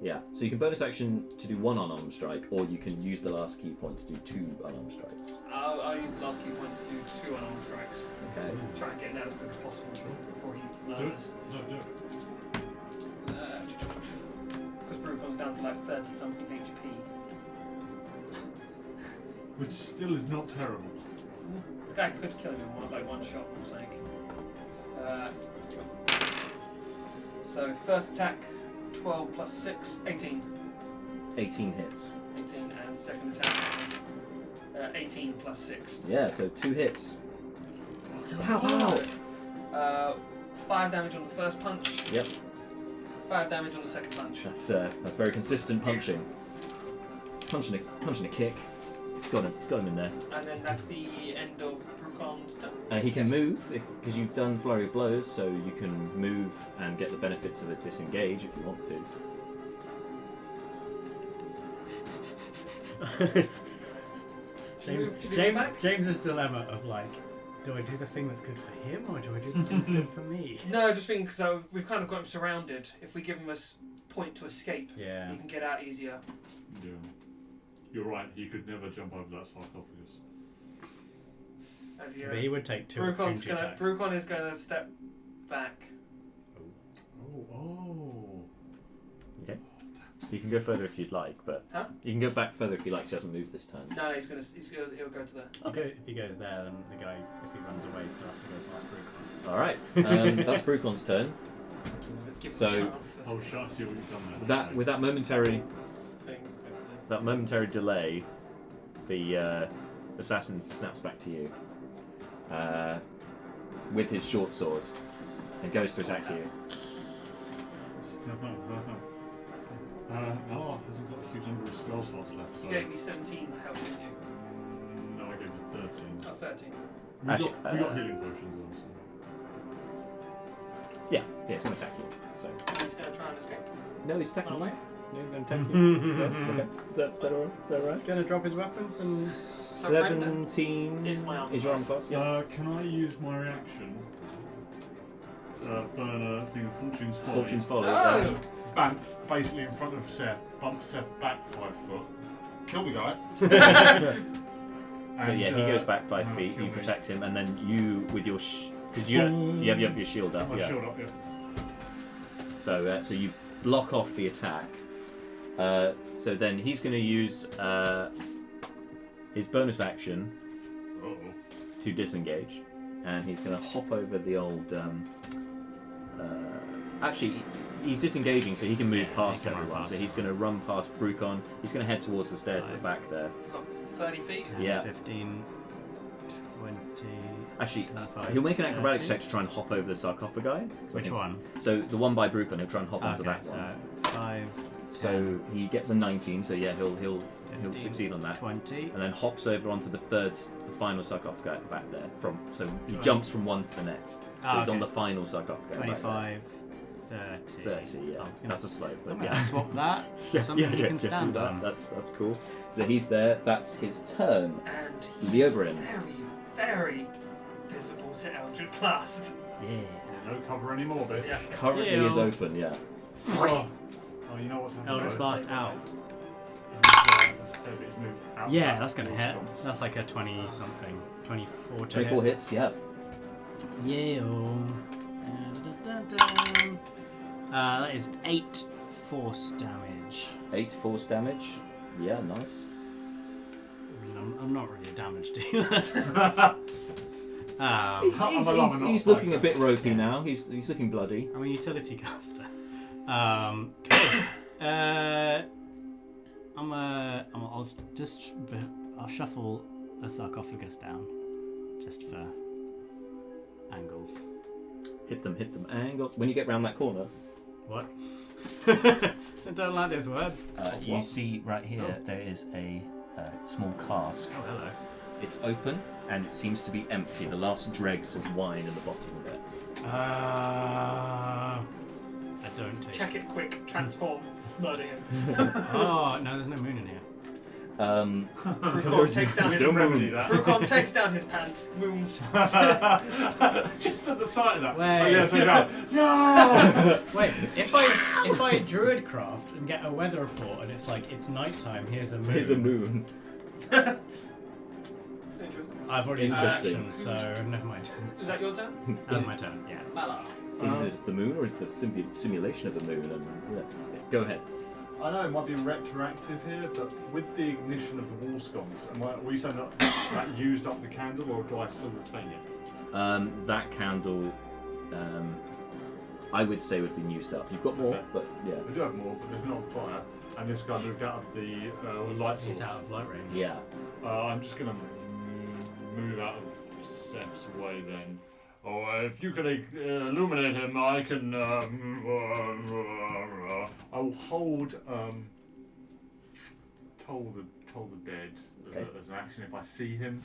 [SPEAKER 1] Yeah, so you can bonus action to do 1 unarmed strike, or you can use the last key point to do 2 unarmed strikes.
[SPEAKER 2] I'll use the last key point to do 2 unarmed strikes.
[SPEAKER 1] Okay.
[SPEAKER 2] Try and get him out as quick as possible before he
[SPEAKER 3] Do it.
[SPEAKER 2] lowers.
[SPEAKER 3] No, do it.
[SPEAKER 2] Because Brucon's down to like 30 something HP.
[SPEAKER 3] Which still is not terrible.
[SPEAKER 2] The guy could kill him in one shot, I'm saying. So first attack, 12 plus 6, 18.
[SPEAKER 1] 18 hits.
[SPEAKER 2] 18, and second attack, 18 plus 6.
[SPEAKER 1] Yeah, so 2 hits.
[SPEAKER 2] Wow. 5 damage on the first punch.
[SPEAKER 1] Yep.
[SPEAKER 2] 5 damage on the second punch.
[SPEAKER 1] That's very consistent punching. Punching a kick. It's got him in there.
[SPEAKER 2] And then that's the end of Brucon's turn.
[SPEAKER 1] He can move because you've done flurry of blows, so you can move and get the benefits of a disengage if you want to.
[SPEAKER 2] Should we move back?
[SPEAKER 4] James's dilemma of like, do I do the thing that's good for him or do I do the thing that's good for me?
[SPEAKER 2] No, just thinking, so we've kind of got him surrounded. If we give him a point to escape,
[SPEAKER 4] Yeah.
[SPEAKER 2] he can get out easier.
[SPEAKER 3] Yeah. You're right, he could never jump over that sarcophagus.
[SPEAKER 2] And,
[SPEAKER 4] But he would take two
[SPEAKER 2] Brucon
[SPEAKER 4] attacks.
[SPEAKER 2] is gonna step back.
[SPEAKER 3] Oh.
[SPEAKER 1] Okay. You can go further if you'd like, but you can go back further if you like. 'Cause he hasn't moved this turn.
[SPEAKER 2] No, he'll go to there.
[SPEAKER 4] Okay. If he goes there, then the guy, if he runs away, starts to go past Brucon.
[SPEAKER 1] All right. That's Brucon's turn.
[SPEAKER 2] Give him
[SPEAKER 1] So-
[SPEAKER 2] a chance.
[SPEAKER 3] Oh, shall I see what you've done there?
[SPEAKER 1] With that momentary
[SPEAKER 2] Thing, hopefully.
[SPEAKER 1] delay, the assassin snaps back to you with his short sword and goes to attack you.
[SPEAKER 3] Oh, hasn't got a huge number of spell slots left, so...
[SPEAKER 2] You gave me 17 health, didn't you?
[SPEAKER 3] No, I gave you 13.
[SPEAKER 2] Oh, 13.
[SPEAKER 3] We got healing potions also.
[SPEAKER 1] Yeah, it's going to attack you. So
[SPEAKER 2] He's going to try and escape.
[SPEAKER 1] no, he's attacking
[SPEAKER 2] Run
[SPEAKER 1] you.
[SPEAKER 2] away.
[SPEAKER 1] No, he's going to attack you. Okay, that all right?
[SPEAKER 4] He's going to drop his weapons and...
[SPEAKER 1] 17
[SPEAKER 2] Is my armor
[SPEAKER 1] is your armor
[SPEAKER 2] class.
[SPEAKER 1] class? Yeah.
[SPEAKER 3] Can I use my reaction? Burn a thing of Fortune's Folly.
[SPEAKER 1] Fortune's Folly.
[SPEAKER 2] Oh!
[SPEAKER 3] Bamf, basically in front of Seth, bump Seth back 5 foot, kill the guy.
[SPEAKER 1] So yeah, he goes back 5 feet.
[SPEAKER 3] kill
[SPEAKER 1] You
[SPEAKER 3] me.
[SPEAKER 1] protect him, and then you with your because you have your shield up.
[SPEAKER 3] My
[SPEAKER 1] Yeah.
[SPEAKER 3] shield up, yeah.
[SPEAKER 1] So you block off the attack. So then he's going to use his bonus action
[SPEAKER 3] Uh-oh.
[SPEAKER 1] to disengage, and he's going to hop over the old. Actually, he's disengaging, so he can move past
[SPEAKER 4] he can run
[SPEAKER 1] everyone.
[SPEAKER 4] past
[SPEAKER 1] So he's going to run past Brucon. He's going to head towards the stairs at the back there.
[SPEAKER 2] It's got 30 feet.
[SPEAKER 4] 10,
[SPEAKER 1] Yeah.
[SPEAKER 4] 15, 20...
[SPEAKER 1] Actually,
[SPEAKER 4] 25,
[SPEAKER 1] he'll make an acrobatics
[SPEAKER 4] 30.
[SPEAKER 1] check to try and hop over the sarcophagi. 'cause I
[SPEAKER 4] Which
[SPEAKER 1] think-
[SPEAKER 4] one?
[SPEAKER 1] So the one by Brucon, he'll try and hop onto
[SPEAKER 4] Okay,
[SPEAKER 1] that
[SPEAKER 4] so
[SPEAKER 1] one.
[SPEAKER 4] 5,
[SPEAKER 1] So he gets a 19. So yeah, he'll
[SPEAKER 4] 15,
[SPEAKER 1] succeed on that.
[SPEAKER 4] 20...
[SPEAKER 1] And then hops over onto the final sarcophagi at the back there. So he
[SPEAKER 4] 20.
[SPEAKER 1] jumps from one to the next. So
[SPEAKER 4] Ah,
[SPEAKER 1] he's on
[SPEAKER 4] okay.
[SPEAKER 1] the final sarcophagi.
[SPEAKER 4] 25, 30...
[SPEAKER 1] 30, yeah.
[SPEAKER 4] I'm gonna-
[SPEAKER 1] That's a slope, but
[SPEAKER 4] I'm
[SPEAKER 1] yeah.
[SPEAKER 4] going to swap that for something he can
[SPEAKER 1] do
[SPEAKER 4] stand
[SPEAKER 1] that.
[SPEAKER 4] on.
[SPEAKER 1] That's cool. So he's there. That's his turn.
[SPEAKER 2] And he's
[SPEAKER 1] Leobrin.
[SPEAKER 2] very, very visible to Eldritch Blast.
[SPEAKER 1] Yeah.
[SPEAKER 3] No cover anymore, bitch.
[SPEAKER 2] Yeah.
[SPEAKER 1] Currently
[SPEAKER 4] Yeah.
[SPEAKER 1] is open. Yeah.
[SPEAKER 3] Oh, you know what's happening?
[SPEAKER 4] Eldritch
[SPEAKER 3] guys?
[SPEAKER 4] Blast out.
[SPEAKER 3] It's moved out
[SPEAKER 4] Yeah,
[SPEAKER 3] back
[SPEAKER 4] that's going to
[SPEAKER 3] four
[SPEAKER 4] hit.
[SPEAKER 3] slots.
[SPEAKER 4] That's like a 20-something. 24 to
[SPEAKER 1] 24
[SPEAKER 4] hit.
[SPEAKER 1] hits. Yeah.
[SPEAKER 4] Yeah. That is 8 force damage.
[SPEAKER 1] 8 force damage. Yeah, nice.
[SPEAKER 4] I mean, I'm not really a damage dealer.
[SPEAKER 1] He's looking a bit ropey now. He's looking bloody.
[SPEAKER 4] I'm a utility caster. I'll shuffle a sarcophagus down, just for angles.
[SPEAKER 1] Hit them. Angle. When you get round that corner.
[SPEAKER 4] What? I don't like those words.
[SPEAKER 1] You see right here, there is a small cask.
[SPEAKER 4] Oh, hello.
[SPEAKER 1] It's open and it seems to be empty. The last dregs of wine in the bottom of it.
[SPEAKER 4] I don't taste.
[SPEAKER 2] Check it quick. Transform. Murder him.
[SPEAKER 4] Oh no, there's no moon in here.
[SPEAKER 2] Brucon takes down his
[SPEAKER 3] remedy that.
[SPEAKER 2] Brucon takes down his pants. Moons.
[SPEAKER 3] Just at the sight of that.
[SPEAKER 4] Wait.
[SPEAKER 3] Oh, yeah, turns out. No!
[SPEAKER 4] Wait, if I druidcraft and get a weather report and it's like it's nighttime, here's a moon.
[SPEAKER 1] Here's a moon.
[SPEAKER 2] Interesting.
[SPEAKER 4] I've already used my
[SPEAKER 1] Interesting.
[SPEAKER 4] action, so never mind.
[SPEAKER 2] Is that your turn?
[SPEAKER 4] That was my turn. Yeah.
[SPEAKER 2] Mala.
[SPEAKER 1] Is it the moon or is it the simulation of the moon? And go ahead.
[SPEAKER 3] I know it might be retroactive here, but with the ignition of the wall scones, are we saying that used up the candle, or do I still retain it?
[SPEAKER 1] That candle, I would say would have been used up. You've got more,
[SPEAKER 3] Okay.
[SPEAKER 1] but yeah.
[SPEAKER 3] We do have more, but there's not fire. And this guy moved out of the light source.
[SPEAKER 4] He's out of light range.
[SPEAKER 1] Yeah.
[SPEAKER 3] I'm just going to move out of Seth's way then. Or if you can illuminate him, I can. I will hold. Toll the dead as an action if I see him,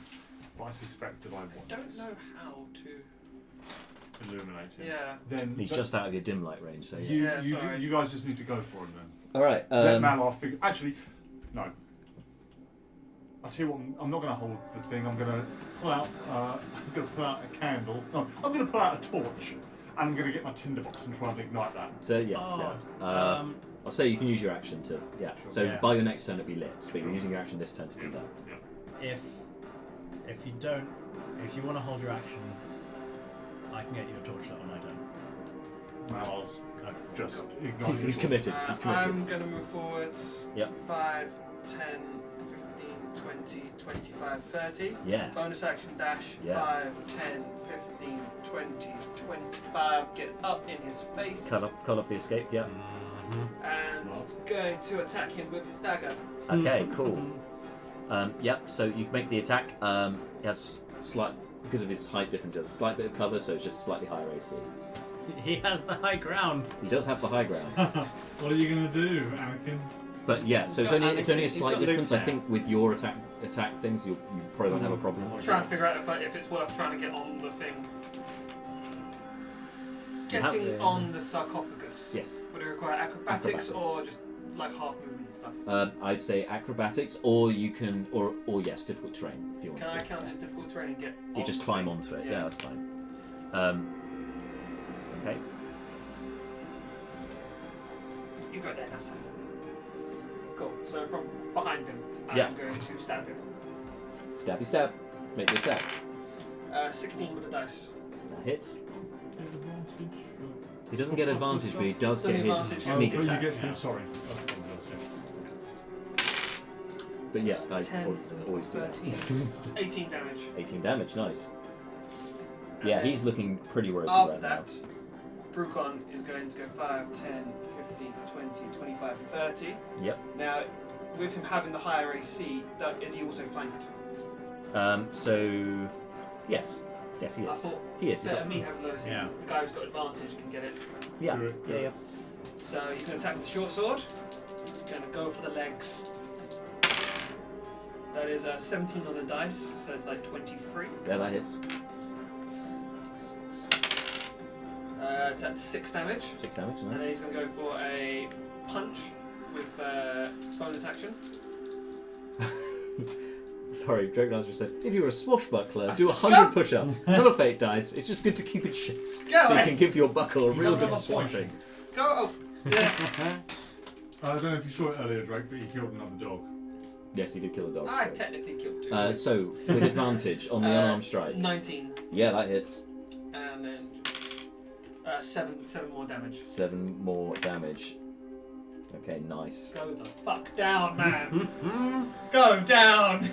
[SPEAKER 3] but I suspect that I want
[SPEAKER 2] Don't
[SPEAKER 3] to
[SPEAKER 2] know how to.
[SPEAKER 3] illuminate him.
[SPEAKER 2] Yeah.
[SPEAKER 3] Then
[SPEAKER 1] He's just out of your dim light range, so yeah.
[SPEAKER 3] you guys just need to go for him then.
[SPEAKER 1] All right.
[SPEAKER 3] Let Malar figure. Actually, no. I'll tell you what. I'm not going to hold the thing. I'm going to pull out. I'm going to pull out a candle. No, I'm going to pull out a torch, and I'm going to get my tinderbox and try and ignite that.
[SPEAKER 1] So yeah.
[SPEAKER 4] Oh,
[SPEAKER 1] yeah. I'll say you can use your action to. Yeah.
[SPEAKER 3] Sure.
[SPEAKER 1] So
[SPEAKER 4] Yeah.
[SPEAKER 1] by your next turn it'll be lit. But you're using your action this turn to do that.
[SPEAKER 3] Yeah.
[SPEAKER 4] if you want to hold your action, I can get you a torch that one. I don't.
[SPEAKER 3] Malar's just igniting.
[SPEAKER 1] He's committed. He's committed.
[SPEAKER 2] I'm going to move forwards.
[SPEAKER 1] Yep.
[SPEAKER 2] 5, 10, 15, 20, 25, 30.
[SPEAKER 1] Yeah.
[SPEAKER 2] Bonus action dash.
[SPEAKER 1] Yeah.
[SPEAKER 2] 5, 10, 15, 20, 25. Get up in his face.
[SPEAKER 1] Cut off the escape. Yeah.
[SPEAKER 2] And going to attack him with his dagger.
[SPEAKER 1] Okay. Cool. Yep. So you make the attack. He has slight because of his height difference. He has a slight bit of cover, so it's just slightly higher AC.
[SPEAKER 4] He has the high ground.
[SPEAKER 1] He does have the high ground.
[SPEAKER 3] What are you going to do, Anakin?
[SPEAKER 1] But yeah, so it's only a slight
[SPEAKER 4] got
[SPEAKER 1] difference. I
[SPEAKER 4] Luke
[SPEAKER 1] think with your attack things, you probably won't have a problem.
[SPEAKER 2] I'm trying to figure out if it's worth trying to get on the thing. Getting on the sarcophagus.
[SPEAKER 1] Yes.
[SPEAKER 2] Would it require acrobatics or
[SPEAKER 1] Acrobatics.
[SPEAKER 2] just like half movement and stuff?
[SPEAKER 1] I'd say acrobatics, or you can, or yes, difficult terrain if you want
[SPEAKER 2] Can
[SPEAKER 1] to.
[SPEAKER 2] I count as difficult terrain and get
[SPEAKER 1] You
[SPEAKER 2] on
[SPEAKER 1] just
[SPEAKER 2] the
[SPEAKER 1] climb
[SPEAKER 2] thing?
[SPEAKER 1] onto it. Yeah, that's fine. Okay.
[SPEAKER 2] You go there, Nasa. Cool. So from behind him, I'm
[SPEAKER 1] Yeah.
[SPEAKER 2] going to stab him.
[SPEAKER 1] Stabby stab. Make the attack.
[SPEAKER 2] 16 with the dice.
[SPEAKER 1] That hits. He doesn't get advantage, but he does get his
[SPEAKER 2] Advantage.
[SPEAKER 1] sneak
[SPEAKER 3] but you
[SPEAKER 1] attack.
[SPEAKER 3] get sorry.
[SPEAKER 1] But yeah, I
[SPEAKER 2] 10,
[SPEAKER 1] always do that.
[SPEAKER 2] 13, 18 damage.
[SPEAKER 1] 18 damage, nice.
[SPEAKER 2] And
[SPEAKER 1] Yeah,
[SPEAKER 2] then
[SPEAKER 1] he's looking pretty ropey
[SPEAKER 2] after
[SPEAKER 1] right
[SPEAKER 2] that, Brucon is going to go 5, 10, 15, 20, 25, 30.
[SPEAKER 1] now. Yep.
[SPEAKER 2] Now, with him having the higher AC, is he also flanked?
[SPEAKER 1] So, yes. Yes, he
[SPEAKER 2] I
[SPEAKER 1] is.
[SPEAKER 2] thought
[SPEAKER 1] He is.
[SPEAKER 2] better me having low AC.
[SPEAKER 4] Yeah.
[SPEAKER 2] The guy who's got advantage can get it.
[SPEAKER 1] Yeah.
[SPEAKER 3] Correct.
[SPEAKER 1] Yeah, yeah.
[SPEAKER 2] So he's going to attack with the short sword. He's going to go for the legs. That is 17 on the dice, so it's like 23.
[SPEAKER 1] Yeah, that hits.
[SPEAKER 2] So that's 6 damage.
[SPEAKER 1] 6 damage,
[SPEAKER 2] And then
[SPEAKER 1] nice.
[SPEAKER 2] he's going to go for a punch with bonus action.
[SPEAKER 1] Sorry, Dragonlance just said, if you were a swashbuckler, do
[SPEAKER 2] Go!
[SPEAKER 1] 100 push-ups. Not a fake dice. It's just good to keep it shape.
[SPEAKER 2] Go!
[SPEAKER 1] So you can give your buckle a real
[SPEAKER 3] don't
[SPEAKER 1] good
[SPEAKER 3] have a point.
[SPEAKER 1] swashing.
[SPEAKER 2] Go! Oh, yeah.
[SPEAKER 3] I don't know if you saw it earlier, Drake, but he killed another dog.
[SPEAKER 1] Yes, he did kill a dog.
[SPEAKER 2] I technically killed 2.
[SPEAKER 1] So, with advantage on the unarmed strike.
[SPEAKER 2] 19.
[SPEAKER 1] Yeah, that hits.
[SPEAKER 2] and then 7 more damage.
[SPEAKER 1] 7 more damage. Okay, nice.
[SPEAKER 2] Go the fuck down, man. Go down.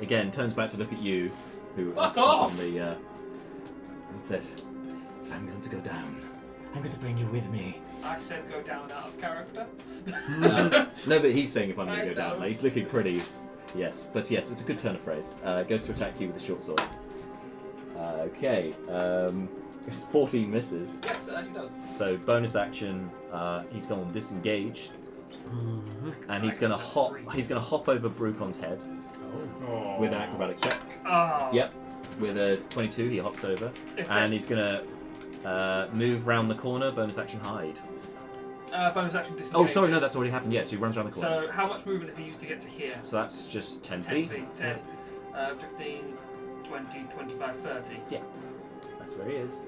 [SPEAKER 1] Again, turns back to look at you, who
[SPEAKER 2] Fuck
[SPEAKER 1] up
[SPEAKER 2] off!
[SPEAKER 1] on the. And says, "If I'm going to go down, I'm going to bring you with me."
[SPEAKER 2] I said go down out of character.
[SPEAKER 1] No, but he's saying if I'm going
[SPEAKER 2] I
[SPEAKER 1] to go down.
[SPEAKER 2] know.
[SPEAKER 1] Like, he's looking pretty. Yes, but yes, it's a good turn of phrase. Goes to attack you with a short sword. Okay. It's 14 misses.
[SPEAKER 2] Yes, it actually does.
[SPEAKER 1] So bonus action. He's gone disengaged, and he's going to hop. He's going to hop over Brucon's head
[SPEAKER 3] Oh.
[SPEAKER 1] with an acrobatics check.
[SPEAKER 2] Oh.
[SPEAKER 1] Yep. With a 22, he hops over, and he's going to move round the corner. Bonus action hide.
[SPEAKER 2] Bonus action disengage.
[SPEAKER 1] Oh, sorry, no, that's already happened. Yeah, so he runs around the corner.
[SPEAKER 2] So how much movement does he use to get to here?
[SPEAKER 1] So that's just 10
[SPEAKER 2] 10
[SPEAKER 1] feet.
[SPEAKER 2] feet. 10, 15, 20, 25, 30.
[SPEAKER 1] That's where he is.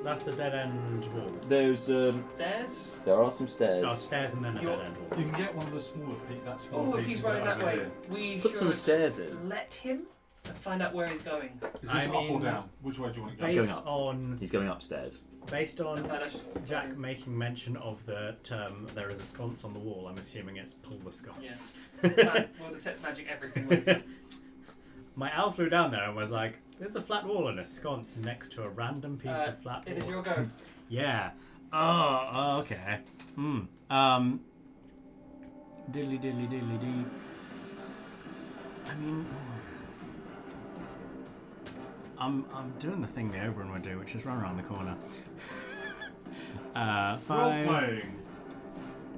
[SPEAKER 4] That's the dead end wall?
[SPEAKER 1] There's
[SPEAKER 2] Stairs?
[SPEAKER 1] there are some stairs.
[SPEAKER 4] Oh, stairs and then a
[SPEAKER 2] You're-
[SPEAKER 4] dead end wall.
[SPEAKER 5] You can get one of the smaller peaks. That smaller
[SPEAKER 2] Oh, if
[SPEAKER 5] peak
[SPEAKER 2] he's
[SPEAKER 5] is
[SPEAKER 2] running that
[SPEAKER 5] over
[SPEAKER 2] way,
[SPEAKER 5] here.
[SPEAKER 2] we
[SPEAKER 1] Put some
[SPEAKER 2] should
[SPEAKER 1] stairs in.
[SPEAKER 2] let him and find out where he's going.
[SPEAKER 5] Is this
[SPEAKER 4] I
[SPEAKER 5] up or
[SPEAKER 4] mean,
[SPEAKER 5] down? Which way do you want to go?
[SPEAKER 1] He's going
[SPEAKER 4] Based
[SPEAKER 1] up.
[SPEAKER 4] on
[SPEAKER 1] He's going upstairs.
[SPEAKER 2] That's just
[SPEAKER 4] Jack making mention of the term "there is a sconce on the wall," I'm assuming it's pull the sconce.
[SPEAKER 2] Fine, we'll detect magic everything later.
[SPEAKER 4] My owl flew down there and was like, "There's a flat wall and a sconce next to a random piece of flat wall."
[SPEAKER 2] It is your go.
[SPEAKER 4] Yeah. Oh, okay. Diddly diddly diddly dee. I mean, I'm doing the thing the Oberon would do, which is run around the corner. 5,
[SPEAKER 3] Role-playing.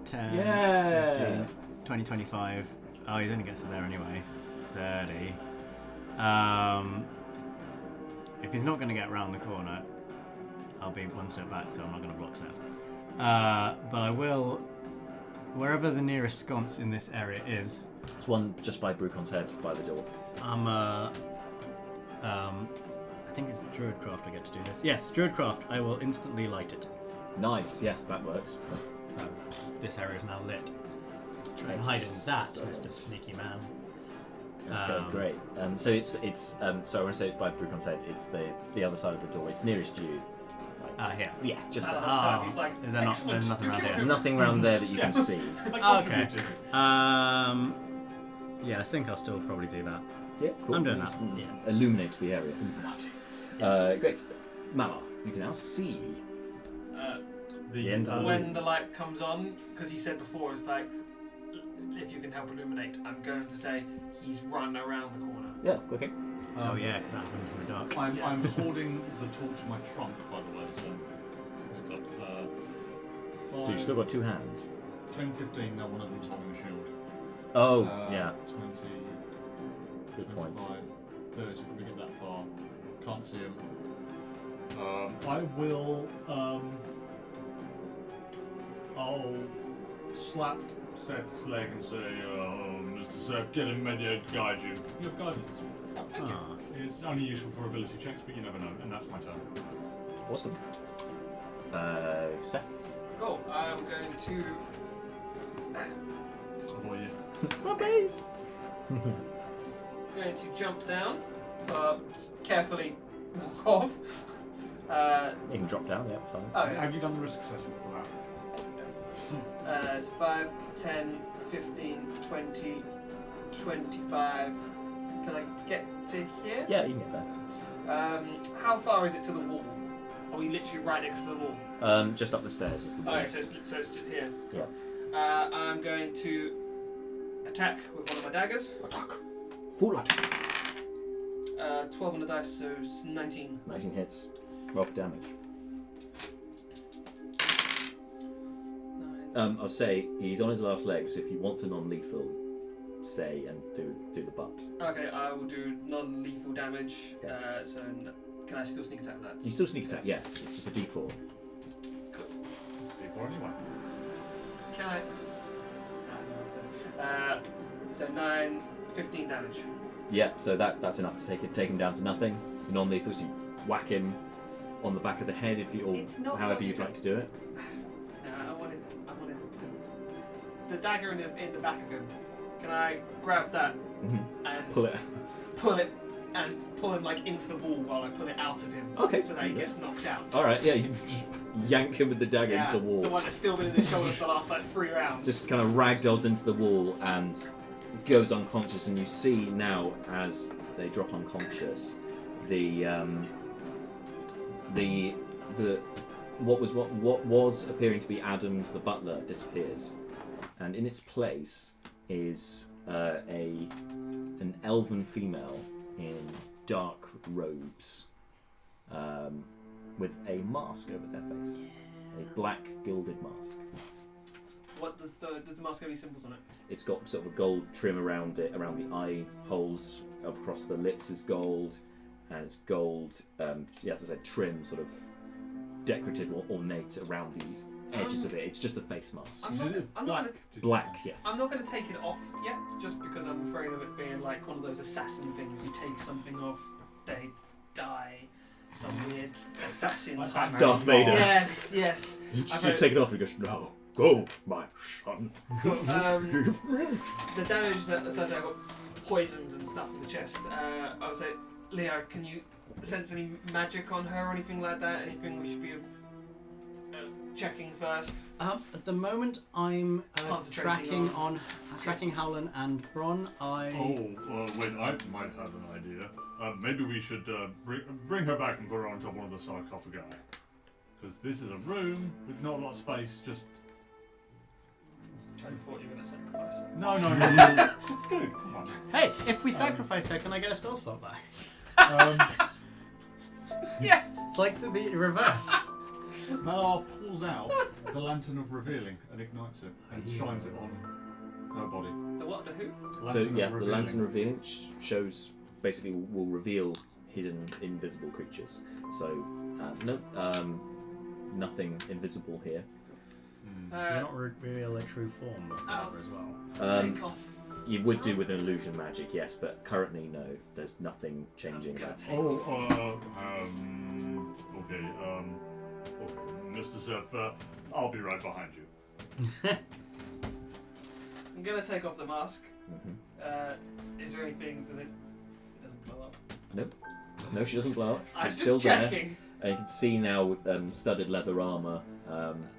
[SPEAKER 4] 10,
[SPEAKER 1] Yeah.
[SPEAKER 4] 15, 20, 25. Oh, he only gets to there anyway. 30. If he's not going to get round the corner, I'll be one step back, so I'm not going to block Seth. But I will, wherever the nearest sconce in this area is,
[SPEAKER 1] There's one just by Brucon's head, by the door.
[SPEAKER 4] I think it's Druidcraft I get to do this. Yes, Druidcraft, I will instantly light it.
[SPEAKER 1] Nice, yes, that works.
[SPEAKER 4] So, this area is now lit. Try and hide in that, Mr. Sneaky Man.
[SPEAKER 1] Okay, great. So it's so I want to say it's by Brucon's head. It's the other side of the door. It's nearest you.
[SPEAKER 4] Here.
[SPEAKER 1] Yeah, just
[SPEAKER 2] Ah,
[SPEAKER 1] there.
[SPEAKER 2] that's he's like,
[SPEAKER 4] Is there not?
[SPEAKER 2] excellent.
[SPEAKER 4] There's nothing around here.
[SPEAKER 1] Nothing round there that you can see.
[SPEAKER 4] Okay. Yeah, I think I'll still probably do that.
[SPEAKER 1] Yeah, cool.
[SPEAKER 4] I'm doing that.
[SPEAKER 1] Just
[SPEAKER 4] Yeah.
[SPEAKER 1] Illuminate the area.
[SPEAKER 4] Yes.
[SPEAKER 1] Great. Malar, you can now see the entire.
[SPEAKER 2] When the light comes on, because he said before, it's like, if you can help illuminate, I'm going to say he's run around the corner.
[SPEAKER 1] Yeah, okay.
[SPEAKER 4] Oh yeah, because that happens in the dark.
[SPEAKER 5] I'm holding the torch in my trunk, by the way, so it's up,
[SPEAKER 1] So you've still got 2 hands.
[SPEAKER 5] 10, 15, now one of them's holding a shield.
[SPEAKER 1] Oh, yeah.
[SPEAKER 5] 20,
[SPEAKER 1] Good point.
[SPEAKER 5] 25, 30, probably get that far. Can't see him. I will,
[SPEAKER 3] I'll slap Seth's leg and say, Mr. Seth, get him ready to guide you.
[SPEAKER 5] you have guidance.
[SPEAKER 2] Thank you.
[SPEAKER 4] Ah.
[SPEAKER 3] It's only useful for ability checks, but you never know, and that's my turn.
[SPEAKER 1] Awesome. Seth.
[SPEAKER 2] Cool. I'm going to
[SPEAKER 3] Oh, yeah.
[SPEAKER 1] My base.
[SPEAKER 2] going to jump down, just carefully walk off.
[SPEAKER 1] You can drop down, yeah, fine.
[SPEAKER 2] Oh, yeah.
[SPEAKER 5] Have you done the risk assessment for that?
[SPEAKER 2] It's 5, 10, 15, 20, 25. Can I get to here?
[SPEAKER 1] Yeah, you can get there.
[SPEAKER 2] How far is it to the wall? Are we literally right next to the wall?
[SPEAKER 1] Just up the stairs is the
[SPEAKER 2] Okay,
[SPEAKER 1] door.
[SPEAKER 2] so it's just here.
[SPEAKER 1] Yeah.
[SPEAKER 2] I'm going to attack with one of my daggers.
[SPEAKER 1] Attack. Full attack.
[SPEAKER 2] 12 on the dice, so it's 19.
[SPEAKER 1] 19 hits. Roll for damage.
[SPEAKER 2] 9.
[SPEAKER 1] I'll say he's on his last leg, so if you want to non-lethal, say and do the butt.
[SPEAKER 2] Okay, I will do non-lethal damage.
[SPEAKER 1] Okay.
[SPEAKER 2] Can I still sneak attack that?
[SPEAKER 1] You still sneak attack, yeah. It's just a D4.
[SPEAKER 3] D4 anyway.
[SPEAKER 2] Can I? So 9, 15 damage.
[SPEAKER 1] Yeah, so that's enough to take him down to nothing. Non-lethal, so you whack him on the back of the head if you,
[SPEAKER 2] It's
[SPEAKER 1] or
[SPEAKER 2] not
[SPEAKER 1] however
[SPEAKER 2] what
[SPEAKER 1] you'd
[SPEAKER 2] you
[SPEAKER 1] like to do it.
[SPEAKER 2] No, I wanted to. The dagger in the back of him. Can I grab that
[SPEAKER 1] Mm-hmm.
[SPEAKER 2] and
[SPEAKER 1] Pull it.
[SPEAKER 2] pull it and pull him like into the wall while I pull it out of him.
[SPEAKER 1] Okay.
[SPEAKER 2] So that he gets knocked out.
[SPEAKER 1] All right, yeah, you just yank him with the dagger into the wall.
[SPEAKER 2] The one that's still been in his shoulder for the last like 3 rounds.
[SPEAKER 1] Just kind of ragdolls into the wall and goes unconscious, and you see now as they drop unconscious, what was appearing to be Adams the butler disappears, and in its place is an elven female in dark robes, with a mask over their face, a black gilded mask.
[SPEAKER 2] What does the mask have any symbols on it?
[SPEAKER 1] It's got sort of a gold trim around it, around the eye holes, across the lips is gold, and it's gold, as I said, trim, sort of decorative or ornate around the edges of it. It's just a face mask.
[SPEAKER 2] I'm not gonna,
[SPEAKER 1] Black, yes.
[SPEAKER 2] I'm not going to take it off yet, just because I'm afraid of it being like one of those assassin things. You take something off, they die. Some weird assassin
[SPEAKER 5] Like
[SPEAKER 2] type.
[SPEAKER 1] Darth Vader.
[SPEAKER 2] Yes, yes.
[SPEAKER 1] Just take it off and he goes, no, go, my son.
[SPEAKER 2] Cool. The damage that, so I got poisoned and stuff in the chest. I would say, Leo, can you sense any magic on her or anything like that? Anything we should be checking first?
[SPEAKER 4] At the moment, I'm tracking Howland and Bron.
[SPEAKER 3] Wait, I might have an idea. Maybe we should bring her back and put her on top of one of the sarcophagi. Because this is a room with not a lot of space, just...
[SPEAKER 2] I thought you were going to sacrifice her.
[SPEAKER 3] No. Dude, come on.
[SPEAKER 4] Hey, if we sacrifice her, can I get a spell slot back?
[SPEAKER 2] Yes!
[SPEAKER 4] It's like the reverse.
[SPEAKER 5] Malar pulls out the Lantern of Revealing and ignites it and shines it on her body.
[SPEAKER 2] The what? The who?
[SPEAKER 1] The Lantern Revealing shows, basically will reveal hidden invisible creatures. So, nothing invisible here.
[SPEAKER 4] Do not reveal a true form as well.
[SPEAKER 2] Take off.
[SPEAKER 1] You would do with an illusion magic, yes, but currently no, there's nothing changing that.
[SPEAKER 3] Okay, Mr. Seth, I'll be right behind you.
[SPEAKER 2] I'm going to take off the mask.
[SPEAKER 1] Mm-hmm.
[SPEAKER 2] Is there anything, it doesn't blow up?
[SPEAKER 1] Nope. No, she doesn't blow up.
[SPEAKER 2] I'm
[SPEAKER 1] She's
[SPEAKER 2] just
[SPEAKER 1] still
[SPEAKER 2] checking.
[SPEAKER 1] there. And you can see now with studded leather armour,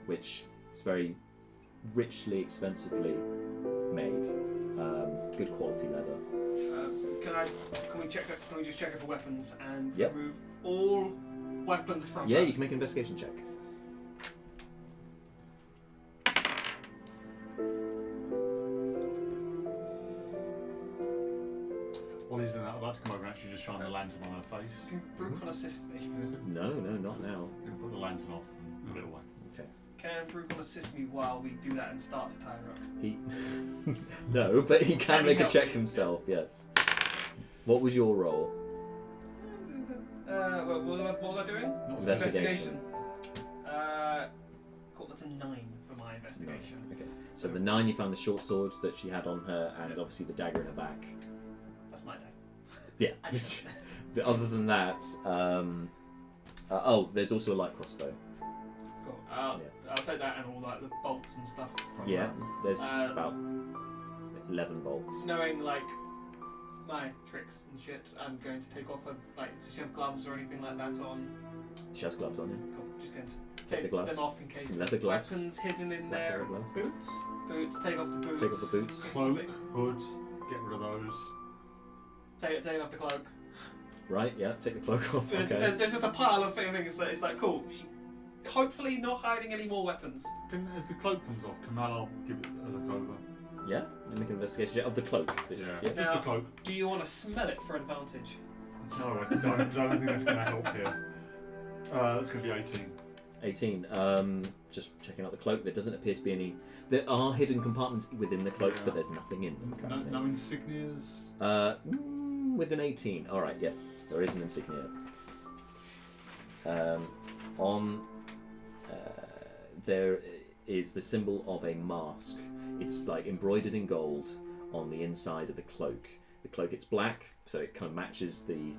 [SPEAKER 1] which is very richly, expensively made. Good quality leather.
[SPEAKER 2] Can we just check it for weapons and
[SPEAKER 1] Yep.
[SPEAKER 2] remove all weapons from
[SPEAKER 1] Yeah,
[SPEAKER 2] her?
[SPEAKER 1] you can make an investigation check.
[SPEAKER 5] While he's doing that, I'd like to come over and actually just shine the lantern on her face.
[SPEAKER 2] Can Brooke assist me?
[SPEAKER 1] No, not now.
[SPEAKER 5] Then put the lantern off and put it away.
[SPEAKER 2] Can Brooke assist me while we do that and start to tie her up?
[SPEAKER 1] He no, but he can
[SPEAKER 2] Can he
[SPEAKER 1] make a
[SPEAKER 2] help
[SPEAKER 1] check
[SPEAKER 2] me?
[SPEAKER 1] himself. Yes. What was your role?
[SPEAKER 2] What was I doing?
[SPEAKER 1] Investigation.
[SPEAKER 2] Cool, that's a 9 for my investigation.
[SPEAKER 1] Okay. So the 9, you found the short sword that she had on her, and obviously the dagger in her back.
[SPEAKER 2] That's my day.
[SPEAKER 1] Yeah.
[SPEAKER 2] I just-
[SPEAKER 1] But other than that, there's also a light crossbow.
[SPEAKER 2] Cool. I'll take that and all like the bolts and stuff from
[SPEAKER 1] Yeah.
[SPEAKER 2] that.
[SPEAKER 1] There's about 11 bolts.
[SPEAKER 2] Knowing like my tricks and shit, I'm going to take off her, does she have gloves or anything like that on?
[SPEAKER 1] She has gloves on. Yeah.
[SPEAKER 2] Cool. Just going to
[SPEAKER 1] Take
[SPEAKER 2] take
[SPEAKER 1] the gloves.
[SPEAKER 2] them off in case
[SPEAKER 1] Some
[SPEAKER 2] there's
[SPEAKER 1] leather gloves.
[SPEAKER 2] weapons hidden in
[SPEAKER 1] Black
[SPEAKER 2] there.
[SPEAKER 1] leather gloves.
[SPEAKER 4] Boots?
[SPEAKER 2] Boots. Take off the boots.
[SPEAKER 1] Take off the boots.
[SPEAKER 2] Just
[SPEAKER 5] Cloak,
[SPEAKER 2] to be-
[SPEAKER 5] hood, get rid of those.
[SPEAKER 2] Take off the cloak.
[SPEAKER 1] Right. Yeah. Take the cloak off.
[SPEAKER 2] There's
[SPEAKER 1] Okay.
[SPEAKER 2] just a pile of things. It's like cool. She, hopefully not hiding any more weapons.
[SPEAKER 5] As the cloak comes off, can Malar give it a look over?
[SPEAKER 1] Yeah. Let me make an investigation check of the cloak.
[SPEAKER 5] Just
[SPEAKER 2] Now-
[SPEAKER 5] the cloak.
[SPEAKER 2] Do you want to smell it for advantage?
[SPEAKER 5] No, I don't think that's going to help here. That's going to be 18.
[SPEAKER 1] 18. Just checking out the cloak. There doesn't appear to be any. There are hidden compartments within the cloak, but there's nothing in them currently.
[SPEAKER 5] No insignias?
[SPEAKER 1] With an 18. All right. Yes, there is an insignia. There is the symbol of a mask. It's like embroidered in gold on the inside of the cloak. The cloak, it's black, so it kind of matches the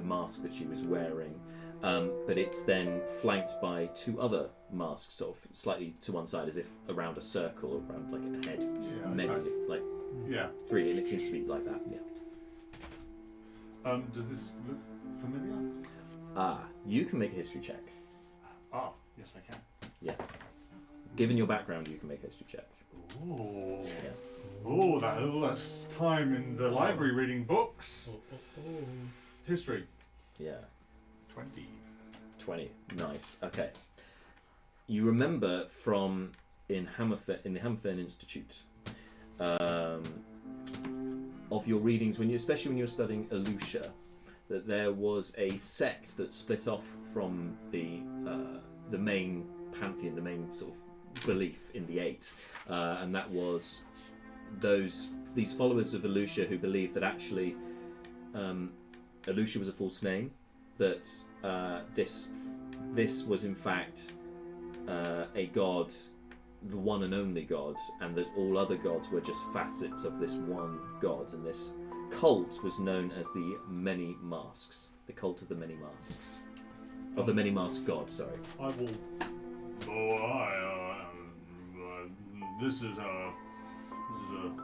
[SPEAKER 1] mask that she was wearing. But it's then flanked by 2 other masks, sort of slightly to one side, as if around a circle, around like a head.
[SPEAKER 5] Yeah.
[SPEAKER 1] Maybe
[SPEAKER 5] okay.
[SPEAKER 1] like
[SPEAKER 5] Yeah.
[SPEAKER 1] 3, and it seems to be like that. Yeah.
[SPEAKER 3] Does this look familiar?
[SPEAKER 1] You can make a history check.
[SPEAKER 3] Ah, yes, I can.
[SPEAKER 1] Yes. Given your background, you can make a history check.
[SPEAKER 3] Ooh.
[SPEAKER 1] Yeah.
[SPEAKER 3] Ooh, that little less time in the library reading books. History.
[SPEAKER 1] Yeah.
[SPEAKER 3] 20.
[SPEAKER 1] 20. Nice. Okay. You remember from in the Hammerfen Institute of your readings, especially when you were studying Elucia, that there was a sect that split off from the main pantheon, the main sort of belief in the Eight, and that was these followers of Elucia who believed that actually Elucia was a false name, that this was in fact a god, the one and only god, and that all other gods were just facets of this one god, and this cult was known as the Many Masks, the cult of the Many Masks, of the Many Masked God. Sorry.
[SPEAKER 3] I will. This is a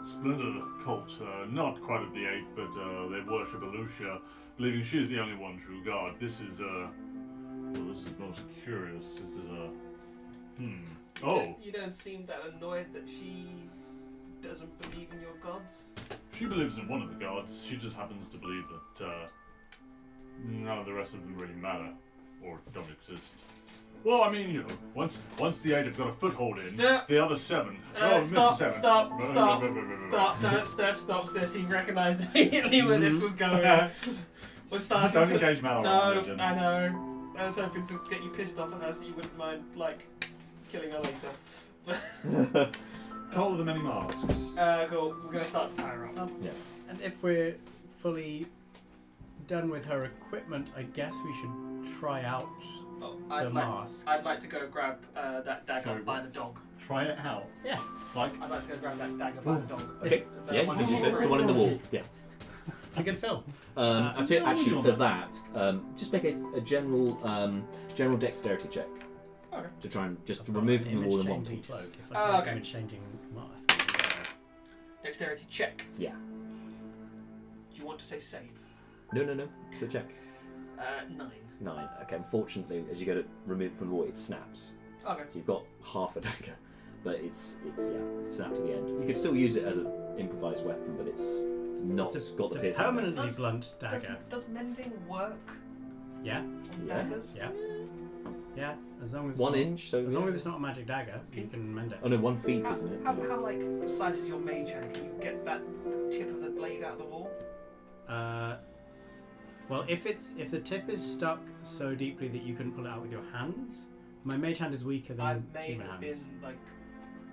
[SPEAKER 3] splinter cult, not quite of the Eight, but they worship Elucia, believing she is the only one true god. This is most curious. This is a. Oh.
[SPEAKER 2] You don't seem that annoyed that she doesn't believe in your gods.
[SPEAKER 3] She believes in one of the gods. She just happens to believe that none of the rest of them really matter or don't exist. Well, I mean, once the Eight have got a foothold in, the other seven.
[SPEAKER 2] Stop!
[SPEAKER 3] Mr.
[SPEAKER 2] Stop!
[SPEAKER 3] Seven.
[SPEAKER 2] Stop! Stop! Don't, Steph stops this. He recognised immediately where this was going. We're starting
[SPEAKER 3] Don't
[SPEAKER 2] to.
[SPEAKER 3] engage Mallory.
[SPEAKER 2] No, I know. I was hoping to get you pissed off at her so you wouldn't mind, killing her later.
[SPEAKER 3] Cult of the Many Masks.
[SPEAKER 2] Cool. We're gonna start to tie her up.
[SPEAKER 1] Yeah.
[SPEAKER 4] And if we're fully done with her equipment, I guess we should try out
[SPEAKER 2] Oh,
[SPEAKER 4] the mask.
[SPEAKER 2] I'd like to go grab that dagger
[SPEAKER 3] Sorry,
[SPEAKER 2] by
[SPEAKER 3] what?
[SPEAKER 2] the dog.
[SPEAKER 3] Try it out.
[SPEAKER 4] Yeah.
[SPEAKER 3] Like.
[SPEAKER 2] I'd like to go grab that dagger by the dog.
[SPEAKER 1] Okay.
[SPEAKER 2] The
[SPEAKER 1] Yeah,
[SPEAKER 2] one
[SPEAKER 1] you can
[SPEAKER 2] in
[SPEAKER 1] use
[SPEAKER 2] the
[SPEAKER 1] it. The one in the wall. Yeah.
[SPEAKER 4] It's a good film.
[SPEAKER 1] I'll tell you, actually, for that, just make a general dexterity check.
[SPEAKER 2] Okay.
[SPEAKER 1] To try and just remove it from the wall in one
[SPEAKER 4] Image-changing
[SPEAKER 1] piece.
[SPEAKER 4] cloak, if
[SPEAKER 2] Oh,
[SPEAKER 4] I
[SPEAKER 2] okay.
[SPEAKER 4] image-changing mask.
[SPEAKER 2] Dexterity check.
[SPEAKER 1] Yeah.
[SPEAKER 2] Do you want to say save?
[SPEAKER 1] No. It's a check.
[SPEAKER 2] 9.
[SPEAKER 1] 9. Okay. Unfortunately, as you go to remove it from the wall, it snaps.
[SPEAKER 2] Okay.
[SPEAKER 1] So you've got half a dagger, but it snapped to the end. You could still use it as an improvised weapon, but it's not got the
[SPEAKER 4] It's a
[SPEAKER 1] piercing.
[SPEAKER 4] permanently blunt dagger.
[SPEAKER 2] Does mending work
[SPEAKER 4] Yeah,
[SPEAKER 2] on
[SPEAKER 1] Yeah.
[SPEAKER 2] daggers?
[SPEAKER 4] yeah. As long as
[SPEAKER 1] 1 inch. So
[SPEAKER 4] as long as it's not a magic dagger, you can mend it.
[SPEAKER 1] Oh no, 1 feet, isn't it?
[SPEAKER 2] How precise is your mage hand? Can you get that tip of the blade out of the wall?
[SPEAKER 4] Well, if the tip is stuck so deeply that you couldn't pull it out with your hands, my mage hand is weaker than
[SPEAKER 2] I may
[SPEAKER 4] human
[SPEAKER 2] have
[SPEAKER 4] hands.
[SPEAKER 2] been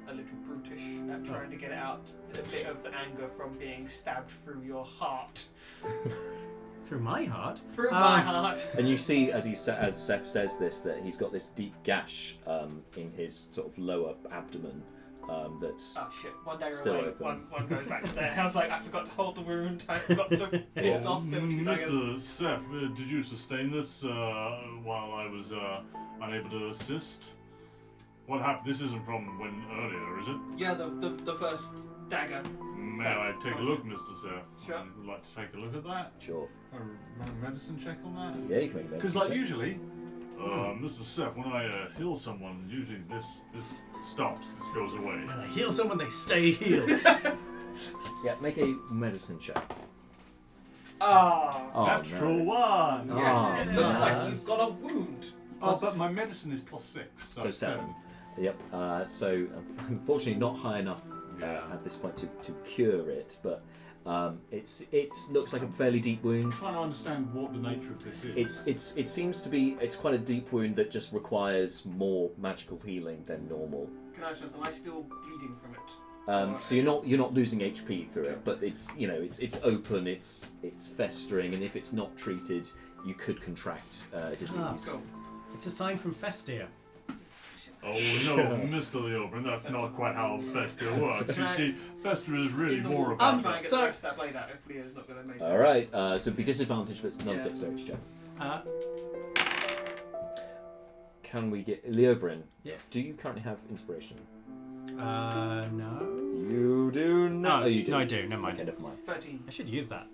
[SPEAKER 2] a little brutish at trying to get it out. A bit of the anger from being stabbed through your heart.
[SPEAKER 4] Through my heart.
[SPEAKER 2] Through my heart.
[SPEAKER 1] And you see, as Seth says this, that he's got this deep gash in his sort of lower abdomen that's
[SPEAKER 2] Oh shit! One dagger
[SPEAKER 1] Still
[SPEAKER 2] away.
[SPEAKER 1] open.
[SPEAKER 2] One goes back to there. I was like, I forgot to hold the wound. I got so pissed off. There were 2 daggers.
[SPEAKER 3] Mr. Seth, did you sustain this while I was unable to assist? What happened? This isn't from when earlier, is it?
[SPEAKER 2] Yeah, the first dagger.
[SPEAKER 3] May I take a look, Mr. Seth?
[SPEAKER 2] Sure.
[SPEAKER 3] I would like to take a look at that.
[SPEAKER 1] sure.
[SPEAKER 3] Run a medicine check on that.
[SPEAKER 1] Yeah, you can make a
[SPEAKER 3] Because
[SPEAKER 1] medicine check.
[SPEAKER 3] usually, Mr. Seth, when I heal someone, usually this stops, this goes away.
[SPEAKER 4] When I heal someone, they stay healed.
[SPEAKER 1] Yeah, make a medicine check.
[SPEAKER 2] Ah.
[SPEAKER 1] Oh,
[SPEAKER 3] Natural
[SPEAKER 1] no.
[SPEAKER 3] one.
[SPEAKER 2] Yes,
[SPEAKER 1] Oh,
[SPEAKER 2] it looks like
[SPEAKER 1] nice.
[SPEAKER 2] you've got a wound.
[SPEAKER 3] Oh, but my medicine is +6, so,
[SPEAKER 1] So 7. Yep. So unfortunately, not high enough
[SPEAKER 3] Yeah.
[SPEAKER 1] at this point to cure it, but it looks like a fairly deep wound.
[SPEAKER 3] I'm trying to understand what the nature of this is.
[SPEAKER 1] It seems to be quite a deep wound that just requires more magical healing than normal.
[SPEAKER 2] Can I just? Am I still bleeding from it?
[SPEAKER 1] So you're not losing HP through it, but it's open, it's festering, and if it's not treated, you could contract disease.
[SPEAKER 2] Cool.
[SPEAKER 4] It's a sign from Festia.
[SPEAKER 3] Oh no, Mr. Leobrin, that's not quite how Fester works. You see, Fester is really more
[SPEAKER 2] I'm
[SPEAKER 3] about
[SPEAKER 2] trying to
[SPEAKER 3] that.
[SPEAKER 2] get the rest of that blade out. Hopefully, it's not going to make.
[SPEAKER 1] All right, so it'd be disadvantage, but it's another
[SPEAKER 2] Yeah.
[SPEAKER 1] dexterity check.
[SPEAKER 4] Uh,
[SPEAKER 1] Can we get Leobrin?
[SPEAKER 4] Yeah.
[SPEAKER 1] Do you currently have inspiration?
[SPEAKER 4] no.
[SPEAKER 1] You do not.
[SPEAKER 4] Oh,
[SPEAKER 1] you do.
[SPEAKER 4] No, I do. Never mind.
[SPEAKER 1] Okay, never mind.
[SPEAKER 2] 13.
[SPEAKER 4] I should use that.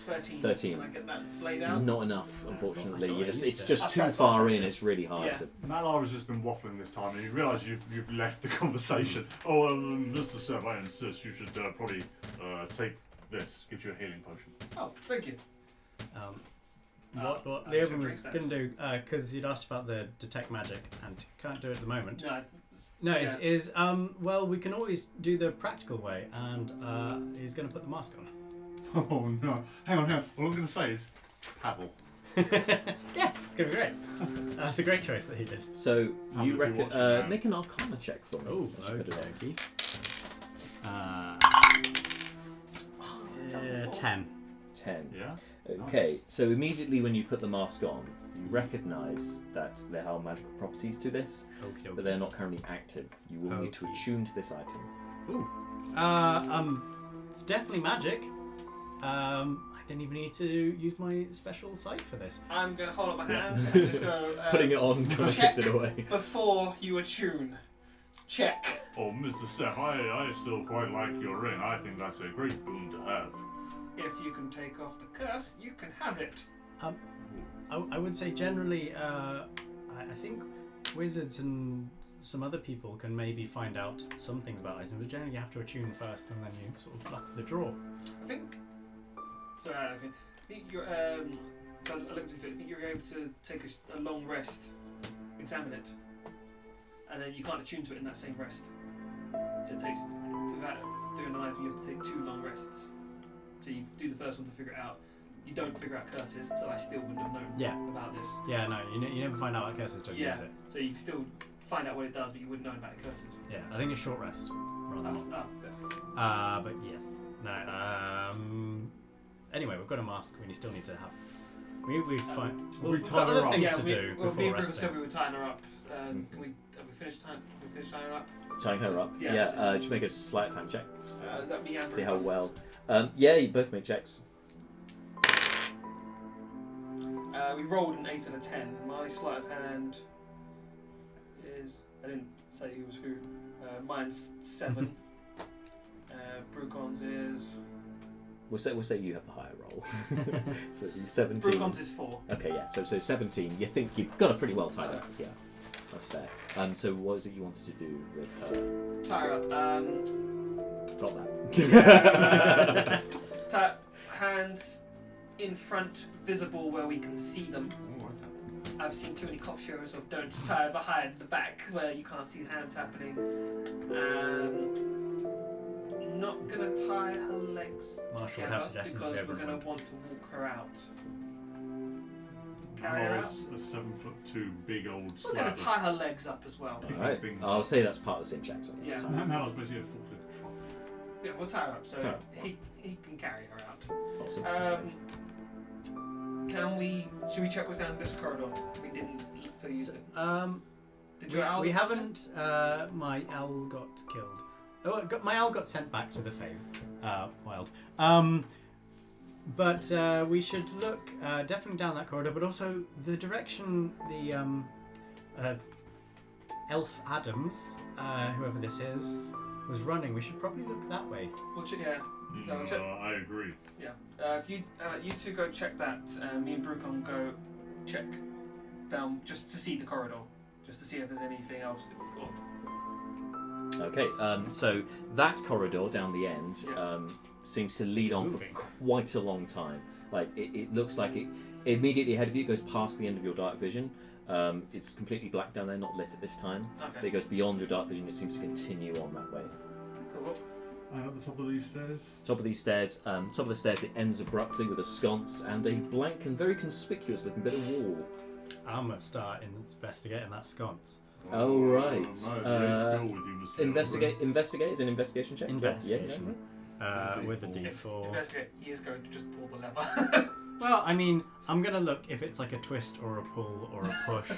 [SPEAKER 2] 13.
[SPEAKER 1] 13.
[SPEAKER 2] Can I get that laid out?
[SPEAKER 1] Not enough, unfortunately.
[SPEAKER 4] I thought I used
[SPEAKER 1] It's
[SPEAKER 4] it.
[SPEAKER 1] just
[SPEAKER 2] I'll
[SPEAKER 1] too
[SPEAKER 2] try
[SPEAKER 1] far
[SPEAKER 2] process
[SPEAKER 1] in.
[SPEAKER 2] it.
[SPEAKER 1] It's really hard
[SPEAKER 2] Yeah.
[SPEAKER 1] to.
[SPEAKER 3] Malar has just been waffling this time, and you realise you've left the conversation. Oh, Mr. Seth, I insist you should probably take this. Gives you a healing potion.
[SPEAKER 2] Oh, thank you.
[SPEAKER 4] What
[SPEAKER 2] I
[SPEAKER 4] Liam
[SPEAKER 2] should
[SPEAKER 4] was
[SPEAKER 2] drink that.
[SPEAKER 4] going to do, because you'd asked about the detect magic and can't do it at the moment.
[SPEAKER 2] No.
[SPEAKER 4] No,
[SPEAKER 2] yeah.
[SPEAKER 4] well, we can always do the practical way, and he's going to put the mask on.
[SPEAKER 3] Oh no! Hang on. All I'm going to say is, Pavel.
[SPEAKER 4] Yeah, it's going to be great. That's a great choice that he did.
[SPEAKER 1] So
[SPEAKER 3] How
[SPEAKER 1] you
[SPEAKER 3] many
[SPEAKER 1] reckon?
[SPEAKER 3] people watching now?
[SPEAKER 1] Make an Arcana check for me.
[SPEAKER 4] Oh,
[SPEAKER 1] Let's put it on.
[SPEAKER 4] okay. 10.
[SPEAKER 1] 10.
[SPEAKER 3] Yeah.
[SPEAKER 1] Okay, so immediately when you put the mask on, you recognise that there are magical properties to this,
[SPEAKER 4] Okay,
[SPEAKER 1] but they're not currently active. You will need to
[SPEAKER 4] Okay.
[SPEAKER 1] attune to this item.
[SPEAKER 4] Ooh. It's definitely magic. I didn't even need to use my special sight for this.
[SPEAKER 2] I'm going to hold up my
[SPEAKER 1] Yeah.
[SPEAKER 2] hand and just go.
[SPEAKER 1] Putting it on kind of
[SPEAKER 2] check
[SPEAKER 1] gives it away.
[SPEAKER 2] before you attune. Check.
[SPEAKER 3] Oh, Mr. Seth, I still quite like your ring. I think that's a great boon to have.
[SPEAKER 2] If you can take off the curse, you can have it.
[SPEAKER 4] I would say generally, I think wizards and some other people can maybe find out some things about items, but generally you have to attune first and then you sort of luck the draw.
[SPEAKER 2] I think. Sorry, I think you're. I looked into it. I think you're able to take a long rest, examine it, and then you can't attune to it in that same rest. So it takes, without doing an item, you have to take 2 long rests. So you do the first one to figure it out. You don't figure out curses, so I still wouldn't have known about this.
[SPEAKER 4] Yeah, no, you never find out what curses don't use it.
[SPEAKER 2] So you still find out what it does, but you wouldn't know about the curses.
[SPEAKER 4] Yeah, I think it's short rest rather than long.
[SPEAKER 2] Fair.
[SPEAKER 4] But yes. No, anyway, we've got a mask. We still need to have. We find.
[SPEAKER 3] we
[SPEAKER 4] We've
[SPEAKER 3] tie
[SPEAKER 4] got
[SPEAKER 3] her
[SPEAKER 4] other
[SPEAKER 3] up?
[SPEAKER 4] things to
[SPEAKER 2] me
[SPEAKER 4] do
[SPEAKER 2] and
[SPEAKER 4] before
[SPEAKER 2] Bruce
[SPEAKER 4] resting.
[SPEAKER 2] said we were tying her up. Have we finished tying her up?
[SPEAKER 1] Tying her up.
[SPEAKER 2] Yeah,
[SPEAKER 1] Yeah,
[SPEAKER 2] it's-
[SPEAKER 1] just make a sleight of hand check.
[SPEAKER 2] Is that me and
[SPEAKER 1] See how
[SPEAKER 2] Bruce?
[SPEAKER 1] well. Yeah, you both make checks.
[SPEAKER 2] We rolled an 8 and a 10. My sleight of hand is. I didn't say who was who. Mine's 7. Brucon's is.
[SPEAKER 1] We'll say you have the higher roll. So you 17.
[SPEAKER 2] Brucon's is 4.
[SPEAKER 1] Okay, yeah. So 17. You think you've got a pretty well tied up. Yeah, that's fair. So what is it you wanted to do with her?
[SPEAKER 2] Tie her up.
[SPEAKER 1] Got that.
[SPEAKER 2] Tie hands in front, visible where we can see them.
[SPEAKER 3] Oh, okay.
[SPEAKER 2] I've seen too many cop shows of don't tie behind the back where you can't see the hands happening. Not gonna tie her legs
[SPEAKER 4] Marshall would have
[SPEAKER 2] together
[SPEAKER 4] suggestions
[SPEAKER 2] because
[SPEAKER 4] for
[SPEAKER 2] we're gonna
[SPEAKER 4] everyone.
[SPEAKER 2] want to walk her out. Carry her out.
[SPEAKER 3] A 7'2" big old
[SPEAKER 2] We're gonna
[SPEAKER 3] slab.
[SPEAKER 2] tie her legs up as well.
[SPEAKER 1] All right.
[SPEAKER 3] Things
[SPEAKER 1] I'll
[SPEAKER 3] up.
[SPEAKER 1] say that's part of the same check. So
[SPEAKER 2] Yeah.
[SPEAKER 3] Malar's basically a forklift truck.
[SPEAKER 2] Yeah, we'll tie her up so
[SPEAKER 1] Tie her.
[SPEAKER 2] he can carry her out.
[SPEAKER 1] Awesome.
[SPEAKER 2] Should we check what's down this corridor? We didn't look for these. Did your owl
[SPEAKER 4] we
[SPEAKER 2] look
[SPEAKER 4] haven't. My owl got killed. My owl got sent back to the Fae Wild. But we should look definitely down that corridor, but also the direction the Elf Adams, whoever this is, was running. We should probably look that way.
[SPEAKER 2] We'll check. So we'll check.
[SPEAKER 3] I agree.
[SPEAKER 2] Yeah. If you two go check that, me and Brucon go check down just to see the corridor, just to see if there's anything else that we've got.
[SPEAKER 1] Okay, so that corridor down the end
[SPEAKER 2] Yeah.
[SPEAKER 1] seems to lead
[SPEAKER 4] It's
[SPEAKER 1] on
[SPEAKER 4] moving.
[SPEAKER 1] for quite a long time. Like it looks like it immediately ahead of you. It goes past the end of your dark vision. It's completely black down there, not lit at this time.
[SPEAKER 2] Okay.
[SPEAKER 1] It goes beyond your dark vision. It seems to continue on that way.
[SPEAKER 2] Cool.
[SPEAKER 3] And at the top of these stairs,
[SPEAKER 1] Top of these stairs, top of the stairs, it ends abruptly with a sconce and a blank and very conspicuous-looking bit of wall.
[SPEAKER 4] I'm gonna start investigating that sconce.
[SPEAKER 1] Oh, right.
[SPEAKER 3] I'm ready to go with you, Mr.
[SPEAKER 1] Investigate is an investigation check.
[SPEAKER 4] Investigation.
[SPEAKER 1] Yeah,
[SPEAKER 4] With a
[SPEAKER 3] D4.
[SPEAKER 4] D4.
[SPEAKER 2] Investigate. He is going to just pull the lever.
[SPEAKER 4] Well, I mean, I'm gonna look if it's like a twist or a pull or a push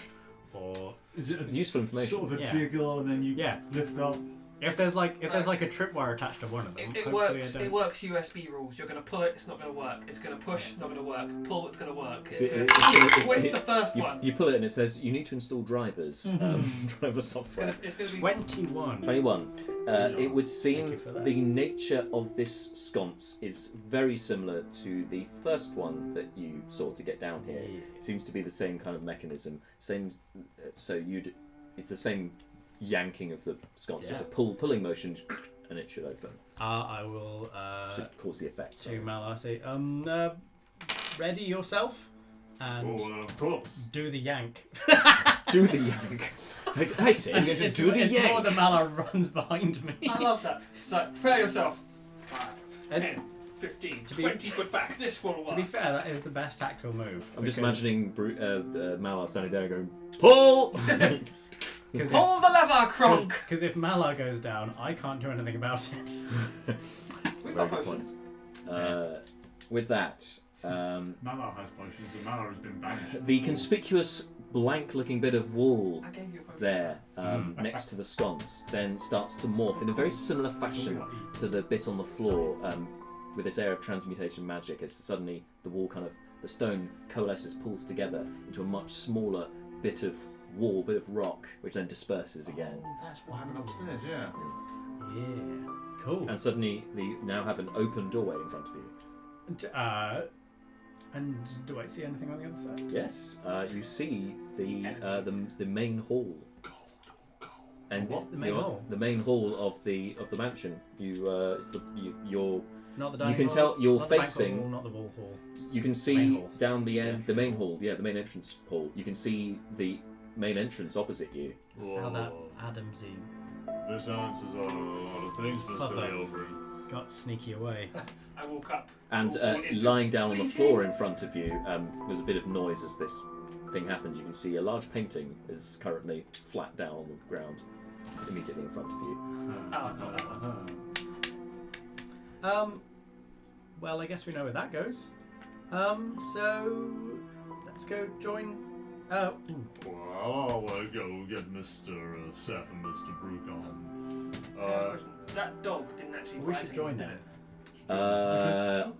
[SPEAKER 4] or
[SPEAKER 3] Is it
[SPEAKER 1] Useful information.
[SPEAKER 3] sort of a
[SPEAKER 4] Yeah.
[SPEAKER 3] jiggle and then you
[SPEAKER 4] Yeah.
[SPEAKER 3] lift up?
[SPEAKER 4] if there's like a tripwire attached to one of them.
[SPEAKER 2] It
[SPEAKER 4] hopefully
[SPEAKER 2] works.
[SPEAKER 4] I don't...
[SPEAKER 2] It works USB rules. You're going to pull it, it's not going to work. It's going to push, not going to work. Pull, it's going to work. It's
[SPEAKER 1] So
[SPEAKER 2] gonna...
[SPEAKER 1] it's-
[SPEAKER 2] Where's the first one?
[SPEAKER 1] You pull it and it says you need to install drivers. Driver
[SPEAKER 2] It's
[SPEAKER 1] software.
[SPEAKER 2] going to be
[SPEAKER 4] 21.
[SPEAKER 1] 21. It would
[SPEAKER 4] Thank
[SPEAKER 1] seem
[SPEAKER 4] you for that.
[SPEAKER 1] the nature of this sconce is very similar to the first one that you saw to get down here. It seems to be the same kind of mechanism. Same, it's the same yanking of the sconce. It's a pulling motion, and it should open.
[SPEAKER 4] I will.
[SPEAKER 1] Should cause the effect.
[SPEAKER 4] To Malar, say, ready yourself, and
[SPEAKER 3] Of course.
[SPEAKER 4] do the yank.
[SPEAKER 1] Do the yank. I say, you're going to do the
[SPEAKER 4] it's
[SPEAKER 1] yank.
[SPEAKER 4] more the Malar runs behind me.
[SPEAKER 2] I love that. So, prepare yourself. 5,
[SPEAKER 4] And
[SPEAKER 2] 10, 15,
[SPEAKER 4] to be-
[SPEAKER 2] 20 foot back. This will
[SPEAKER 4] To be
[SPEAKER 2] work.
[SPEAKER 4] fair, that is the best tactical move.
[SPEAKER 1] I'm just imagining Malar standing there and going, pull!
[SPEAKER 4] Because
[SPEAKER 2] Pull the lever, Kronk!
[SPEAKER 4] if Malar goes down, I can't do anything about it.
[SPEAKER 2] We've
[SPEAKER 1] Very
[SPEAKER 2] got
[SPEAKER 1] good
[SPEAKER 2] potions.
[SPEAKER 1] With that,
[SPEAKER 3] Malar has potions, and Malar has been banished.
[SPEAKER 1] the conspicuous blank-looking bit of wall
[SPEAKER 2] I gave you a potion.
[SPEAKER 1] there, next to the sconce, then starts to morph in a very similar fashion to the bit on the floor, with this air of transmutation magic. As suddenly the wall the stone coalesces, pulls together into a much smaller bit of wall, bit of rock, which then disperses again.
[SPEAKER 5] That's what happened upstairs, yeah.
[SPEAKER 4] Yeah. Cool.
[SPEAKER 1] And suddenly you now have an open doorway in front of you.
[SPEAKER 4] And do I see anything on the other side?
[SPEAKER 1] Yes, you see the main hall. And
[SPEAKER 4] What? The main hall?
[SPEAKER 1] The main hall of the mansion. You're
[SPEAKER 4] Not the
[SPEAKER 1] you
[SPEAKER 4] dining
[SPEAKER 1] can
[SPEAKER 4] hall,
[SPEAKER 1] tell you're
[SPEAKER 4] not the banquet
[SPEAKER 1] facing.
[SPEAKER 4] hall, not the wall hall.
[SPEAKER 1] You can
[SPEAKER 4] Main
[SPEAKER 1] see
[SPEAKER 4] hall.
[SPEAKER 1] down the end, the main hall. Yeah, the main entrance hall. You can see the main entrance opposite you.
[SPEAKER 4] That's how that Adamsy
[SPEAKER 3] This answers a lot of things, Mr.
[SPEAKER 4] Fuck.
[SPEAKER 3] Leovery.
[SPEAKER 4] got sneaky away.
[SPEAKER 2] I woke up.
[SPEAKER 1] And lying down on the floor in front of you, there's a bit of noise as this thing happens. You can see a large painting is currently flat down on the ground, immediately in front of you.
[SPEAKER 4] Well, I guess we know where that goes. So let's go join.
[SPEAKER 3] Well, I'll go get Mr. Seth and Mr. Brucon.
[SPEAKER 2] That dog didn't actually
[SPEAKER 4] We
[SPEAKER 2] bite
[SPEAKER 4] should
[SPEAKER 2] anyone,
[SPEAKER 4] join
[SPEAKER 2] did
[SPEAKER 4] them.
[SPEAKER 2] it?
[SPEAKER 1] I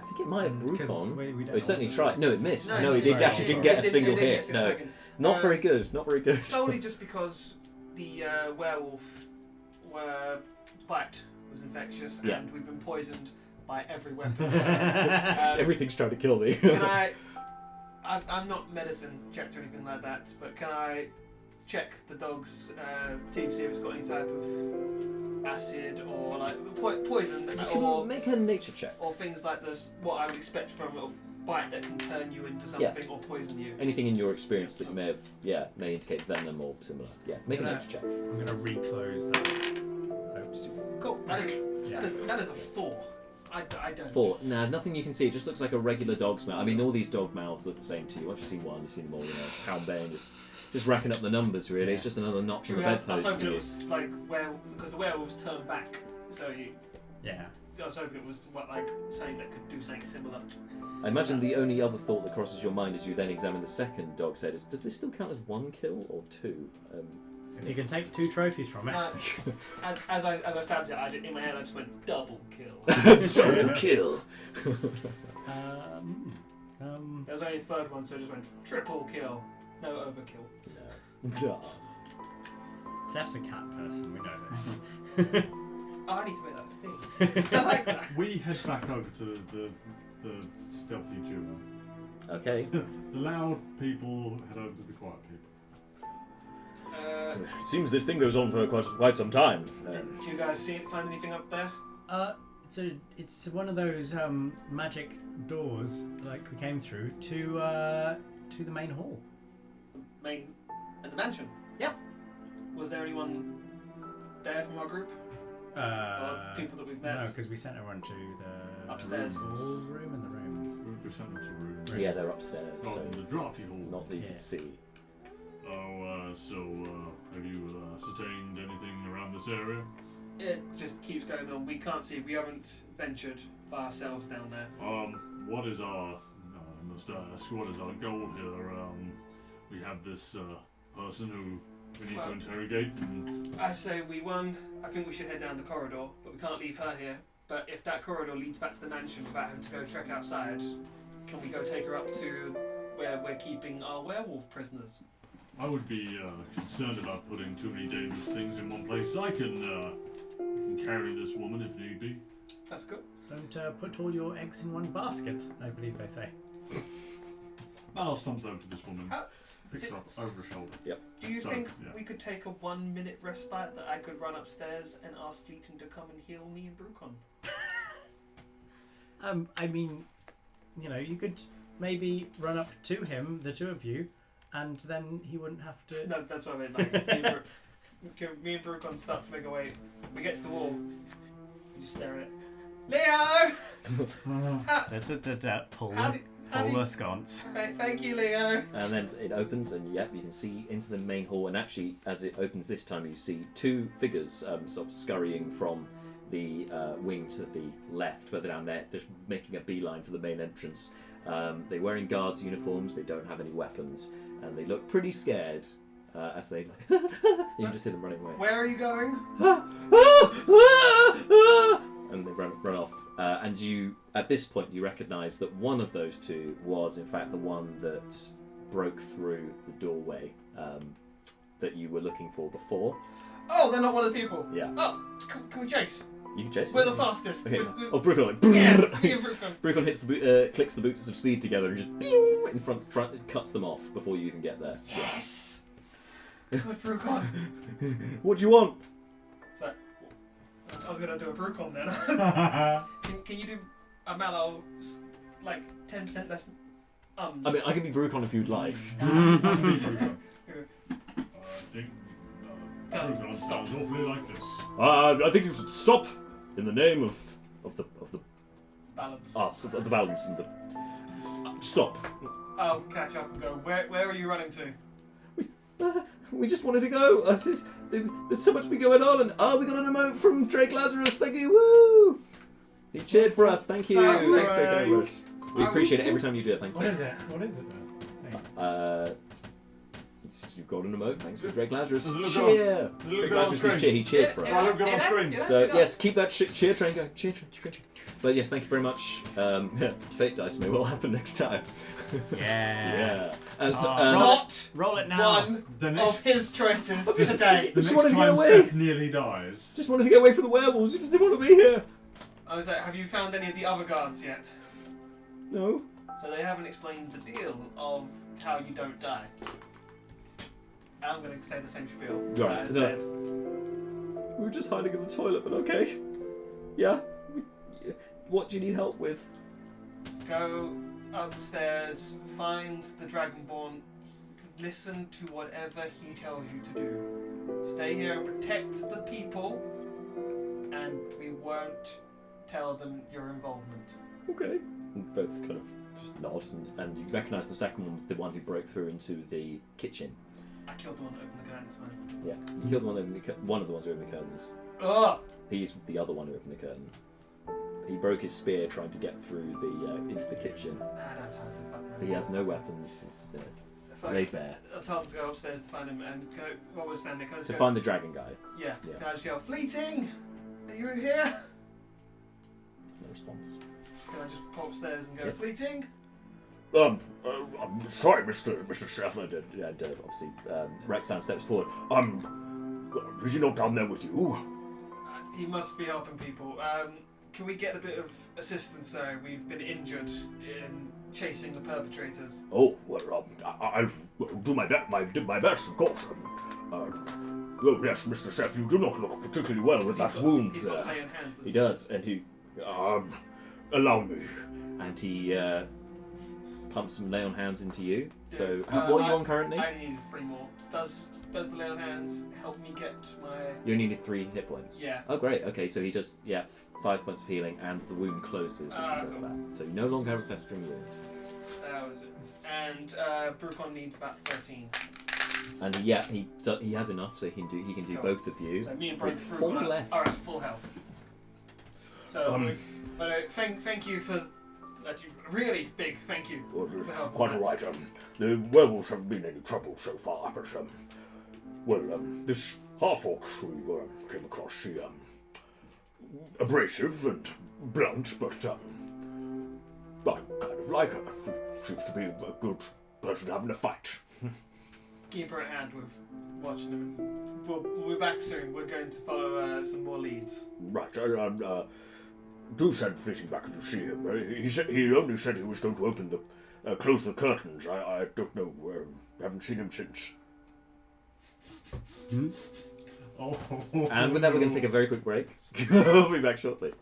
[SPEAKER 1] think it might have
[SPEAKER 4] Because
[SPEAKER 1] Brucon.
[SPEAKER 4] we don't
[SPEAKER 1] Oh, he certainly
[SPEAKER 4] know.
[SPEAKER 1] tried. No, it missed.
[SPEAKER 2] No,
[SPEAKER 1] No, he
[SPEAKER 2] it
[SPEAKER 1] did, actually didn't get a single
[SPEAKER 2] It didn't
[SPEAKER 1] hit.
[SPEAKER 2] get
[SPEAKER 1] No,
[SPEAKER 2] second.
[SPEAKER 1] not very good. Not very good.
[SPEAKER 2] Solely just because the werewolf bite was infectious,
[SPEAKER 1] Yeah.
[SPEAKER 2] and we've been poisoned by every weapon.
[SPEAKER 1] Everything's trying to kill me.
[SPEAKER 2] Can I'm not medicine checked or anything like that, but can I check the dog's teeth, see if it's got any type of acid or like poison,
[SPEAKER 1] You
[SPEAKER 2] or
[SPEAKER 1] can make a nature check.
[SPEAKER 2] or things like this? What I would expect from a bite that can turn you into something or poison you.
[SPEAKER 1] Anything in your experience that you may have, may indicate venom or similar. Yeah, make a
[SPEAKER 4] Yeah.
[SPEAKER 1] nature check.
[SPEAKER 4] I'm gonna reclose that. Oops.
[SPEAKER 2] Cool. That is
[SPEAKER 4] Yeah.
[SPEAKER 2] that is a 4. I don't.
[SPEAKER 1] 4. Nah, nothing you can see. It just looks like a regular dog's mouth. I mean, all these dog mouths look the same to you. Once you've seen one, you've seen them all. Pound bay and just racking up the numbers. Really, it's just another notch on the
[SPEAKER 2] I was
[SPEAKER 1] bedpost
[SPEAKER 2] hoping
[SPEAKER 1] to
[SPEAKER 2] it
[SPEAKER 1] you.
[SPEAKER 2] was like because the werewolves turn back, so
[SPEAKER 4] Yeah.
[SPEAKER 2] I was hoping it was something that could do something similar.
[SPEAKER 1] I imagine the only other thought that crosses your mind as you then examine the second dog's head is: does this still count as 1 kill or 2?
[SPEAKER 4] If you can take 2 trophies from it.
[SPEAKER 2] As I stabbed it, in my head I just went double kill.
[SPEAKER 1] Double kill.
[SPEAKER 2] There was only a third one, so I just went triple kill. No overkill.
[SPEAKER 1] No.
[SPEAKER 4] Seth's a cat person, we know this.
[SPEAKER 2] Oh, I need to make that a thing. I like that.
[SPEAKER 3] We head back over to the stealthy duo.
[SPEAKER 1] Okay.
[SPEAKER 3] The loud people head over to the quiet people.
[SPEAKER 1] It seems this thing goes on for quite some time.
[SPEAKER 2] Did you guys find anything up there?
[SPEAKER 4] It's one of those magic doors like we came through to the main hall.
[SPEAKER 2] At the mansion?
[SPEAKER 4] Yeah.
[SPEAKER 2] Was there anyone there from our group? Or people that we've met?
[SPEAKER 4] No, because we sent everyone to the
[SPEAKER 2] Upstairs.
[SPEAKER 4] ballroom and the rooms.
[SPEAKER 3] We sent them to rooms.
[SPEAKER 1] Yeah, they're upstairs,
[SPEAKER 3] Not
[SPEAKER 1] so
[SPEAKER 3] in the drafty hall.
[SPEAKER 1] not that you
[SPEAKER 4] Yeah.
[SPEAKER 1] can see.
[SPEAKER 3] Have you ascertained anything around this area?
[SPEAKER 2] It just keeps going on. We can't see. We haven't ventured by ourselves down there.
[SPEAKER 3] What is our, I must ask, what is our goal here? We have this person who we need to interrogate, and
[SPEAKER 2] I say we won. I think we should head down the corridor, but we can't leave her here. But if that corridor leads back to the mansion without having to go trek outside, can we go take her up to where we're keeping our werewolf prisoners?
[SPEAKER 3] I would be concerned about putting too many dangerous things in one place. I can You can carry this woman if need be.
[SPEAKER 2] That's good.
[SPEAKER 4] Don't put all your eggs in one basket, I believe they say.
[SPEAKER 3] I'll stomp over to this woman.
[SPEAKER 2] How-
[SPEAKER 3] Picks her up over her shoulder.
[SPEAKER 2] Do you
[SPEAKER 3] So,
[SPEAKER 2] think
[SPEAKER 3] yeah.
[SPEAKER 2] we could take a 1 minute respite that I could run upstairs and ask Fleeting to come and heal me and Brucon?
[SPEAKER 4] I mean, you could maybe run up to him, the two of you, and then he wouldn't have to.
[SPEAKER 2] No, that's what I mean. Like, me and Brucon start to make our way. We get to the wall. We just stare at it. Leo!
[SPEAKER 4] Pull
[SPEAKER 2] How do-
[SPEAKER 4] the sconce.
[SPEAKER 2] Thank you, Leo.
[SPEAKER 1] And then it opens, and you can see into the main hall. And actually, as it opens this time, you see two figures sort of scurrying from the wing to the left, further down there, just making a beeline for the main entrance. They're wearing guards' uniforms. They don't have any weapons, and they look pretty scared as they. You can just hear them running away.
[SPEAKER 2] Where are you going?
[SPEAKER 1] And they run off. And you, at this point, you recognise that one of those two was, in fact, the one that broke through the doorway that you were looking for before.
[SPEAKER 2] Oh, they're not one of the people.
[SPEAKER 1] Yeah.
[SPEAKER 2] Oh, can we chase?
[SPEAKER 1] You can chase.
[SPEAKER 2] We're the fastest.
[SPEAKER 1] Okay.
[SPEAKER 2] We're-
[SPEAKER 1] Oh, Brucon, like.
[SPEAKER 2] yeah, me and Brucon.
[SPEAKER 1] Brucon hits the clicks the boots of speed together and just pew, in front, cuts them off before you even get there.
[SPEAKER 2] Yes. Good Brucon.
[SPEAKER 1] What do you want?
[SPEAKER 2] So, I was gonna do a Brucon then. Can you do a Mallow like 10% less?
[SPEAKER 1] I mean, I can be Brucon if you'd like.
[SPEAKER 3] I think
[SPEAKER 2] Don't
[SPEAKER 3] Brucon
[SPEAKER 2] stop.
[SPEAKER 3] sounds awfully like this.
[SPEAKER 1] I think you should stop in the name of the
[SPEAKER 2] Balance.
[SPEAKER 1] us, of the balance and the stop.
[SPEAKER 2] I'll catch up and go. Where are you running to?
[SPEAKER 1] We just wanted to go. There's so much been going on, and we got an emote from Drake Lazarus. Thank you. Woo! He cheered for us. Thank you.
[SPEAKER 2] Thanks,
[SPEAKER 1] Thanks, Drake
[SPEAKER 2] Drake.
[SPEAKER 1] Lazarus. We appreciate it every time you do it. Thank
[SPEAKER 4] What
[SPEAKER 1] you.
[SPEAKER 4] is it? What is it then?
[SPEAKER 1] You've got an emote. Thanks to Drake Lazarus.
[SPEAKER 3] There's a little
[SPEAKER 1] Cheer.
[SPEAKER 3] There's a little
[SPEAKER 1] Drake
[SPEAKER 3] girl on
[SPEAKER 1] Lazarus
[SPEAKER 3] screen.
[SPEAKER 1] cheer. He cheered for us.
[SPEAKER 3] I'll look on screen.
[SPEAKER 1] So yes, keep that cheer train going. Cheer train. But yes, thank you very much. Fate dice may well happen next time.
[SPEAKER 4] Yeah.
[SPEAKER 1] Yeah.
[SPEAKER 2] Not
[SPEAKER 4] Roll it now.
[SPEAKER 2] one
[SPEAKER 5] The
[SPEAKER 2] of
[SPEAKER 5] next,
[SPEAKER 2] his choices today.
[SPEAKER 5] the
[SPEAKER 1] Just
[SPEAKER 5] next
[SPEAKER 1] wanted to get
[SPEAKER 5] time
[SPEAKER 1] away.
[SPEAKER 5] Seth nearly dies.
[SPEAKER 1] Just wanted to get away from the werewolves. You just didn't want to be here.
[SPEAKER 2] I was like, have you found any of the other guards yet?
[SPEAKER 1] No.
[SPEAKER 2] So they haven't explained the deal of how you don't die. I'm going to say the same spiel that I
[SPEAKER 1] Right.
[SPEAKER 2] said.
[SPEAKER 1] We were just hiding in the toilet, but okay. Yeah. What do you need help with?
[SPEAKER 2] Go upstairs, find the Dragonborn, listen to whatever he tells you to do. Stay here and protect the people, and we won't tell them your involvement.
[SPEAKER 1] Okay. And both kind of just nod, and you recognise the second one was the one who broke through into the kitchen.
[SPEAKER 2] I killed the one that opened the curtains, man.
[SPEAKER 1] Yeah. You killed one of the ones who opened the curtains.
[SPEAKER 2] Ugh!
[SPEAKER 1] He's the other one who opened the curtain. He broke his spear trying to get through the into the kitchen.
[SPEAKER 2] I don't have time to fuck
[SPEAKER 1] He has no weapons. He's laid bare.
[SPEAKER 2] I'll tell him to go upstairs to find him, and can I, while we're standing, can I just
[SPEAKER 1] To
[SPEAKER 2] go,
[SPEAKER 1] find the dragon guy.
[SPEAKER 2] yeah,
[SPEAKER 1] Yeah.
[SPEAKER 2] can I just yell, Fleeting! Are you here?
[SPEAKER 1] There's no response.
[SPEAKER 2] Can I just pop upstairs and go,
[SPEAKER 1] Yeah.
[SPEAKER 2] Fleeting?
[SPEAKER 1] I'm sorry, Mr. Scheffler. And obviously, Rexan steps forward. Is he not down there with you?
[SPEAKER 2] He must be helping people. Can we get a bit of assistance, sir? We've been injured in chasing the perpetrators.
[SPEAKER 6] Oh, well, I'll do my best, of course. Oh, yes, Mr. Seth, you do not look particularly well with that wound
[SPEAKER 2] He's got
[SPEAKER 6] there.
[SPEAKER 2] laying hands.
[SPEAKER 1] He does, and he
[SPEAKER 6] Allow me.
[SPEAKER 1] Pumps some lay on hands into you.
[SPEAKER 2] Yeah.
[SPEAKER 1] So, what are you on currently?
[SPEAKER 2] I need 3 more. Does the lay on hands help me get my...
[SPEAKER 1] You only need 3 hit points.
[SPEAKER 2] Yeah.
[SPEAKER 1] Oh, great. Okay, so he does 5 points of healing, and the wound closes as he does
[SPEAKER 2] cool.
[SPEAKER 1] that. So you no longer have a festering wound.
[SPEAKER 2] That was it. And Brucon needs about 13.
[SPEAKER 1] And he has enough, so he can do
[SPEAKER 2] Cool.
[SPEAKER 1] both of you.
[SPEAKER 2] So me and
[SPEAKER 1] with
[SPEAKER 2] Brucon
[SPEAKER 1] 4 left.
[SPEAKER 2] are at full health. So, thank you for that. Really big thank you.
[SPEAKER 6] Well, it's
[SPEAKER 2] for helping
[SPEAKER 6] quite
[SPEAKER 2] that.
[SPEAKER 6] alright. The werewolves haven't been any trouble so far, but, this half-orc we came across, she, abrasive and blunt, but, I kind of like her. She seems to be a good person to have in a fight.
[SPEAKER 2] Keep her at hand with watching them we'll be back soon. We're going to follow some more leads.
[SPEAKER 6] Right, do send Fleeting back if you see him. He only said he was going to open close the curtains. I don't know. Haven't seen him since.
[SPEAKER 3] Oh.
[SPEAKER 1] And with that, we're going to take a very quick break. We'll be back shortly.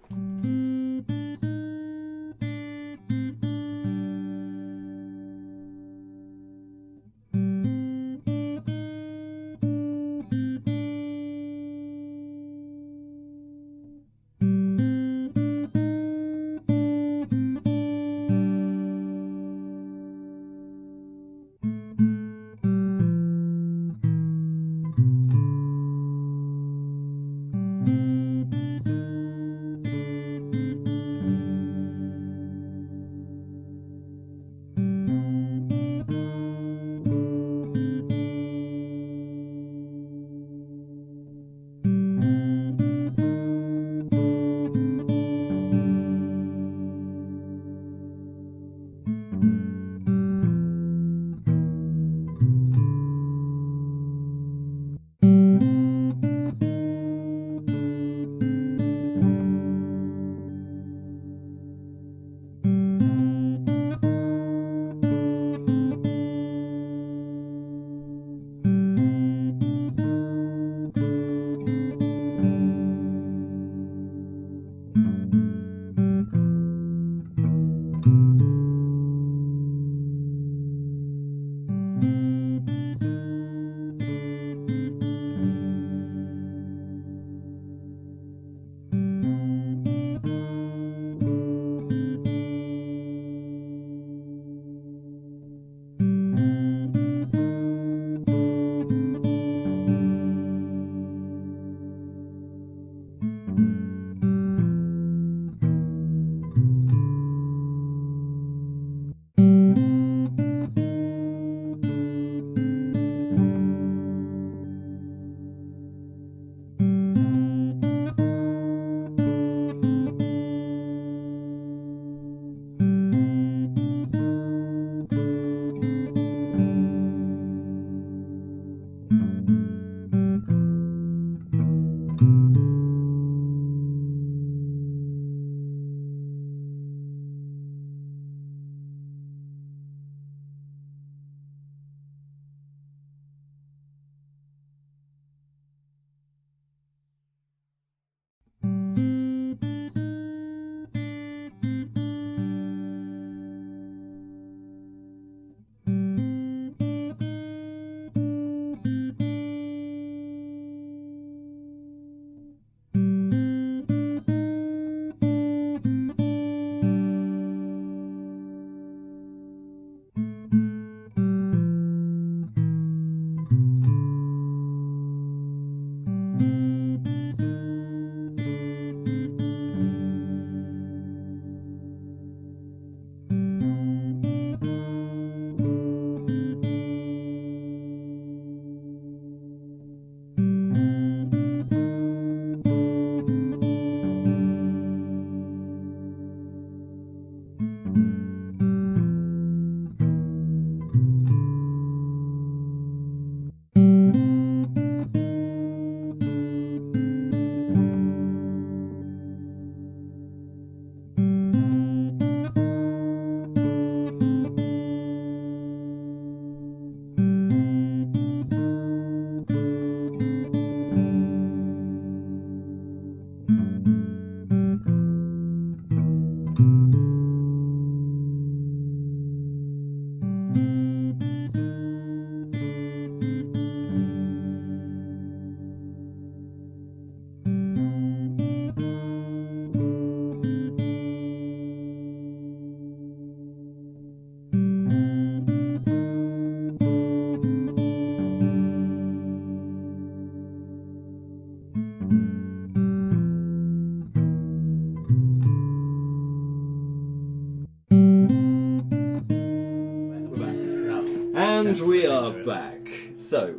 [SPEAKER 1] And we are back. So,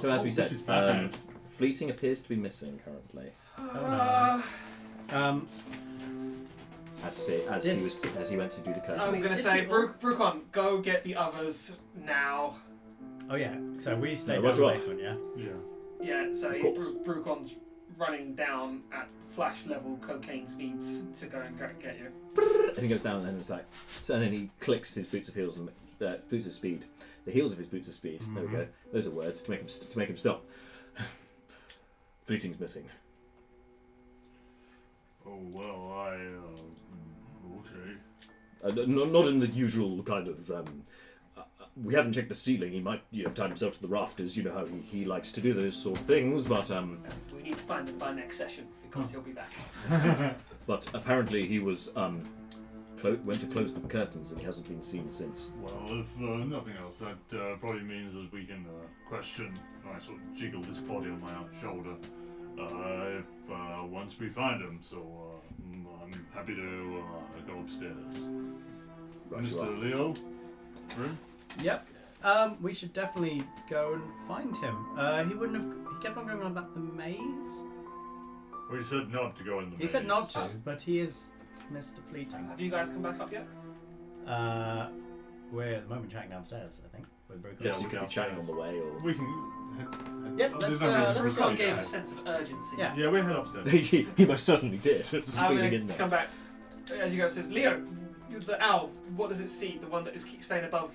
[SPEAKER 1] as we said, Fleeting appears to be missing currently. As he went to do the curtain.
[SPEAKER 2] I'm going to say, Brucon, go get the others now.
[SPEAKER 4] Oh yeah, So we stay
[SPEAKER 1] No,
[SPEAKER 4] down
[SPEAKER 1] what's
[SPEAKER 4] the
[SPEAKER 1] wrong?
[SPEAKER 4] basement, yeah?
[SPEAKER 3] Yeah.
[SPEAKER 2] Yeah, so
[SPEAKER 1] Of course.
[SPEAKER 2] Brucon's running down at flash level cocaine speeds to go and get you.
[SPEAKER 1] And he goes down, and then it's like, so and then he clicks his boots of heels and boots of speed, the heels of his boots of speed. There we go. Those are words to make him stop. Fleeting's missing.
[SPEAKER 3] Oh well, okay.
[SPEAKER 1] Not in the usual kind of. We haven't checked the ceiling. He might, have tied himself to the rafters. You know how he likes to do those sort of things. But
[SPEAKER 2] We need to find him by next session because he'll be back.
[SPEAKER 1] but apparently he was went to close the curtains and he hasn't been seen since.
[SPEAKER 3] Well, if nothing else, that probably means that we can question. I sort of jiggle this body on my shoulder. If once we find him, so I'm happy to go upstairs.
[SPEAKER 1] Right, you are.
[SPEAKER 3] Mr. Leo, room.
[SPEAKER 4] Yep. We should definitely go and find him. He kept on going on about the maze.
[SPEAKER 3] We said not to go in the
[SPEAKER 4] He said
[SPEAKER 3] maze.
[SPEAKER 4] not to, but he is Mr. Fleeting.
[SPEAKER 2] Have you guys come back up yet?
[SPEAKER 4] We're at the moment chatting downstairs, I think, with Bruco.
[SPEAKER 1] Yes,
[SPEAKER 3] Yeah,
[SPEAKER 1] you could be
[SPEAKER 3] we
[SPEAKER 1] chatting
[SPEAKER 3] can-
[SPEAKER 1] on the way, or
[SPEAKER 3] We can head.
[SPEAKER 2] Yep,
[SPEAKER 3] there's
[SPEAKER 2] let's
[SPEAKER 3] no reason for us to
[SPEAKER 2] Brucon
[SPEAKER 3] be
[SPEAKER 2] gave
[SPEAKER 3] down.
[SPEAKER 2] a sense of urgency.
[SPEAKER 4] Yeah.
[SPEAKER 3] Yeah, we head upstairs.
[SPEAKER 1] he most certainly did. Just
[SPEAKER 2] I'm
[SPEAKER 1] feeling
[SPEAKER 2] going
[SPEAKER 1] in
[SPEAKER 2] to
[SPEAKER 1] there.
[SPEAKER 2] come back. As you go, says, Leo, the owl, what does it see? The one that is staying above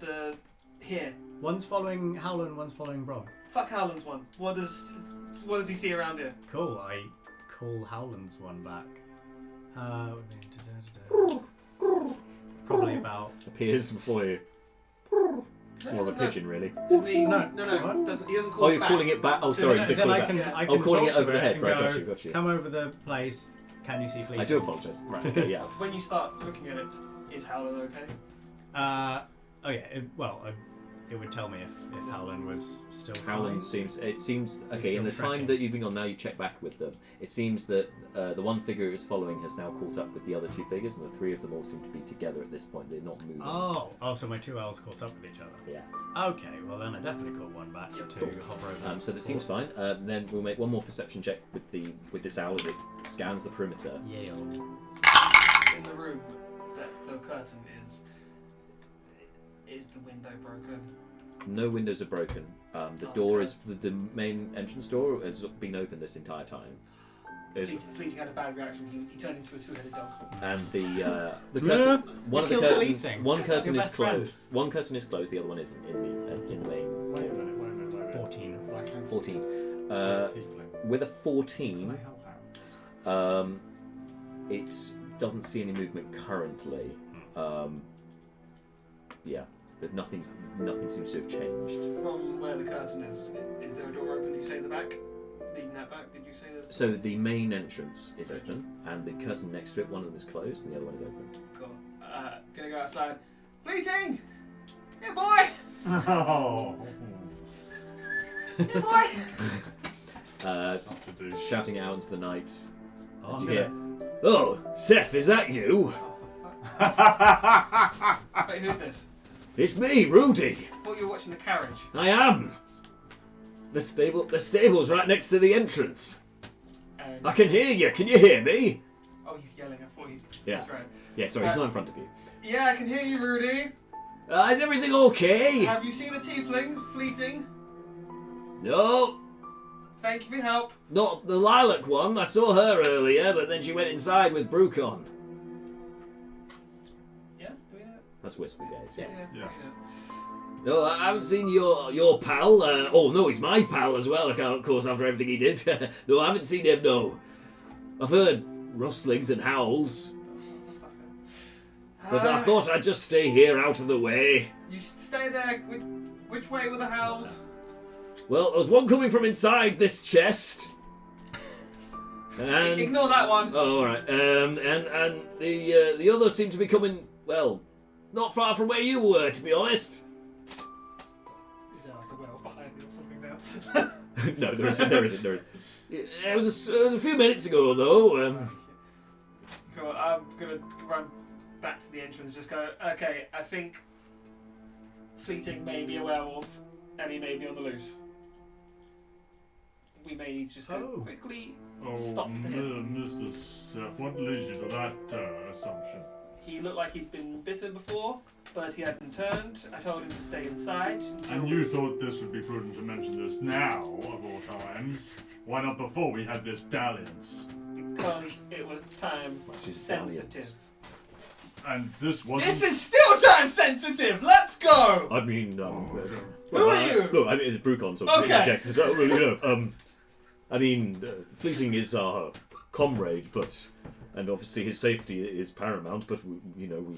[SPEAKER 2] the... here.
[SPEAKER 4] One's following Howland, one's following Brom.
[SPEAKER 2] Fuck Howland's one. What does he see around here?
[SPEAKER 4] Cool, I call Howland's one back. Probably about...
[SPEAKER 1] Appears before you. It's more of a pigeon, really.
[SPEAKER 2] Doesn't he?
[SPEAKER 4] No.
[SPEAKER 2] No. He doesn't call
[SPEAKER 1] Oh,
[SPEAKER 2] it
[SPEAKER 1] you're
[SPEAKER 2] back.
[SPEAKER 1] calling it back. Oh,
[SPEAKER 2] So
[SPEAKER 1] sorry,
[SPEAKER 2] then-
[SPEAKER 1] you said
[SPEAKER 4] Then
[SPEAKER 1] call
[SPEAKER 4] I
[SPEAKER 1] it
[SPEAKER 4] can,
[SPEAKER 1] back.
[SPEAKER 4] I
[SPEAKER 1] Oh,
[SPEAKER 4] can
[SPEAKER 1] calling
[SPEAKER 4] talk
[SPEAKER 1] it over
[SPEAKER 4] to
[SPEAKER 1] the head.
[SPEAKER 4] and
[SPEAKER 1] Right,
[SPEAKER 4] go,
[SPEAKER 1] got you.
[SPEAKER 4] come over the place, can you see Fleeting?
[SPEAKER 1] I do apologise. Right, okay, yeah.
[SPEAKER 2] When you start looking at it, is Howland okay?
[SPEAKER 4] Oh yeah, it would tell me if Howland was still
[SPEAKER 1] Howland
[SPEAKER 4] fine.
[SPEAKER 1] seems okay.
[SPEAKER 4] still
[SPEAKER 1] In the time
[SPEAKER 4] tracking.
[SPEAKER 1] that you've been on now, you check back with them. It seems that the one figure is following has now caught up with the other two figures, and the three of them all seem to be together at this point. They're not moving.
[SPEAKER 4] Oh, so my two owls caught up with each other.
[SPEAKER 1] Yeah.
[SPEAKER 4] Okay, well then I definitely call one back to hover over.
[SPEAKER 1] So that seems fine. Then we'll make one more perception check with this owl as it scans the perimeter.
[SPEAKER 4] Yale.
[SPEAKER 2] In the room that the curtain is the window broken?
[SPEAKER 1] No windows are broken. The door is the main entrance door has been open this entire time.
[SPEAKER 2] Fleeting had a bad reaction. He turned into a two-headed dog.
[SPEAKER 1] And the curtain, one of the
[SPEAKER 4] killed
[SPEAKER 1] curtains,
[SPEAKER 4] Fleeting.
[SPEAKER 1] one curtain
[SPEAKER 4] Your
[SPEAKER 1] is
[SPEAKER 4] best friend.
[SPEAKER 1] closed. One curtain is closed. The other one isn't in the main.
[SPEAKER 3] Wait a minute.
[SPEAKER 4] 14.
[SPEAKER 1] 14.
[SPEAKER 3] Tiefling.
[SPEAKER 1] With a
[SPEAKER 3] Can
[SPEAKER 1] 14,
[SPEAKER 3] I help out?
[SPEAKER 1] it doesn't see any movement currently. Yeah, but nothing seems to have changed.
[SPEAKER 2] From where the curtain is there a door open? Did you say in the back? Leading that back? Did you say there's...
[SPEAKER 1] So the main entrance is open, and the curtain next to it, one of them is closed, and the other one is open.
[SPEAKER 2] Cool. Gonna go outside. Fleeting! Yeah, boy!
[SPEAKER 3] Oh.
[SPEAKER 2] Yeah, boy!
[SPEAKER 3] Stuff to do.
[SPEAKER 1] Shouting out into the night.
[SPEAKER 4] Oh,
[SPEAKER 1] as
[SPEAKER 4] I'm
[SPEAKER 1] you
[SPEAKER 4] gonna,
[SPEAKER 1] hear, "Oh, Seth, is that you?
[SPEAKER 2] Oh, for fuck. Wait, who's this?
[SPEAKER 1] It's me, Rudy.
[SPEAKER 2] I thought you were watching the carriage.
[SPEAKER 1] I am. The stable's right next to the entrance.
[SPEAKER 2] And...
[SPEAKER 1] I can hear you. Can you hear me?
[SPEAKER 2] Oh, he's yelling. I thought he...
[SPEAKER 1] Yeah.
[SPEAKER 2] That's right.
[SPEAKER 1] Yeah, sorry, he's not in front of you.
[SPEAKER 2] Yeah, I can hear you, Rudy.
[SPEAKER 1] Is everything okay?
[SPEAKER 2] Have you seen a tiefling, Fleeting?
[SPEAKER 1] No,
[SPEAKER 2] Thank you for your help.
[SPEAKER 1] not the lilac one. I saw her earlier, but then she went inside with Brucon.
[SPEAKER 2] Yeah, do we know?
[SPEAKER 1] That's Whisper Gaze. Yeah.
[SPEAKER 3] Yeah.
[SPEAKER 1] No, I haven't seen your pal. Oh no, he's my pal as well. Of course, after everything he did. No, I haven't seen him. No, I've heard rustlings and howls, but I thought I'd just stay here out of the way.
[SPEAKER 2] You stay there. Which way were the howls?
[SPEAKER 1] Well, there was one coming from inside this chest, and
[SPEAKER 2] Ignore that one.
[SPEAKER 1] oh, all right, and the others seem to be coming. Well, not far from where you were, to be honest.
[SPEAKER 2] Is there like a well behind me or something now?
[SPEAKER 1] No, there isn't. It was a few minutes ago, though.
[SPEAKER 2] Cool. I'm gonna run back to the entrance and just go. Okay, I think Fleeting may be a werewolf, and he may be on the loose. We may need to just go quickly
[SPEAKER 3] Oh,
[SPEAKER 2] stop the him.
[SPEAKER 3] Mr. Seth, what leads you to that assumption?
[SPEAKER 2] He looked like he'd been bitten before, but he hadn't turned. I told him to stay inside.
[SPEAKER 3] And you thought this would be prudent to mention this now, of all times. Why not before we had this dalliance?
[SPEAKER 2] Because it was time
[SPEAKER 1] She's
[SPEAKER 2] sensitive.
[SPEAKER 3] And this wasn't...
[SPEAKER 2] This is still time sensitive! Let's go!
[SPEAKER 1] I mean,
[SPEAKER 2] Who are you?
[SPEAKER 1] Look, I mean, it's Brucon, so
[SPEAKER 2] Okay.
[SPEAKER 1] interjects. I mean, fleeting is our comrade, and obviously his safety is paramount. But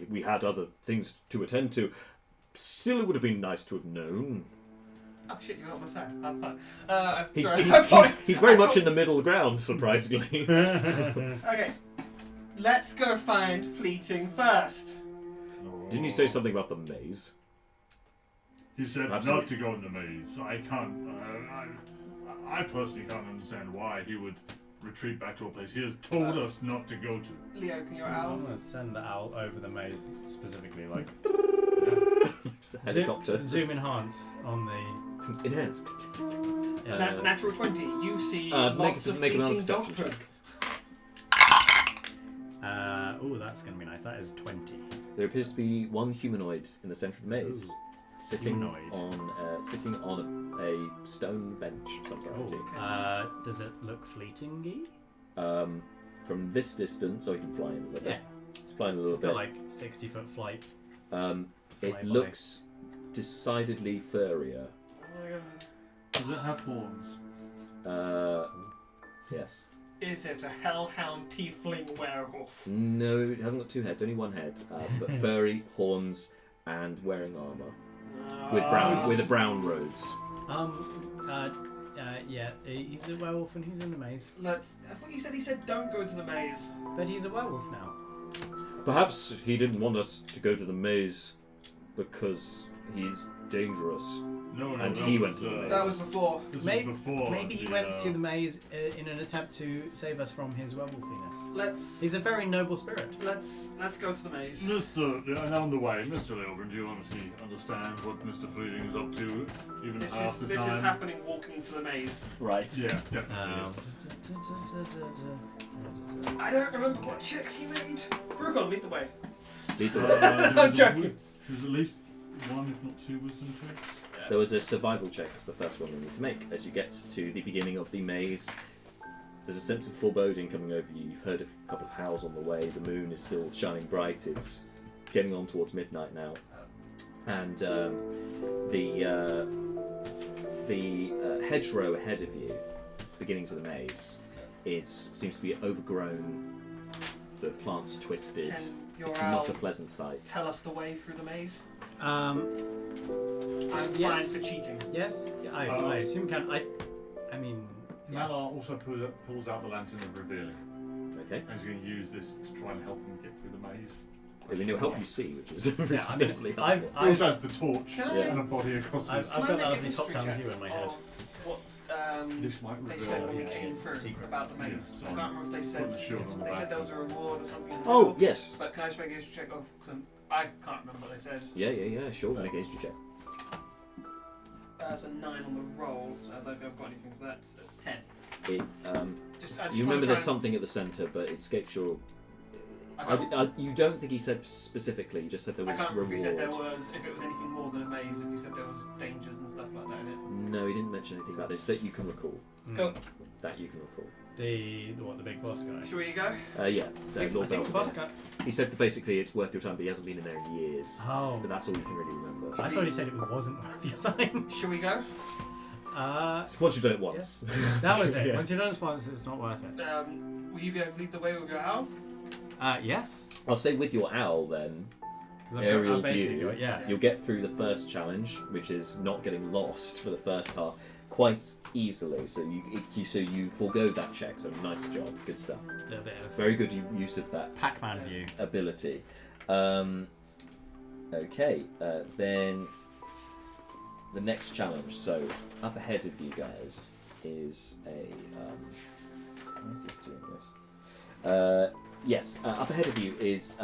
[SPEAKER 1] we had other things to attend to. Still, it would have been nice to have known.
[SPEAKER 2] Oh shit, you're not on my side. Have fun.
[SPEAKER 1] He's very much in the middle ground, surprisingly.
[SPEAKER 2] Okay. Let's go find Fleeting first.
[SPEAKER 1] Didn't you say something about the maze?
[SPEAKER 3] He said
[SPEAKER 1] Absolutely.
[SPEAKER 3] not to go in the maze. I can't... I personally can't understand why he would retreat back to a place he has told us not to go to.
[SPEAKER 2] Leo, can your
[SPEAKER 4] I'm
[SPEAKER 2] owls?
[SPEAKER 4] gonna send the owl over the maze specifically, like
[SPEAKER 1] It's a helicopter.
[SPEAKER 4] Zoom enhance on the.
[SPEAKER 1] Enhance.
[SPEAKER 2] Natural 20. You see
[SPEAKER 1] make
[SPEAKER 2] lots
[SPEAKER 1] a-
[SPEAKER 2] of
[SPEAKER 1] make another
[SPEAKER 2] fleeting
[SPEAKER 1] perception
[SPEAKER 2] dog
[SPEAKER 1] check.
[SPEAKER 4] Oh, that's gonna be nice. That is 20.
[SPEAKER 1] There appears to be one humanoid in the centre of the maze, sitting
[SPEAKER 4] humanoid.
[SPEAKER 1] on a stone bench of some variety.
[SPEAKER 4] Does it look fleeting-y?
[SPEAKER 1] From this distance, so he can fly in a little
[SPEAKER 4] Yeah.
[SPEAKER 1] bit. It's flying a little
[SPEAKER 4] It's
[SPEAKER 1] bit.
[SPEAKER 4] got like 60-foot flight.
[SPEAKER 1] It
[SPEAKER 4] fly
[SPEAKER 1] looks decidedly furrier.
[SPEAKER 5] Does it have horns?
[SPEAKER 1] Yes.
[SPEAKER 2] Is it a hellhound tiefling werewolf?
[SPEAKER 1] No, it hasn't got two heads, only one head. But furry, horns, and wearing armour with a brown robes.
[SPEAKER 4] Yeah, he's a werewolf and he's in the maze.
[SPEAKER 2] I thought you said he said don't go to the maze.
[SPEAKER 4] But he's a werewolf now.
[SPEAKER 1] Perhaps he didn't want us to go to the maze because he's dangerous.
[SPEAKER 3] No,
[SPEAKER 1] And
[SPEAKER 3] that
[SPEAKER 1] he
[SPEAKER 3] was,
[SPEAKER 1] went to the maze.
[SPEAKER 2] That was before.
[SPEAKER 3] This
[SPEAKER 4] Maybe-
[SPEAKER 3] was before.
[SPEAKER 4] Maybe he went to the maze in an attempt to save us from his werewolfiness.
[SPEAKER 2] Let's
[SPEAKER 4] He's a very noble spirit.
[SPEAKER 2] let's go to the maze.
[SPEAKER 3] And on the way, Mr. Lilburn, do you honestly understand what Mr. Fleeting is up to, even
[SPEAKER 2] This
[SPEAKER 3] half
[SPEAKER 2] is
[SPEAKER 3] the
[SPEAKER 2] this
[SPEAKER 3] time?
[SPEAKER 2] is happening walking to the maze.
[SPEAKER 1] Right.
[SPEAKER 3] Yeah, definitely.
[SPEAKER 2] I don't remember what checks he made. Brugon, lead the way.
[SPEAKER 3] I'm
[SPEAKER 2] joking.
[SPEAKER 3] There's at least one, if not two, wisdom checks.
[SPEAKER 1] There was a survival check as the first one we need to make. As you get to the beginning of the maze, there's a sense of foreboding coming over you. You've heard a couple of howls on the way. The moon is still shining bright. It's getting on towards midnight now. And the hedgerow ahead of you, beginning to the maze, seems to be overgrown. The plants twisted.
[SPEAKER 2] Can your
[SPEAKER 1] It's
[SPEAKER 2] owl
[SPEAKER 1] not a pleasant sight.
[SPEAKER 2] tell us the way through the maze?
[SPEAKER 4] Um,
[SPEAKER 2] I'm
[SPEAKER 4] Yes.
[SPEAKER 2] fine for cheating.
[SPEAKER 4] yes, yeah, I assume can. I mean,
[SPEAKER 5] Malar also pulls out the lantern of revealing.
[SPEAKER 1] Okay.
[SPEAKER 5] And he's going to use this to try and help him get through the maze.
[SPEAKER 1] I mean, it'll help you see, which is
[SPEAKER 4] yeah, I mean,
[SPEAKER 1] definitely
[SPEAKER 4] I've,
[SPEAKER 1] helpful.
[SPEAKER 5] He also
[SPEAKER 4] I've,
[SPEAKER 5] has the torch
[SPEAKER 2] Can I-
[SPEAKER 5] and a body across
[SPEAKER 4] I've,
[SPEAKER 5] his...
[SPEAKER 4] I've
[SPEAKER 2] Can I
[SPEAKER 4] got
[SPEAKER 2] make
[SPEAKER 4] that
[SPEAKER 2] a
[SPEAKER 4] lovely
[SPEAKER 2] history
[SPEAKER 4] top-down
[SPEAKER 2] check
[SPEAKER 4] view in my head.
[SPEAKER 2] of what
[SPEAKER 5] This might
[SPEAKER 2] they
[SPEAKER 5] reveal...
[SPEAKER 2] said when we
[SPEAKER 4] Yeah,
[SPEAKER 2] came
[SPEAKER 4] yeah,
[SPEAKER 2] through
[SPEAKER 4] secret.
[SPEAKER 2] about the maze?
[SPEAKER 5] Yeah,
[SPEAKER 2] I
[SPEAKER 5] sorry.
[SPEAKER 2] can't remember if they said
[SPEAKER 5] Put the shield on the
[SPEAKER 2] they
[SPEAKER 5] back.
[SPEAKER 2] said there was a reward or something. in the
[SPEAKER 1] Oh,
[SPEAKER 2] book,
[SPEAKER 1] yes.
[SPEAKER 2] But can I just make a history check of? I can't remember what they said.
[SPEAKER 1] Yeah, sure. Make a history check.
[SPEAKER 2] That's a 9 on the roll, so I don't think I've got anything for that. So 10.
[SPEAKER 1] It,
[SPEAKER 2] I just
[SPEAKER 1] you
[SPEAKER 2] wanna
[SPEAKER 1] remember
[SPEAKER 2] try
[SPEAKER 1] there's
[SPEAKER 2] and-
[SPEAKER 1] something at the centre, but it escapes your...
[SPEAKER 2] I can't,
[SPEAKER 1] you don't think he said specifically, you just said there
[SPEAKER 2] I
[SPEAKER 1] was
[SPEAKER 2] can't remember if he said there
[SPEAKER 1] reward.
[SPEAKER 2] was, if it was anything more than a maze, if he said there was dangers and stuff like that in it.
[SPEAKER 1] No, he didn't mention anything about this that you can recall.
[SPEAKER 2] Go.
[SPEAKER 1] That you can recall.
[SPEAKER 4] the big boss guy.
[SPEAKER 2] Should we go?
[SPEAKER 1] Yeah, Lord
[SPEAKER 4] I think the boss
[SPEAKER 1] Belvedere.
[SPEAKER 4] guy.
[SPEAKER 1] He said that basically it's worth your time, but he hasn't been in there in years.
[SPEAKER 4] Oh,
[SPEAKER 1] But that's all you can really remember.
[SPEAKER 4] I thought he said it wasn't worth your time.
[SPEAKER 2] Should we go?
[SPEAKER 1] So once you've done it once.
[SPEAKER 4] That was it.
[SPEAKER 1] Yeah.
[SPEAKER 4] Once you've done it once, it's not worth it.
[SPEAKER 2] Will you be able to lead the way with your owl?
[SPEAKER 4] Yes.
[SPEAKER 1] I'll say with your owl then,
[SPEAKER 4] 'Cause
[SPEAKER 1] Aerial
[SPEAKER 4] I've basically
[SPEAKER 1] view.
[SPEAKER 4] got- yeah.
[SPEAKER 1] you'll get through the first challenge, which is not getting lost for the first half, quite easily. So you forego that check. So nice job, good stuff.
[SPEAKER 4] A bit of
[SPEAKER 1] Very good use of that
[SPEAKER 4] Pac-Man view.
[SPEAKER 1] ability. Okay, then the next challenge. So up ahead of you guys is a. Why is this doing this? Yes, up ahead of you is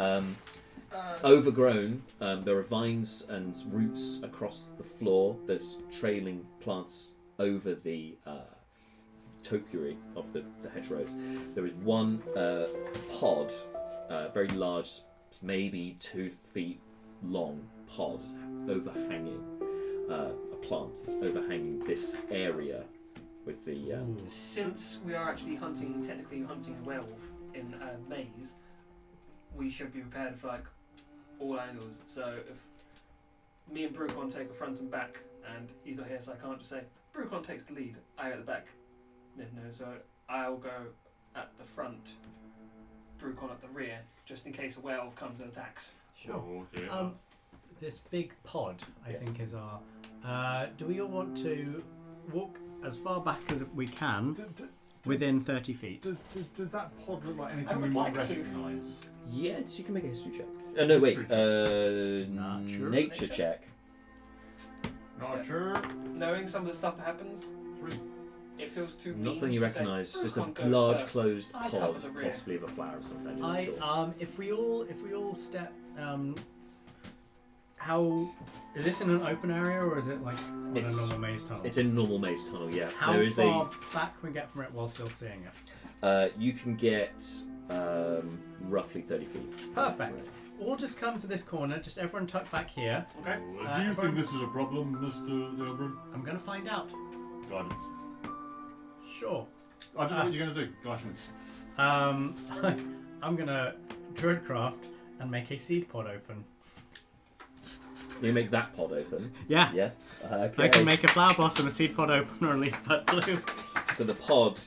[SPEAKER 1] overgrown. There are vines and roots across the floor. There's trailing plants over the topiary of the hedgerows. There is one pod, very large maybe 2 feet long pod overhanging a plant that's overhanging this area with the.
[SPEAKER 2] Since we are actually technically hunting a werewolf in a maze, we should be prepared for like all angles. So if me and Brucon take a front and back, and he's not here, so I can't just say Brucon takes the lead. I at the back. No, so I'll go at the front, Brucon at the rear, just in case a werewolf comes and attacks.
[SPEAKER 4] Sure.
[SPEAKER 3] Oh, okay.
[SPEAKER 4] This big pod, I think, is our. Do we all want to walk as far back as we can within 30 feet?
[SPEAKER 5] Does that pod look like
[SPEAKER 2] I
[SPEAKER 5] anything we
[SPEAKER 2] would
[SPEAKER 5] might
[SPEAKER 2] like to.
[SPEAKER 5] recognise?
[SPEAKER 1] Yes, you can make a history check. No, wait.
[SPEAKER 4] Nature?
[SPEAKER 1] Nature check.
[SPEAKER 5] Not
[SPEAKER 2] Yeah.
[SPEAKER 5] sure.
[SPEAKER 2] Knowing some of the stuff that happens,
[SPEAKER 5] 3.
[SPEAKER 2] it feels too
[SPEAKER 1] Not
[SPEAKER 2] mean
[SPEAKER 1] something you
[SPEAKER 2] to say,
[SPEAKER 1] recognise. Just a
[SPEAKER 2] Brucon goes
[SPEAKER 1] large
[SPEAKER 2] first.
[SPEAKER 1] closed
[SPEAKER 2] I
[SPEAKER 1] pod,
[SPEAKER 2] cover the rear.
[SPEAKER 1] possibly of a flower or something. You're not sure.
[SPEAKER 4] If we all step, how is this in an open area or is it like on a
[SPEAKER 1] It's-
[SPEAKER 4] normal maze tunnel?
[SPEAKER 1] It's a normal maze tunnel. Yeah.
[SPEAKER 4] How
[SPEAKER 1] there is
[SPEAKER 4] far back can we get from it while still seeing it?
[SPEAKER 1] You can get roughly 30 feet.
[SPEAKER 4] Perfect. We'll just come to this corner. Just everyone tuck back here.
[SPEAKER 2] Okay.
[SPEAKER 3] Do you think this is a problem, Mr. Leobrin?
[SPEAKER 4] I'm gonna find out.
[SPEAKER 3] Guidance.
[SPEAKER 4] Sure.
[SPEAKER 3] I don't know what you're going to do. Guidance.
[SPEAKER 4] I'm gonna Druidcraft and make a seed pod open.
[SPEAKER 1] You make that pod open.
[SPEAKER 4] Yeah.
[SPEAKER 1] Yeah. Okay.
[SPEAKER 4] I can make a flower blossom, a seed pod open, or a leaf bud bloom.
[SPEAKER 1] So the pod,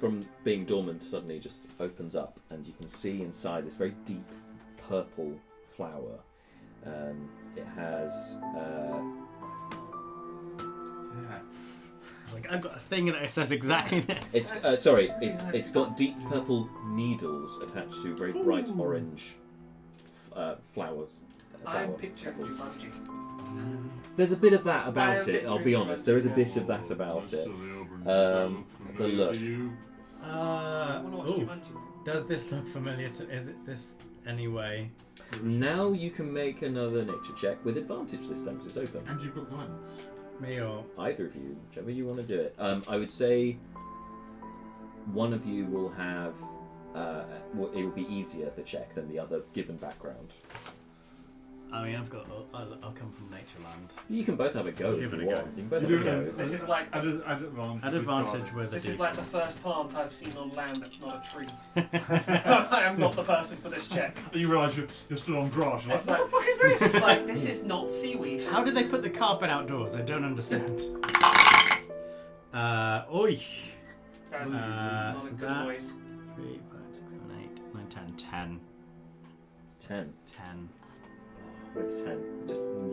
[SPEAKER 1] from being dormant, suddenly just opens up, and you can see inside this very deep purple flower. It has.
[SPEAKER 5] Yeah.
[SPEAKER 4] It's like I've got a thing that says exactly this.
[SPEAKER 1] It's sorry. It's got deep purple needles attached to very bright orange flowers.
[SPEAKER 2] I'm
[SPEAKER 1] flower
[SPEAKER 2] picturing
[SPEAKER 1] petals.
[SPEAKER 2] Jumanji.
[SPEAKER 1] There's a bit of that
[SPEAKER 2] I
[SPEAKER 1] about
[SPEAKER 2] am
[SPEAKER 1] it. I'll be
[SPEAKER 2] picturing
[SPEAKER 1] honest. There is a bit
[SPEAKER 2] Jumanji.
[SPEAKER 1] of that about it.
[SPEAKER 3] Mr. Leobrin,
[SPEAKER 1] Um,
[SPEAKER 3] does that
[SPEAKER 1] the
[SPEAKER 3] look
[SPEAKER 1] look.
[SPEAKER 3] familiar to you?
[SPEAKER 2] I want to watch
[SPEAKER 4] ooh.
[SPEAKER 2] Jumanji.
[SPEAKER 4] Does this look familiar to? Is it this anyway?
[SPEAKER 1] Now you can make another nature check with advantage this time because it's open.
[SPEAKER 3] And you've got guidance.
[SPEAKER 4] Me or
[SPEAKER 1] Either of you, whichever you want to do it. I would say one of you will have. It will be easier the check than the other, given background.
[SPEAKER 4] I mean, I'll come from Natureland.
[SPEAKER 1] You can both have a go
[SPEAKER 4] Give
[SPEAKER 1] if
[SPEAKER 4] it
[SPEAKER 1] you
[SPEAKER 4] a
[SPEAKER 1] want.
[SPEAKER 4] go.
[SPEAKER 1] You can both
[SPEAKER 3] You
[SPEAKER 1] have a
[SPEAKER 3] do
[SPEAKER 1] go.
[SPEAKER 2] This is like
[SPEAKER 3] At advantage.
[SPEAKER 4] At advantage with a
[SPEAKER 2] This is
[SPEAKER 4] D4.
[SPEAKER 2] like the first plant I've seen on land that's not a tree. I am not the person for this check.
[SPEAKER 3] You realise you're still on grass. You're
[SPEAKER 2] It's
[SPEAKER 3] like,
[SPEAKER 2] like, what the fuck is this? It's like, this is not seaweed.
[SPEAKER 4] How did they put the carpet outdoors? I don't understand. Oi.
[SPEAKER 2] Not a
[SPEAKER 4] So
[SPEAKER 2] good
[SPEAKER 4] that's
[SPEAKER 2] boy.
[SPEAKER 4] 3, 5, 6, 7, 8, 9, 10, 10.
[SPEAKER 1] 10.
[SPEAKER 4] 10.
[SPEAKER 1] Where's 10?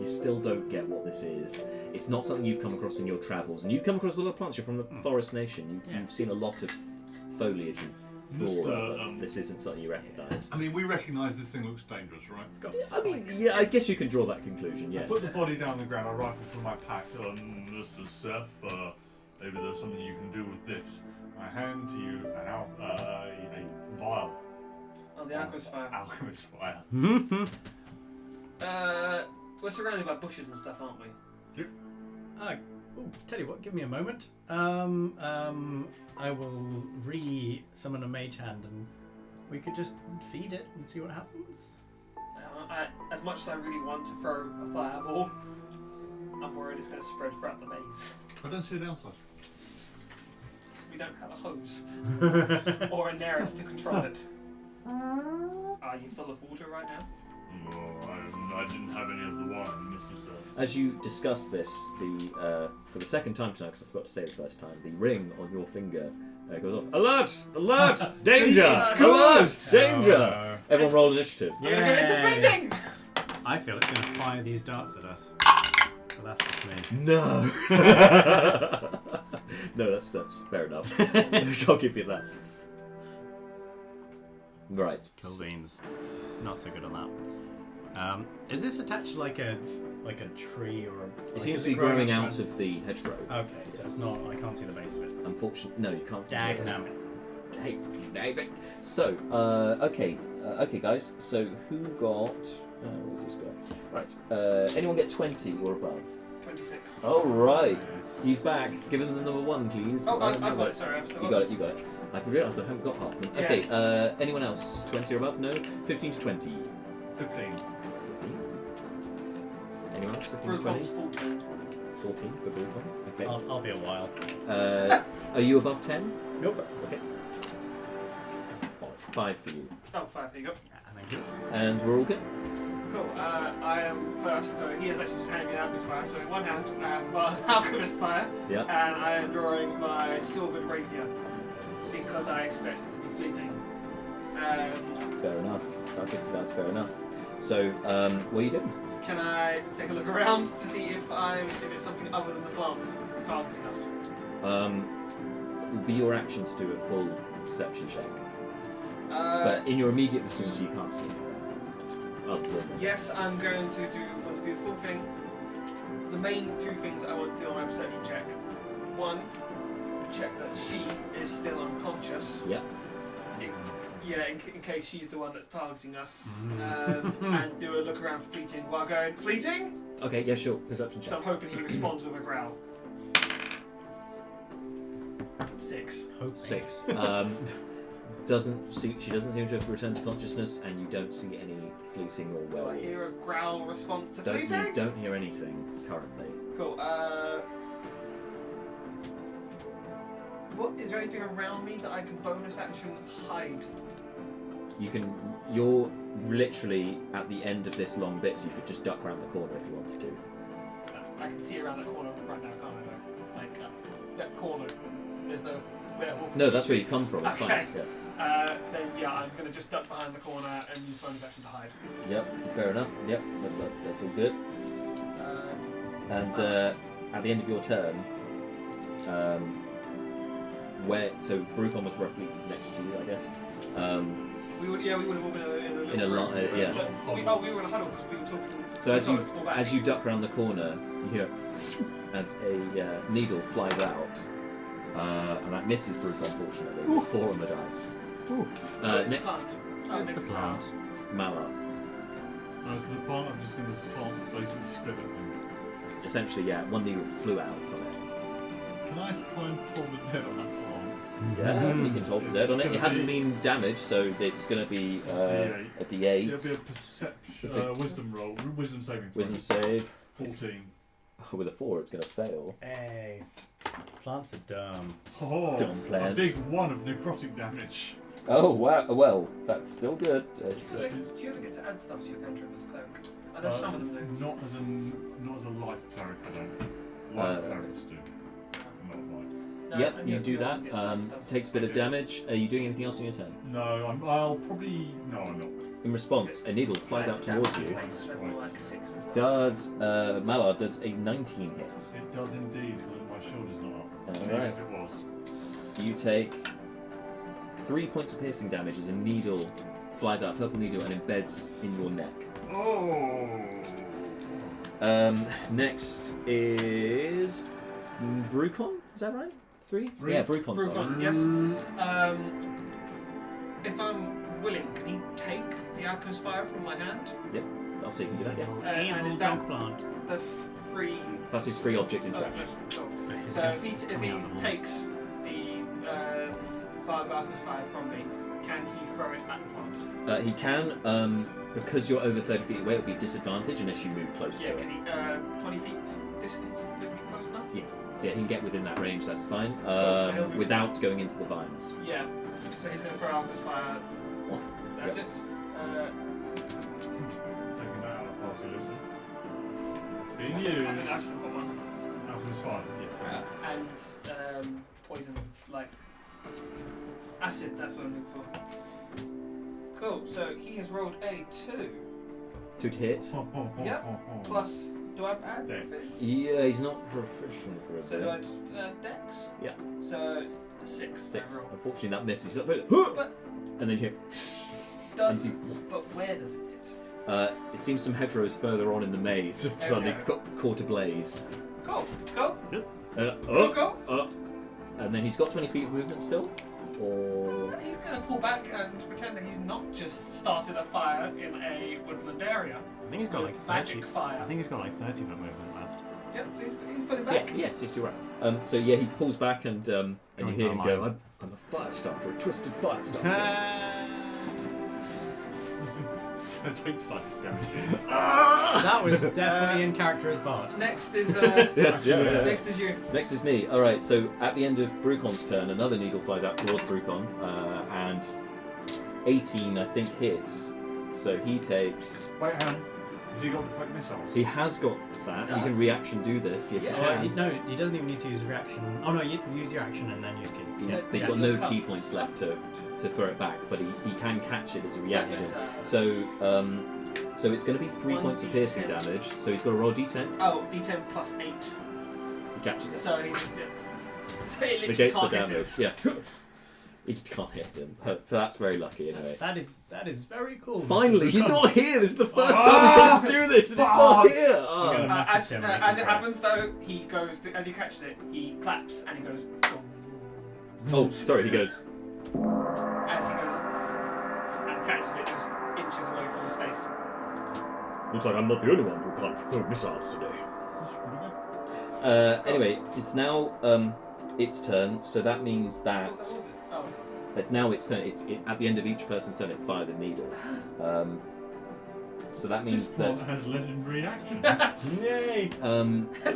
[SPEAKER 1] You still don't get what this is. It's not something you've come across in your travels. And you've come across a lot of plants. You're from the Forest Nation.
[SPEAKER 4] Yeah.
[SPEAKER 1] You've seen a lot of foliage and flora.
[SPEAKER 3] Mr.
[SPEAKER 1] But this isn't something you recognise.
[SPEAKER 3] I mean, we recognise this thing looks dangerous, right?
[SPEAKER 4] It's got
[SPEAKER 1] I mean,
[SPEAKER 4] spikes.
[SPEAKER 1] yeah, I guess you can draw that conclusion,
[SPEAKER 3] I
[SPEAKER 1] yes.
[SPEAKER 3] put the body down on the ground. I rifle from my pack. Mr. Seth, maybe there's something you can do with this. I hand to you a vial.
[SPEAKER 2] Oh, the aqua's fire.
[SPEAKER 3] Alchemist fire.
[SPEAKER 2] We're surrounded by bushes and stuff, aren't we?
[SPEAKER 4] Tell you what, give me a moment. I will re-summon a mage hand and we could just feed it and see what happens.
[SPEAKER 2] As much as I really want to throw a fireball, I'm worried it's going to spread throughout the maze.
[SPEAKER 3] I don't see a downside.
[SPEAKER 2] We don't have a hose or a Neris to control it. Are you full of water right now?
[SPEAKER 3] No, I didn't have any of the wine, Mr. Seth.
[SPEAKER 1] As you discuss this, for the second time tonight, because I forgot to say it the first time, the ring on your finger goes off. Alert! Alert! Danger!
[SPEAKER 2] it's
[SPEAKER 1] Alert! Danger! Everyone roll initiative.
[SPEAKER 2] I'm gonna go, it's a fleeting!
[SPEAKER 4] I feel it's going to fire these darts at us. But that's just me.
[SPEAKER 1] No! No, that's fair enough. I'll give you that. Right.
[SPEAKER 4] Kill beans. Not so good on that. Is this attached to like a tree or a...
[SPEAKER 1] It seems to be growing out of the hedgerow.
[SPEAKER 4] Okay, so it's not... I can't see the base of it.
[SPEAKER 1] Unfortunately, no, you can't.
[SPEAKER 4] Dagnabbit.
[SPEAKER 1] Hey, David. So, okay, guys. So, who got? What's this guy? Right. Anyone get 20 or above?
[SPEAKER 2] 26.
[SPEAKER 1] All right. He's back. Give him the number 1, please.
[SPEAKER 2] Oh, I've got it. Sorry, I've still
[SPEAKER 1] You got it. You got it. I realised I haven't got half of them.
[SPEAKER 2] Yeah.
[SPEAKER 1] Okay. Anyone else? 20 or above? No. 15 to 20.
[SPEAKER 5] 15.
[SPEAKER 1] Anyone else? 15 to
[SPEAKER 2] Brucon's
[SPEAKER 1] 20.
[SPEAKER 2] 14.
[SPEAKER 1] 14 for Brucon. Okay.
[SPEAKER 4] I'll be a while.
[SPEAKER 1] Are you above 10?
[SPEAKER 4] Nope.
[SPEAKER 1] Okay. 5 for you.
[SPEAKER 2] Oh, 5, there you go.
[SPEAKER 4] Thank you.
[SPEAKER 1] And we're all good?
[SPEAKER 2] Cool. I am first, so he is actually just handing me an alchemist fire. So in one hand, I have my alchemist fire,
[SPEAKER 1] Yeah.
[SPEAKER 2] and I am drawing my silvered rapier because I expect it to be fleeting.
[SPEAKER 1] Fair enough. I think that's fair enough. So, what are you doing?
[SPEAKER 2] Can I take a look around to see if it's something other than the plant targeting us?
[SPEAKER 1] It would be your action to do a full perception check.
[SPEAKER 2] Uh,
[SPEAKER 1] But in your immediate vicinity, you can't see it.
[SPEAKER 2] yes, I'm going to do. Let's do the full thing. The main 2 things I want to do on my perception check. 1, check that she is still unconscious.
[SPEAKER 1] Yeah.
[SPEAKER 2] Yeah, in case she's the one that's targeting us, and do a look around for fleeting while going fleeting.
[SPEAKER 1] Okay, yeah, sure. Perception
[SPEAKER 2] So
[SPEAKER 1] check.
[SPEAKER 2] I'm hoping he responds with a growl. 6.
[SPEAKER 1] 6. She doesn't seem to have returned to consciousness, and you don't see any fleeting or
[SPEAKER 2] Do I hear a
[SPEAKER 1] werewolves.
[SPEAKER 2] growl response to
[SPEAKER 1] You
[SPEAKER 2] fleeting?
[SPEAKER 1] don't hear anything currently.
[SPEAKER 2] Cool. What is there anything around me that I can bonus action hide?
[SPEAKER 1] You're literally at the end of this long bit, so you could just duck around the corner if you wanted to.
[SPEAKER 2] I can see around that corner right now, can't I? Though? Like that corner. There's no werewolf.
[SPEAKER 1] No, that's where you come from. It's
[SPEAKER 2] Okay.
[SPEAKER 1] fine. Yeah.
[SPEAKER 2] Then yeah, I'm gonna just duck behind the corner and use bonus action to hide.
[SPEAKER 1] Yep, fair enough. Yep, that's all good. And at the end of your turn, so Brucon was roughly next to you, I guess.
[SPEAKER 2] We would have all been in a
[SPEAKER 1] line, yeah.
[SPEAKER 2] So, we were in a huddle because we were talking.
[SPEAKER 1] So
[SPEAKER 2] as
[SPEAKER 1] you duck around the corner, you hear as a needle flies out, and that misses Brucon, unfortunately. 4 on the dice. Next,
[SPEAKER 4] That's the plant.
[SPEAKER 1] Mala.
[SPEAKER 3] So the plant, I've just seen this plant basically spit at them.
[SPEAKER 1] Essentially, yeah, 1 needle flew out from it.
[SPEAKER 3] Can I try and pull the head on that plant?
[SPEAKER 1] Yeah, you can hold the dead on it. It hasn't been damaged, so it's going to be a D8.
[SPEAKER 3] It'll be a perception, wisdom roll, wisdom saving.
[SPEAKER 1] Wisdom save.
[SPEAKER 3] 14.
[SPEAKER 1] Oh, with a 4, it's going to fail.
[SPEAKER 4] Hey. Plants are dumb.
[SPEAKER 3] Oh,
[SPEAKER 1] Dumb
[SPEAKER 3] a
[SPEAKER 1] plants.
[SPEAKER 3] big 1 of necrotic damage.
[SPEAKER 1] Oh, wow. Well, that's still good.
[SPEAKER 2] Do you ever get to add stuff to your cantrip as a cleric? I know some of them do.
[SPEAKER 3] Not as a life cleric, I don't. Life clerics do. Not life.
[SPEAKER 2] No,
[SPEAKER 1] Yep,
[SPEAKER 2] and
[SPEAKER 1] you
[SPEAKER 2] have
[SPEAKER 1] do
[SPEAKER 2] to
[SPEAKER 1] that.
[SPEAKER 2] get to add stuff.
[SPEAKER 1] Takes a bit of damage. Are you doing anything else on your turn?
[SPEAKER 3] No, I'll probably. No, I'm not.
[SPEAKER 1] In response, a needle flies out towards you.
[SPEAKER 2] Like 6 and stuff.
[SPEAKER 1] Does Mallard does a 19 hit?
[SPEAKER 3] It does indeed, because my shield is not up. Even
[SPEAKER 1] Alright.
[SPEAKER 3] if it was.
[SPEAKER 1] You take 3 points of piercing damage as a needle flies out, a purple needle, and embeds in your neck.
[SPEAKER 3] Oh!
[SPEAKER 1] Next is Brucon. Is that right? 3? Yeah, Brucon's
[SPEAKER 2] Brucon, yes. If I'm willing, can he take the alchemist fire from my hand?
[SPEAKER 1] Yep, I'll see if you can do that. Yeah.
[SPEAKER 2] And
[SPEAKER 4] Evil
[SPEAKER 2] is that
[SPEAKER 4] dog plant.
[SPEAKER 2] the free?
[SPEAKER 1] That's his free object
[SPEAKER 2] Oh,
[SPEAKER 1] interaction.
[SPEAKER 2] cool. So if he takes the fire of alchemist fire from me, can he throw it at the plant?
[SPEAKER 1] He can, because you're over 30 feet away, it'll be disadvantage unless you move close
[SPEAKER 2] Yeah,
[SPEAKER 1] to
[SPEAKER 2] can
[SPEAKER 1] it.
[SPEAKER 2] he 20 feet distance to be close enough?
[SPEAKER 1] Yes. Yeah, he can get within that range, that's fine.
[SPEAKER 2] so he'll move
[SPEAKER 1] Without going into the vines.
[SPEAKER 2] Yeah. So he's going to throw alchemist fire. That's
[SPEAKER 1] Yep.
[SPEAKER 2] it.
[SPEAKER 3] Taking that out of party, listen. It's being
[SPEAKER 2] I
[SPEAKER 3] used.
[SPEAKER 2] think I've still got one.
[SPEAKER 3] Alchemist fire. Yeah.
[SPEAKER 2] And poison, like acid. That's what I'm looking for. Cool. So he has rolled a 2.
[SPEAKER 1] 2 to hit.
[SPEAKER 2] Yep. Plus, do I add
[SPEAKER 3] Dex.
[SPEAKER 2] this?
[SPEAKER 1] Yeah, he's not proficient for it.
[SPEAKER 2] So do I just dex?
[SPEAKER 1] Yeah.
[SPEAKER 2] So it's a 6.
[SPEAKER 1] 6.
[SPEAKER 2] overall.
[SPEAKER 1] Unfortunately, that misses. He's like,
[SPEAKER 2] But
[SPEAKER 1] and then you
[SPEAKER 2] does,
[SPEAKER 1] see-
[SPEAKER 2] but where does it hit?
[SPEAKER 1] it seems some hedgerows further on in the maze have suddenly caught ablaze.
[SPEAKER 2] Cool. Cool.
[SPEAKER 1] Oh,
[SPEAKER 2] Cool.
[SPEAKER 1] and then he's got 20 feet of movement still? Or...
[SPEAKER 2] He's going to pull back and pretend that he's not just started a fire in a woodland area.
[SPEAKER 4] I think he's got
[SPEAKER 2] with
[SPEAKER 4] like 30.
[SPEAKER 2] magic fire.
[SPEAKER 4] I think he's got like 30 foot movement left.
[SPEAKER 2] Yep, so he's putting
[SPEAKER 1] Yeah,
[SPEAKER 2] back.
[SPEAKER 1] yes, you're right. So yeah, he pulls back and you hear him go,
[SPEAKER 4] line.
[SPEAKER 1] I'm a fire starter, a twisted fire starter.
[SPEAKER 4] That was definitely in character as Bart.
[SPEAKER 2] Next is
[SPEAKER 1] Yes, yeah.
[SPEAKER 2] next is you.
[SPEAKER 1] Next is me. Alright, so at the end of Brucon's turn, another needle flies out towards Brucon, and 18, I think, hits. So he takes...
[SPEAKER 5] Wait, hang on. Has he got deflect missiles?
[SPEAKER 1] He has got that. He can reaction do this. Yes,
[SPEAKER 2] Yeah.
[SPEAKER 1] he can.
[SPEAKER 4] No, he doesn't even need to use reaction. Oh no, you use your action and then you can.
[SPEAKER 1] Yeah, he's got no key points left to throw it back, but he can catch it as a reaction. So it's going to be 3 points of piercing
[SPEAKER 2] 1d10.
[SPEAKER 1] damage. So he's got to roll d10.
[SPEAKER 2] Oh, D10 plus 8.
[SPEAKER 1] He catches it.
[SPEAKER 2] So he's so it literally
[SPEAKER 1] Negates the
[SPEAKER 2] can't hit
[SPEAKER 1] damage.
[SPEAKER 2] him.
[SPEAKER 1] Yeah. He can't hit him. So that's very lucky anyway.
[SPEAKER 4] That is very cool.
[SPEAKER 1] Finally, he's not here. This is the first time he's got to do this, and he's not here.
[SPEAKER 4] I'm gonna message him.
[SPEAKER 2] As it happens though, he goes to, as he catches it, he claps and he goes.
[SPEAKER 1] Oh, sorry. He goes.
[SPEAKER 2] As he goes and catches it just inches away from his face.
[SPEAKER 6] Looks like I'm not the only one who can't throw missiles today.
[SPEAKER 1] Anyway, it's now its turn. So that means that
[SPEAKER 2] Oh,
[SPEAKER 1] it's now its turn. At the end of each person's turn, it fires a needle. So that means
[SPEAKER 5] This one
[SPEAKER 1] that
[SPEAKER 5] has legendary actions.
[SPEAKER 4] Yay!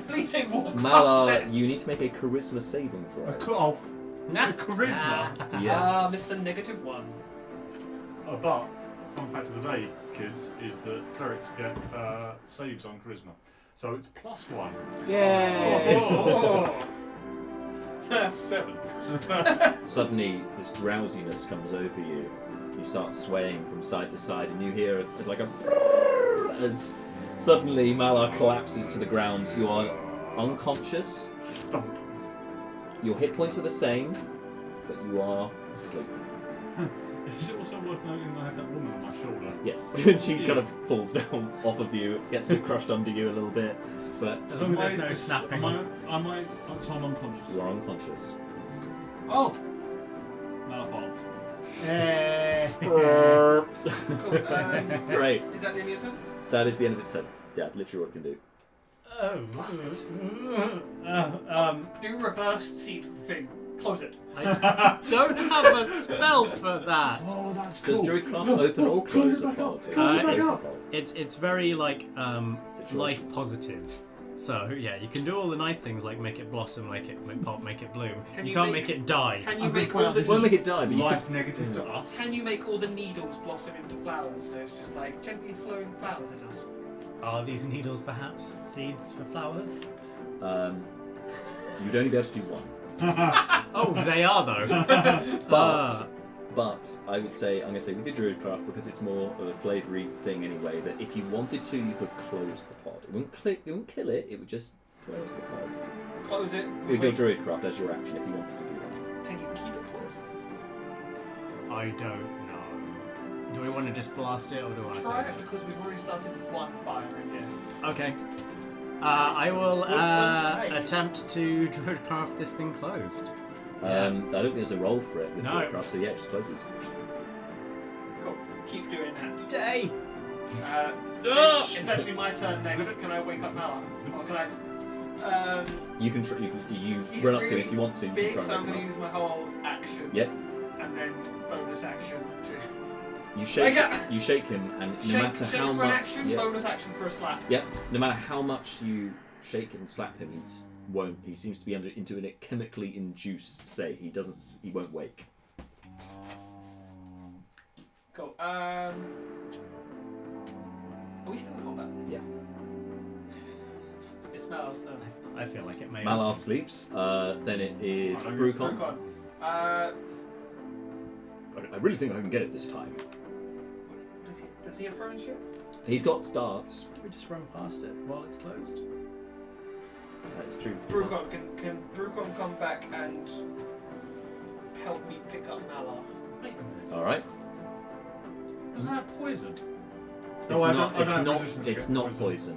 [SPEAKER 2] fleeting walk
[SPEAKER 1] Malar,
[SPEAKER 2] past it.
[SPEAKER 1] you need to make a charisma saving throw.
[SPEAKER 5] Oh,
[SPEAKER 4] Nah.
[SPEAKER 5] charisma.
[SPEAKER 1] Yes.
[SPEAKER 2] Mr. -1.
[SPEAKER 5] But, fun fact of the day, kids, is that clerics get saves on charisma. So it's +1.
[SPEAKER 1] Yay!
[SPEAKER 2] Oh.
[SPEAKER 5] 7.
[SPEAKER 1] Suddenly, this drowsiness comes over you. You start swaying from side to side, and you hear it's like a as suddenly Malar collapses to the ground. You are unconscious. Your hit points are the same, but you are asleep.
[SPEAKER 5] Is it also worth noting that I have that woman on my shoulder?
[SPEAKER 1] Yes. She kind of falls down off of you, gets a bit crushed under you a little bit, but
[SPEAKER 4] As long as there's no snapping.
[SPEAKER 5] So I'm unconscious.
[SPEAKER 1] you are unconscious.
[SPEAKER 5] Oh! Malapart.
[SPEAKER 2] Cool.
[SPEAKER 1] Great.
[SPEAKER 2] Is that the end of your turn?
[SPEAKER 1] That is the end of its turn. Yeah, literally what it can do.
[SPEAKER 2] Do reverse seed thing. Close it.
[SPEAKER 4] I don't have a spell for that.
[SPEAKER 5] Oh, that's
[SPEAKER 1] Does
[SPEAKER 5] cool.
[SPEAKER 1] Druidcraft
[SPEAKER 5] No,
[SPEAKER 1] open or
[SPEAKER 5] close
[SPEAKER 1] close
[SPEAKER 5] it
[SPEAKER 1] a
[SPEAKER 5] back
[SPEAKER 1] pod?
[SPEAKER 5] up. Close it back up.
[SPEAKER 4] It's very like
[SPEAKER 1] Situation.
[SPEAKER 4] life positive. So yeah, you can do all the nice things like make it blossom, make it pop, make it bloom.
[SPEAKER 2] Can
[SPEAKER 4] You
[SPEAKER 2] you
[SPEAKER 4] can't
[SPEAKER 2] make-
[SPEAKER 4] make it die.
[SPEAKER 2] Can you
[SPEAKER 5] I'm
[SPEAKER 2] make
[SPEAKER 5] gonna
[SPEAKER 2] all
[SPEAKER 5] put
[SPEAKER 2] the
[SPEAKER 5] out
[SPEAKER 1] Won't make it die, but you
[SPEAKER 5] Life
[SPEAKER 1] can.
[SPEAKER 5] negative to us.
[SPEAKER 2] Can you make all the needles blossom into flowers? So it's just like gently flowing flowers it does.
[SPEAKER 4] Are these needles perhaps seeds for flowers?
[SPEAKER 1] You'd only be able to do one.
[SPEAKER 4] Oh, they are though.
[SPEAKER 1] But I would say, I'm going to say with the Druidcraft, because it's more of a flavoury thing anyway, that if you wanted to, you could close the pod. It wouldn't kill it, it would just close the pod.
[SPEAKER 2] Close it.
[SPEAKER 1] With your Druidcraft as your action if you wanted to do that.
[SPEAKER 2] Can you keep it closed?
[SPEAKER 4] I don't know. Do we want to just blast it or do I?
[SPEAKER 2] Try it because we've already started one fire in here.
[SPEAKER 4] Okay. I will
[SPEAKER 2] What don't you hate?
[SPEAKER 4] attempt to Druidcraft this thing closed.
[SPEAKER 1] I don't think there's a roll for it with
[SPEAKER 4] No.
[SPEAKER 1] Druidcraft, so yeah, it just closes.
[SPEAKER 2] Cool. Keep doing that.
[SPEAKER 4] Day.
[SPEAKER 2] It's actually my turn next. Can I wake up Mala? Or can I?
[SPEAKER 1] You can you
[SPEAKER 2] He's
[SPEAKER 1] run up to
[SPEAKER 2] really
[SPEAKER 1] it if you want to. You
[SPEAKER 2] Big,
[SPEAKER 1] can
[SPEAKER 2] so
[SPEAKER 1] try
[SPEAKER 2] I'm
[SPEAKER 1] and
[SPEAKER 2] going
[SPEAKER 1] wake
[SPEAKER 2] to use my whole action.
[SPEAKER 1] Yep.
[SPEAKER 2] And then bonus action to
[SPEAKER 1] him up. You shake.
[SPEAKER 2] Wake up!
[SPEAKER 1] You shake him, and no
[SPEAKER 2] shake,
[SPEAKER 1] matter
[SPEAKER 2] shake
[SPEAKER 1] how
[SPEAKER 2] for
[SPEAKER 1] much.
[SPEAKER 2] an action,
[SPEAKER 1] yeah.
[SPEAKER 2] bonus action for a slap.
[SPEAKER 1] Yep. No matter how much you shake and slap him, he seems to be into a chemically induced state. He won't wake.
[SPEAKER 2] Cool. Are we still in combat?
[SPEAKER 1] Yeah.
[SPEAKER 2] It's Mala's turn.
[SPEAKER 4] I feel like it may.
[SPEAKER 1] Malar sleeps. Then it is
[SPEAKER 5] Right,
[SPEAKER 1] Brucon.
[SPEAKER 2] Brucon.
[SPEAKER 6] I really think I can get it this time.
[SPEAKER 2] Does he have throwing shit?
[SPEAKER 1] He's got darts.
[SPEAKER 4] We just run past it while it's closed.
[SPEAKER 1] That is true.
[SPEAKER 2] Brucon, can Brucon come back and help me pick up Malar?
[SPEAKER 5] Wait a minute.
[SPEAKER 1] All right.
[SPEAKER 5] Doesn't that have poison?
[SPEAKER 1] It's
[SPEAKER 5] No, I
[SPEAKER 1] not.
[SPEAKER 5] don't
[SPEAKER 1] It's
[SPEAKER 5] have
[SPEAKER 1] not.
[SPEAKER 5] resistance
[SPEAKER 1] It's
[SPEAKER 5] to
[SPEAKER 1] not
[SPEAKER 5] poison.
[SPEAKER 1] poison.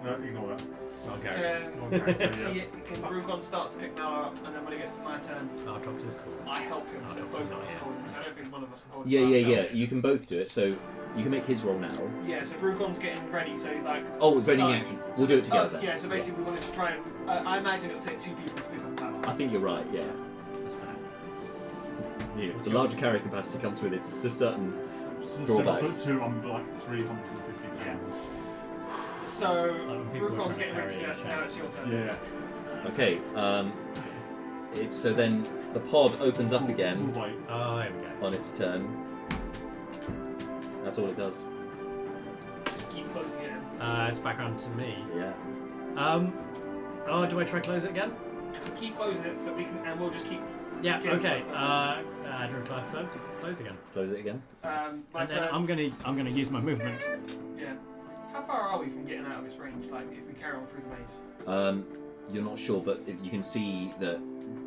[SPEAKER 1] No.
[SPEAKER 5] No, ignore that.
[SPEAKER 4] Well, Gary.
[SPEAKER 2] Can Brucon start to pick Mal up, and then when it gets to my turn,
[SPEAKER 4] Ardrox is cool.
[SPEAKER 2] I help him. So
[SPEAKER 4] Ardrox
[SPEAKER 2] both
[SPEAKER 4] is
[SPEAKER 2] of
[SPEAKER 4] not
[SPEAKER 2] us
[SPEAKER 4] here.
[SPEAKER 2] hold him. So I don't think one of us can hold him.
[SPEAKER 1] Yeah.
[SPEAKER 2] ourselves.
[SPEAKER 1] You can both do it. So you can make his roll now.
[SPEAKER 2] Yeah, so Brucon's getting ready, so he's like.
[SPEAKER 1] Oh, it's ready in
[SPEAKER 2] starting-
[SPEAKER 1] action. We'll do it together.
[SPEAKER 2] Oh,
[SPEAKER 1] then.
[SPEAKER 2] yeah, so basically we wanted to try and. I imagine it'll take 2 people to pick up Mal.
[SPEAKER 1] I think you're right. Yeah.
[SPEAKER 4] That's fair.
[SPEAKER 1] Yeah. The larger carry capacity comes with its a certain.
[SPEAKER 5] 7 foot 2, I'm like 350 pounds.
[SPEAKER 2] So
[SPEAKER 4] when people are
[SPEAKER 2] Brucon's
[SPEAKER 4] trying to
[SPEAKER 2] getting ready to
[SPEAKER 4] carry
[SPEAKER 2] go,
[SPEAKER 4] it,
[SPEAKER 2] so now it's your turn.
[SPEAKER 5] Yeah.
[SPEAKER 1] Okay. It's so then the pod opens up again
[SPEAKER 5] Wait.
[SPEAKER 4] Oh, there we go.
[SPEAKER 1] on its turn. That's all it does.
[SPEAKER 2] Just keep closing it in.
[SPEAKER 4] It's back around to me.
[SPEAKER 1] Yeah.
[SPEAKER 4] Oh, do I try close it again?
[SPEAKER 2] Keep closing it so we can, and we'll just keep.
[SPEAKER 4] Yeah.
[SPEAKER 2] Yeah.
[SPEAKER 4] Okay. Do I close again?
[SPEAKER 1] Close it again.
[SPEAKER 2] My
[SPEAKER 4] And
[SPEAKER 2] turn.
[SPEAKER 4] then I'm gonna use my movement.
[SPEAKER 2] Yeah. How far are we from getting out of its range? Like, if we carry on through the maze?
[SPEAKER 1] You're not sure, but if you can see that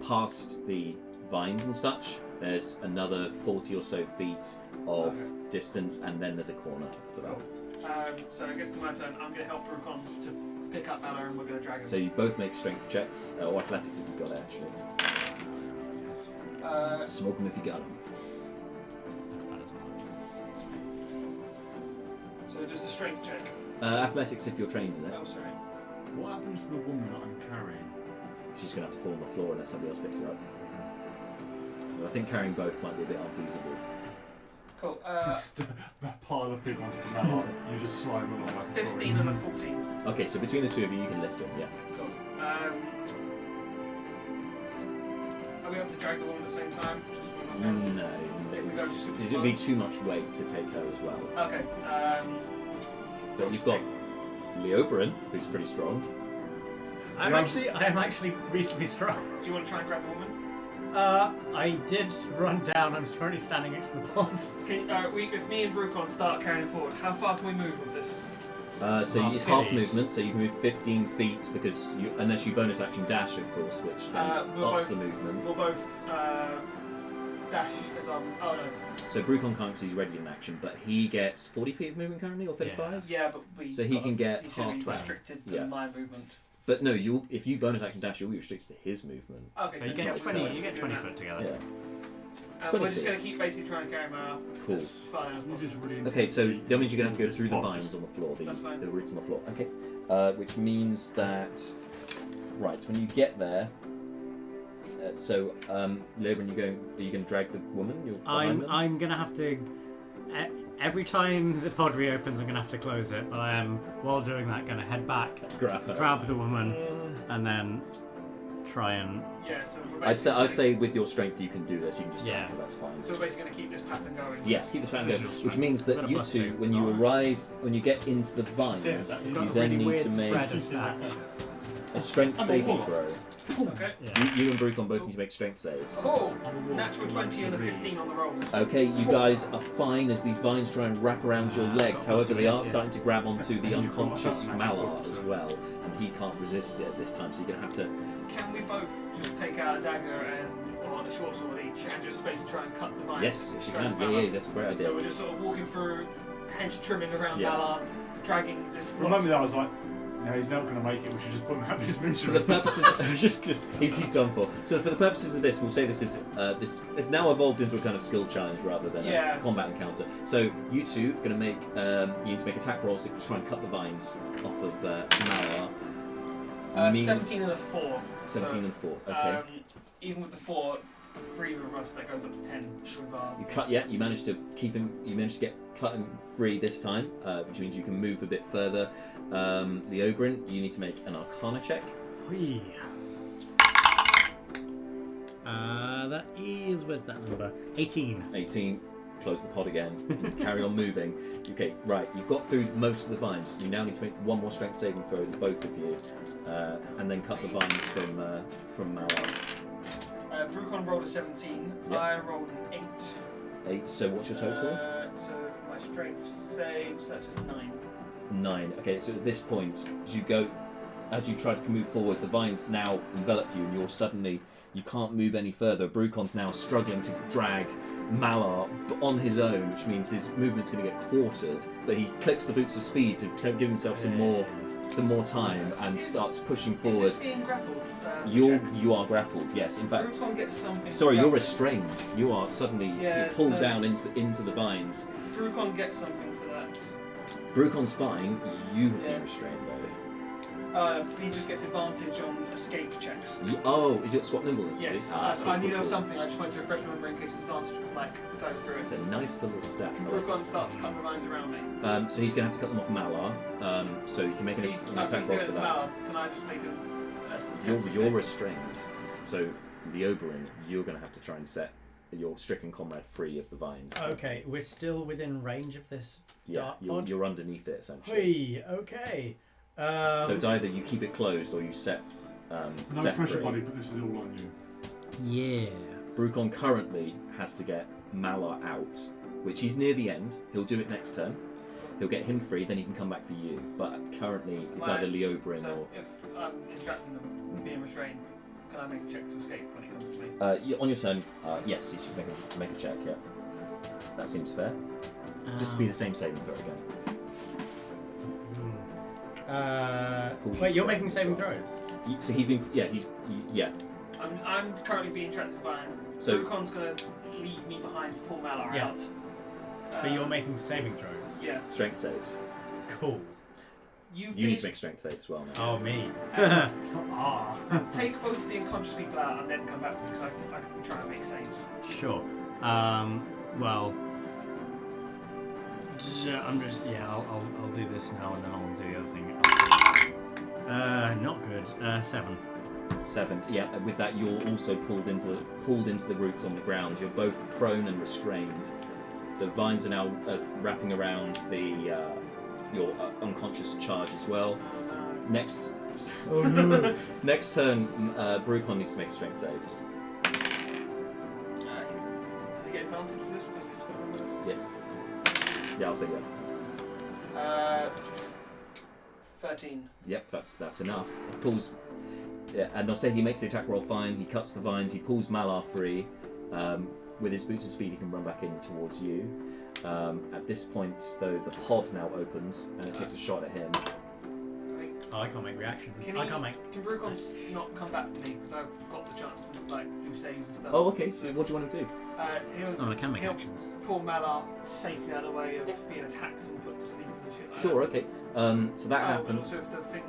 [SPEAKER 1] past the vines and such, there's another 40 or so feet of
[SPEAKER 2] Okay.
[SPEAKER 1] distance, and then there's a corner to that.
[SPEAKER 2] Cool. So I guess to my turn, I'm going to help Brucon to pick up Mallow, and we're going to drag him.
[SPEAKER 1] So you both make strength checks, or athletics if you've got it actually. Smoke them if you got them.
[SPEAKER 2] So just a strength check.
[SPEAKER 1] Athletics if you're trained in it.
[SPEAKER 2] Oh, sorry.
[SPEAKER 5] What happens to the woman that I'm carrying?
[SPEAKER 1] She's going to have to fall on the floor unless somebody else picks her up. But I think carrying both might be a bit unfeasible.
[SPEAKER 2] Cool.
[SPEAKER 5] That pile of people onto the mallet, you just slide them along like a
[SPEAKER 2] 15 and a 14.
[SPEAKER 1] Okay, so between the two of you, you can lift them, yeah.
[SPEAKER 2] Cool. Are we able to drag the one at the same time? Just one of them?
[SPEAKER 1] No.
[SPEAKER 2] If we go super
[SPEAKER 1] It
[SPEAKER 2] slow?
[SPEAKER 1] would be too much weight to take her as well.
[SPEAKER 2] Okay.
[SPEAKER 1] But you've got Leoberin, who's pretty strong.
[SPEAKER 4] I am actually reasonably strong.
[SPEAKER 2] Do you want to try and grab the woman?
[SPEAKER 4] I did run down. I'm currently standing next to the box.
[SPEAKER 2] If me and Brucon start carrying forward, how far can we move with this?
[SPEAKER 1] So it's half
[SPEAKER 4] feet.
[SPEAKER 1] movement, so you can move 15 feet because unless you bonus action dash, of course, which then
[SPEAKER 2] We'll
[SPEAKER 1] ups
[SPEAKER 2] both-
[SPEAKER 1] the movement.
[SPEAKER 2] We'll both dash as our. Oh no.
[SPEAKER 1] So Brucon can't because he's ready in action, but he gets 40 feet of movement currently, or 35?
[SPEAKER 2] Yeah, but we.
[SPEAKER 1] So he can get
[SPEAKER 2] He's going to be
[SPEAKER 1] half that.
[SPEAKER 2] restricted to
[SPEAKER 1] Yeah.
[SPEAKER 2] my movement.
[SPEAKER 1] But no, if you bonus action dash, you'll be restricted to his movement.
[SPEAKER 2] Okay.
[SPEAKER 4] So you
[SPEAKER 2] yeah,
[SPEAKER 4] get
[SPEAKER 2] we'll
[SPEAKER 4] 20.
[SPEAKER 2] start
[SPEAKER 4] You get
[SPEAKER 2] doing
[SPEAKER 4] 20
[SPEAKER 2] that.
[SPEAKER 4] foot together.
[SPEAKER 1] Yeah.
[SPEAKER 2] we're
[SPEAKER 1] 20
[SPEAKER 2] just
[SPEAKER 1] feet.
[SPEAKER 2] going to keep basically trying to carry him out
[SPEAKER 1] Cool.
[SPEAKER 2] as far down as
[SPEAKER 5] You
[SPEAKER 2] possible.
[SPEAKER 5] just really
[SPEAKER 1] Okay, so that means you're going to have to go through the
[SPEAKER 5] Pot,
[SPEAKER 1] vines
[SPEAKER 5] just-
[SPEAKER 1] on the floor,
[SPEAKER 2] That's fine.
[SPEAKER 1] the roots on the floor. Okay. Which means that, right, when you get there, Logan, are you going to drag the woman? You're behind them?
[SPEAKER 4] I'm gonna have to. Every time the pod reopens, I'm gonna have to close it. But I am, while doing that, gonna head back,
[SPEAKER 1] grab her.
[SPEAKER 4] grab the woman, and then try and.
[SPEAKER 2] Yeah, so we're
[SPEAKER 1] I'd
[SPEAKER 2] basically
[SPEAKER 1] say with your strength you can do this. You can just
[SPEAKER 4] Yeah.
[SPEAKER 1] drag her, that's fine.
[SPEAKER 2] So we're basically going to keep this pattern going.
[SPEAKER 1] Yes, keep this pattern going.
[SPEAKER 5] Visual
[SPEAKER 1] Which
[SPEAKER 5] strength.
[SPEAKER 1] means
[SPEAKER 4] Got
[SPEAKER 1] that
[SPEAKER 4] a
[SPEAKER 1] you
[SPEAKER 4] plus
[SPEAKER 1] two,
[SPEAKER 4] two.
[SPEAKER 1] when you arrive, when you get into the vines,
[SPEAKER 5] Yeah,
[SPEAKER 1] you
[SPEAKER 5] got a
[SPEAKER 1] then
[SPEAKER 4] really
[SPEAKER 1] need
[SPEAKER 4] weird
[SPEAKER 1] to
[SPEAKER 4] spread
[SPEAKER 1] make
[SPEAKER 4] of stats.
[SPEAKER 1] a strength
[SPEAKER 5] I'm a
[SPEAKER 1] saving
[SPEAKER 5] what?
[SPEAKER 1] throw.
[SPEAKER 2] Okay.
[SPEAKER 4] Yeah.
[SPEAKER 1] You and Brucon both need to make strength saves.
[SPEAKER 2] Oh, natural 20 and a 15 on the rolls.
[SPEAKER 1] Okay, you guys are fine as these vines try and wrap around your legs. However, they are starting to grab onto the unconscious Mallard as well, and he can't resist it this time. So you're gonna have to.
[SPEAKER 2] Can we both just take out a dagger or a short sword each and just basically try and cut the vines?
[SPEAKER 1] Yes, you
[SPEAKER 2] Go
[SPEAKER 1] can.
[SPEAKER 2] to
[SPEAKER 1] Yeah,
[SPEAKER 2] Mallard?
[SPEAKER 1] that's a great idea.
[SPEAKER 2] So we're just sort of walking through, hedge trimming around
[SPEAKER 1] Yeah.
[SPEAKER 2] Mallard, dragging this.
[SPEAKER 5] For a moment, I was like, no, he's not going to make it. We should just put him out of his
[SPEAKER 1] For
[SPEAKER 5] misery.
[SPEAKER 1] the purposes, just he's done for. So for the purposes of this, we'll say this is it's now evolved into a kind of skill challenge rather than
[SPEAKER 2] Yeah.
[SPEAKER 1] a combat encounter. So you two are going to make you need to make attack rolls to try and cut the vines off of Mallard.
[SPEAKER 2] 17 and a 4.
[SPEAKER 1] 17 and 4. Okay.
[SPEAKER 2] Even with the 4, 3 of us, that goes up to 10 with our.
[SPEAKER 1] You cut. Yeah, you managed to keep him. You managed to get cut him free this time, which means you can move a bit further. The Ogren, you need to make an Arcana check.
[SPEAKER 4] Whee. That is, where's that number? 18.
[SPEAKER 1] 18. Close the pod again. And carry on moving. Okay, right. You've got through most of the vines. You now need to make one more strength saving throw, both of you, and then cut the vines from Mallard.
[SPEAKER 2] Brucon rolled a 17.
[SPEAKER 1] Yep.
[SPEAKER 2] I rolled an 8.
[SPEAKER 1] 8. So what's your total?
[SPEAKER 2] So for my strength saves, that's just 9.
[SPEAKER 1] 9. Okay, so at this point, as you try to move forward, the vines now envelop you, and you can't move any further. Brucon's now struggling to drag Mallard on his own, which means his movement's going to get quartered. But he clicks the boots of speed to give himself some more some more time and starts pushing
[SPEAKER 2] Is
[SPEAKER 1] forward.
[SPEAKER 2] this being grappled?
[SPEAKER 1] You are grappled, yes. In fact,
[SPEAKER 2] Brucon gets something.
[SPEAKER 1] sorry,
[SPEAKER 2] for
[SPEAKER 1] you're
[SPEAKER 2] grappling.
[SPEAKER 1] restrained. You are suddenly
[SPEAKER 2] Yeah,
[SPEAKER 1] you're pulled
[SPEAKER 2] no.
[SPEAKER 1] down into the vines.
[SPEAKER 2] Brucon gets something for that.
[SPEAKER 1] Brucon's fine. You have
[SPEAKER 2] Yeah.
[SPEAKER 1] been restrained though.
[SPEAKER 2] He just gets advantage on escape checks.
[SPEAKER 1] Oh, is it swap nimbleness?
[SPEAKER 2] Yes,
[SPEAKER 1] Cool,
[SPEAKER 2] I knew there
[SPEAKER 1] cool,
[SPEAKER 2] was
[SPEAKER 1] cool.
[SPEAKER 2] something. I just wanted to refresh my memory in case of advantage of going through
[SPEAKER 1] It's
[SPEAKER 2] it.
[SPEAKER 1] a nice little stat.
[SPEAKER 2] Can Brucon start to cut the lines around me?
[SPEAKER 1] So he's going to have to cut them off Malar. So you can make an
[SPEAKER 2] He's
[SPEAKER 1] attack
[SPEAKER 2] doing
[SPEAKER 1] roll
[SPEAKER 2] it
[SPEAKER 1] for
[SPEAKER 2] to
[SPEAKER 1] that.
[SPEAKER 2] Mallard. Can I just make a
[SPEAKER 1] You're restrained. So the Oberon, you're going to have to try and set your stricken comrade free of the vines.
[SPEAKER 4] Okay, we're still within range of this.
[SPEAKER 1] Yeah,
[SPEAKER 4] dark
[SPEAKER 1] you're,
[SPEAKER 4] pod?
[SPEAKER 1] you're underneath it essentially.
[SPEAKER 4] Hey, okay.
[SPEAKER 1] So it's either you keep it closed or you set
[SPEAKER 3] No
[SPEAKER 1] set
[SPEAKER 3] pressure,
[SPEAKER 1] free.
[SPEAKER 3] buddy, but this is all on you.
[SPEAKER 4] Yeah.
[SPEAKER 1] Brucon currently has to get Malar out, which he's near the end. He'll do it next turn. He'll get him free, then he can come back for you. But currently, it's either Leobrin
[SPEAKER 2] So
[SPEAKER 1] or
[SPEAKER 2] if I'm distracting them, being restrained, can I make a check to escape when it comes to me?
[SPEAKER 1] on your turn. Yes, you should make a check. Yeah, that seems fair. Just be the same saving throw again. Pulls
[SPEAKER 4] Wait,
[SPEAKER 1] you
[SPEAKER 4] you're
[SPEAKER 1] down
[SPEAKER 4] making
[SPEAKER 1] as
[SPEAKER 4] saving
[SPEAKER 1] well.
[SPEAKER 4] throws?
[SPEAKER 1] So he's been. Yeah, yeah.
[SPEAKER 2] I'm currently being trapped by him.
[SPEAKER 1] So-
[SPEAKER 2] Brucon's going to leave me behind to pull Malar
[SPEAKER 4] Yeah.
[SPEAKER 2] out.
[SPEAKER 4] But you're making saving throws?
[SPEAKER 2] Yeah.
[SPEAKER 1] Strength saves.
[SPEAKER 4] Cool.
[SPEAKER 2] You
[SPEAKER 1] You need to make a strength save as well. Now.
[SPEAKER 4] Oh, me. Ah.
[SPEAKER 2] Take both of the unconscious people out and then come back to me because I can try and make saves.
[SPEAKER 4] Sure. Well, I'm just I'll do this now and then I'll do the other thing. Not good. 7.
[SPEAKER 1] 7. Yeah. With that, you're also pulled into the roots on the ground. You're both prone and restrained. The vines are now wrapping around your unconscious charge as well. Next. Oh no! Next turn, Brucon needs to make a strength save.
[SPEAKER 2] Does he get advantage for this? Because he's got this?
[SPEAKER 1] Yes. Yeah, I'll say yeah.
[SPEAKER 2] 13.
[SPEAKER 1] Yep, that's enough. He pulls. Yeah, and I'll say he makes the attack roll fine. He cuts the vines. He pulls Malar free. With his boots of speed, he can run back in towards you. At this point, though, the pod now opens and it takes a shot at him.
[SPEAKER 4] Oh, I can't make reactions.
[SPEAKER 2] Can Brucon not come back for me because I've got the chance to do saves and stuff.
[SPEAKER 1] Oh, okay. So what do you want to do?
[SPEAKER 4] Oh, I can make
[SPEAKER 2] he'll
[SPEAKER 4] actions.
[SPEAKER 2] pull Malar safely out of the way of being attacked and put to sleep and shit like
[SPEAKER 1] Sure.
[SPEAKER 2] that.
[SPEAKER 1] Okay. So that
[SPEAKER 2] And
[SPEAKER 1] happens.
[SPEAKER 2] also, if the thing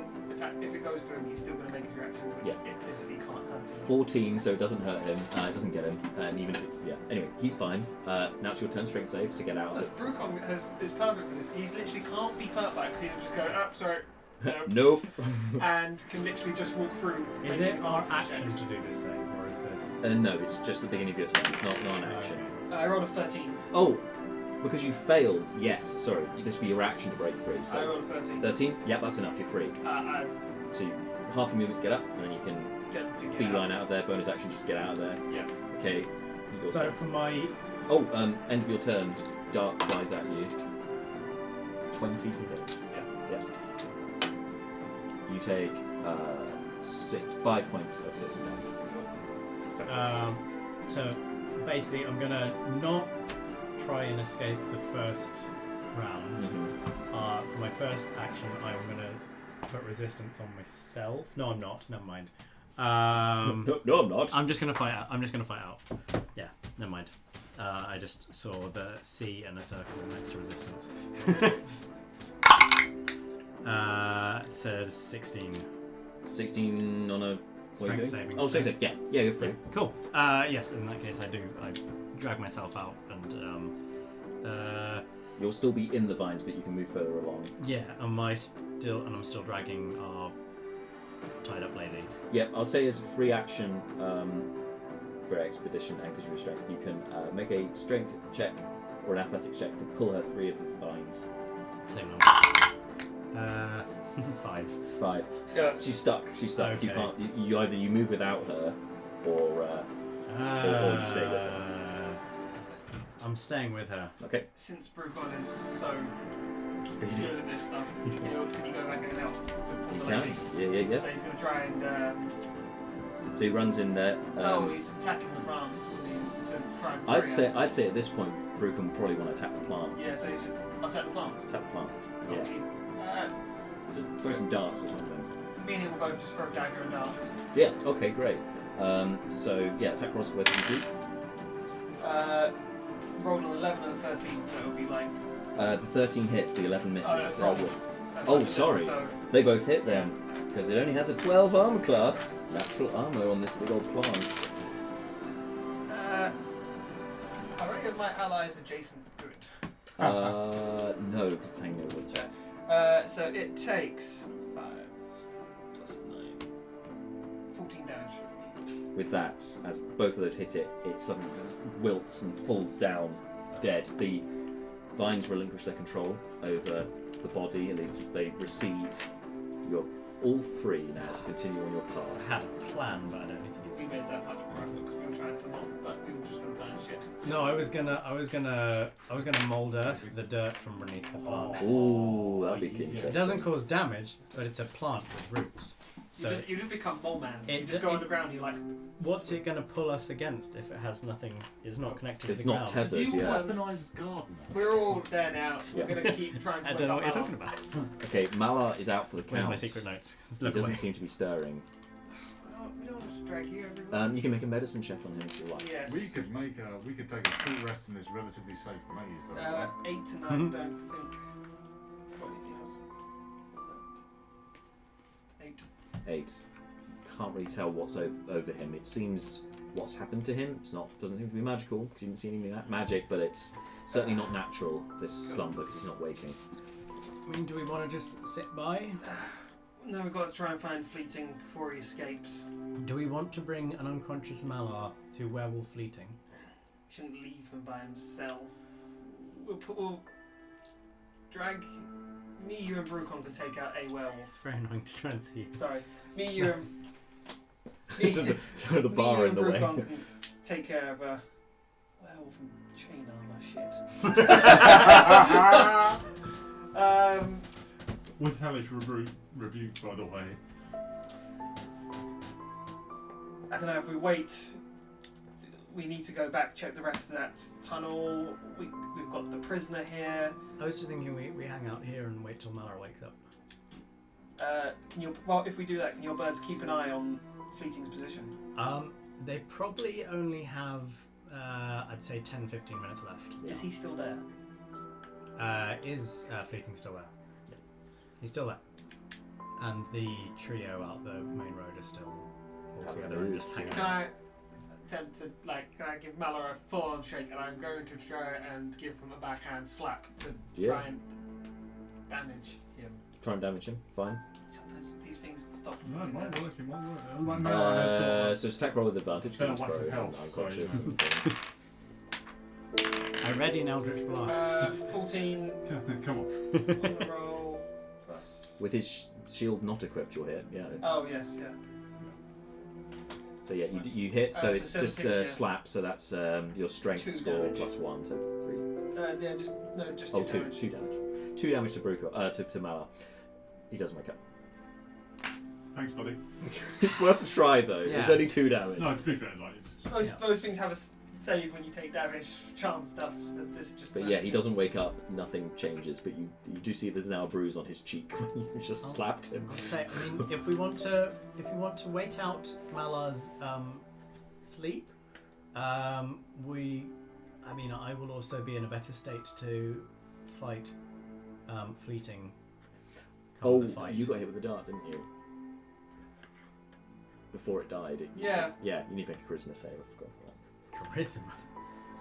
[SPEAKER 2] if it goes through him, he's still going to make his reaction, which it physically can't hurt him.
[SPEAKER 1] 14, so it doesn't hurt him. It doesn't get him. And even if anyway, he's fine. Now it's your turn, strength save to get out of it.
[SPEAKER 2] Brucon is perfect for this. He's literally can't be hurt by it because he'll just go, oh, sorry.
[SPEAKER 1] Nope.
[SPEAKER 2] And can literally just walk through.
[SPEAKER 4] Is it our action to do this thing, or is this?
[SPEAKER 1] No, it's just the beginning of your turn. It's not an action.
[SPEAKER 2] I rolled a 13.
[SPEAKER 1] Oh, because you failed. Yes, sorry. This will be your action to break free.
[SPEAKER 2] I
[SPEAKER 1] So
[SPEAKER 2] rolled a 13.
[SPEAKER 1] 13. Yep, that's enough. You're free. So you, half a movement to get up, and then you can
[SPEAKER 2] Get to get
[SPEAKER 1] beeline out of there. Bonus action, just get out of there.
[SPEAKER 2] Yeah.
[SPEAKER 1] Okay. your
[SPEAKER 4] So
[SPEAKER 1] turn.
[SPEAKER 4] for my
[SPEAKER 1] End of your turn. Dark flies at you. 20 to hit.
[SPEAKER 2] Yeah.
[SPEAKER 1] You take 5 points of piercing damage.
[SPEAKER 4] So basically, I'm gonna not try and escape the first round. For my first action, I'm gonna put resistance on myself. No, I'm not. Never mind.
[SPEAKER 1] No, I'm not.
[SPEAKER 4] I'm just gonna fight out. Yeah, never mind. I just saw the C and a circle next to resistance. Said 16.
[SPEAKER 1] 16 on a. What are you
[SPEAKER 4] Strength
[SPEAKER 1] doing?
[SPEAKER 4] saving.
[SPEAKER 1] Oh, strength saving. Yeah, you're free.
[SPEAKER 4] Cool. Yes, in that case, I drag myself out and
[SPEAKER 1] You'll still be in the vines, but you can move further along.
[SPEAKER 4] yeah. I'm still dragging our tied up lady.
[SPEAKER 1] Yeah, I'll say as a free action for expedition and because you're strength, you can make a strength check or an athletics check to pull her free of the vines.
[SPEAKER 4] Same number. 5.
[SPEAKER 1] 5. She's stuck. She's stuck.
[SPEAKER 4] Okay.
[SPEAKER 1] You can't. You either you move without her, or you stay with her.
[SPEAKER 4] I'm staying with her.
[SPEAKER 1] Okay.
[SPEAKER 2] Since Brucon is so
[SPEAKER 1] Speedy.
[SPEAKER 2] good at this stuff, can you go back in and out to pull
[SPEAKER 1] You
[SPEAKER 2] the
[SPEAKER 1] can.
[SPEAKER 2] lady?
[SPEAKER 1] Yeah.
[SPEAKER 2] So he's going to try and.
[SPEAKER 1] So he runs in there.
[SPEAKER 2] He's attacking the plants to try and.
[SPEAKER 1] I'd
[SPEAKER 2] free her.
[SPEAKER 1] say at this point, Brucon probably want to attack the plant.
[SPEAKER 2] Yeah, so he should attack the plants.
[SPEAKER 1] Attack the plant. Yeah. throw some darts or something.
[SPEAKER 2] Me and him will both just throw dagger and darts.
[SPEAKER 1] Yeah. Okay. Great. So yeah, attack rolls with please.
[SPEAKER 2] Rolled an 11 and a 13, so it'll be like.
[SPEAKER 1] The 13 hits, the 11 misses.
[SPEAKER 2] that's wrong.
[SPEAKER 1] Oh, sorry.
[SPEAKER 2] So,
[SPEAKER 1] They both hit then, because it only has a 12 armor class. Natural armor on this big old plant.
[SPEAKER 2] I reckon my allies adjacent do it.
[SPEAKER 1] No, because it's hanging over the top.
[SPEAKER 2] So it takes 5 plus 9. 14 damage.
[SPEAKER 1] With that, as both of those hit it, it suddenly wilts and falls down dead. The vines relinquish their control over the body and they recede. You're all free now to continue on your path.
[SPEAKER 4] I had a plan, but I don't need to use
[SPEAKER 2] We
[SPEAKER 4] it.
[SPEAKER 2] made that much more effort because we were trying to mold, but we were just going to burn shit.
[SPEAKER 4] No, I was gonna mold earth, the dirt from beneath the plant.
[SPEAKER 1] Ooh, that'd be
[SPEAKER 4] It
[SPEAKER 1] interesting.
[SPEAKER 4] doesn't cause damage, but it's a plant with roots. So
[SPEAKER 2] You just become mole man. You
[SPEAKER 4] It-
[SPEAKER 2] just go
[SPEAKER 4] it-
[SPEAKER 2] underground. You're like,
[SPEAKER 4] what's it gonna pull us against if it has nothing? Is not connected
[SPEAKER 1] It's
[SPEAKER 4] to the
[SPEAKER 1] not
[SPEAKER 4] ground?
[SPEAKER 1] tethered,
[SPEAKER 3] You
[SPEAKER 1] yeah.
[SPEAKER 3] weaponized gardener.
[SPEAKER 2] we're all there now.
[SPEAKER 1] Yeah.
[SPEAKER 2] We're going to keep trying to.
[SPEAKER 4] I don't know what you're talking about.
[SPEAKER 1] Okay, Malar is out for the
[SPEAKER 4] Where's
[SPEAKER 1] count.
[SPEAKER 4] my secret notes?
[SPEAKER 1] He
[SPEAKER 4] Look
[SPEAKER 1] doesn't
[SPEAKER 4] away.
[SPEAKER 1] seem to be stirring.
[SPEAKER 2] We don't want to drag you everywhere.
[SPEAKER 1] You can make a medicine check on him if you like.
[SPEAKER 2] Yes.
[SPEAKER 3] We could take a short rest in this relatively safe maze, though.
[SPEAKER 2] 8 to 9.
[SPEAKER 4] Mhm.
[SPEAKER 2] Don't think. Got anything else? 8.
[SPEAKER 1] 8. Can't really tell what's over him. It seems what's happened to him. Doesn't seem to be magical because you didn't see anything that magic, but it's certainly not natural. This slumber because he's not waking.
[SPEAKER 4] I mean, do we want to just sit by?
[SPEAKER 2] No, we've got to try and find Fleeting before he escapes.
[SPEAKER 4] Do we want to bring an unconscious Malar to Werewolf Fleeting?
[SPEAKER 2] We shouldn't leave him by himself. We'll drag. Me, you, and Brucon can take out a werewolf.
[SPEAKER 4] It's very annoying to try and see.
[SPEAKER 2] Sorry. Me, you, and.
[SPEAKER 1] This is the
[SPEAKER 2] Me,
[SPEAKER 1] bar
[SPEAKER 2] you,
[SPEAKER 1] in
[SPEAKER 2] and
[SPEAKER 1] the way.
[SPEAKER 2] Brucon can take care of a werewolf and chain armor shit.
[SPEAKER 3] With hellish rebuke, by the way.
[SPEAKER 2] I don't know if we wait. We need to go back, check the rest of that tunnel. We've got the prisoner here.
[SPEAKER 4] I was just thinking we hang out here and wait till Malar wakes up.
[SPEAKER 2] If we do that, can your birds keep an eye on Fleeting's position?
[SPEAKER 4] They probably only have, I'd say 10-15 minutes left.
[SPEAKER 1] Yeah.
[SPEAKER 2] Is he still there?
[SPEAKER 4] Is Fleeting still there? Yeah. He's still there. And the trio out the main road is still all together and just hanging
[SPEAKER 2] Can
[SPEAKER 4] out.
[SPEAKER 2] I attempt to, can I give Malor a full-on shake, and I'm going to try and give him a backhand slap to try and damage him.
[SPEAKER 1] Try and damage him. Fine.
[SPEAKER 2] Sometimes these things stop.
[SPEAKER 3] No, it might work. Like Mela has got.
[SPEAKER 1] So it's attack roll with advantage.
[SPEAKER 3] Better
[SPEAKER 1] because
[SPEAKER 3] lack of
[SPEAKER 1] he's
[SPEAKER 3] health,
[SPEAKER 1] unconscious
[SPEAKER 3] so, you
[SPEAKER 1] and things.
[SPEAKER 4] I ready an Eldritch Blast.
[SPEAKER 2] 14
[SPEAKER 3] Come on.
[SPEAKER 2] on the roll plus.
[SPEAKER 1] With his shield not equipped, you'll hit. Yeah.
[SPEAKER 2] Oh yes, yeah.
[SPEAKER 1] So yeah, you hit. So
[SPEAKER 2] So
[SPEAKER 1] it's
[SPEAKER 2] instead of
[SPEAKER 1] just
[SPEAKER 2] six, yeah.
[SPEAKER 1] slap. So that's your strength
[SPEAKER 2] 2
[SPEAKER 1] score
[SPEAKER 2] damage.
[SPEAKER 1] plus 1, so 3.
[SPEAKER 2] Yeah, just 2
[SPEAKER 1] Oh, 2
[SPEAKER 2] damage.
[SPEAKER 1] 2 damage. 2 damage to Bruco, to Malar. He doesn't wake up.
[SPEAKER 3] Thanks, buddy.
[SPEAKER 1] It's worth a try though. It's
[SPEAKER 4] Yeah.
[SPEAKER 1] only 2 damage.
[SPEAKER 3] No, to be fair, like, it's,
[SPEAKER 2] Most things have a save when you take damage, charm stuff, but this is just.
[SPEAKER 1] But yeah, he doesn't wake up. Nothing changes. But you do see there's now a bruise on his cheek when you just
[SPEAKER 4] Oh.
[SPEAKER 1] slapped him.
[SPEAKER 4] I'll say, I mean, if we want to wait out Malar's sleep, I will also be in a better state to fight Fleeting. come the fight.
[SPEAKER 1] You got hit with a dart, didn't you? Before it died.
[SPEAKER 2] Yeah.
[SPEAKER 1] Yeah, you need to make a charisma save. I forgot that.
[SPEAKER 4] Charisma.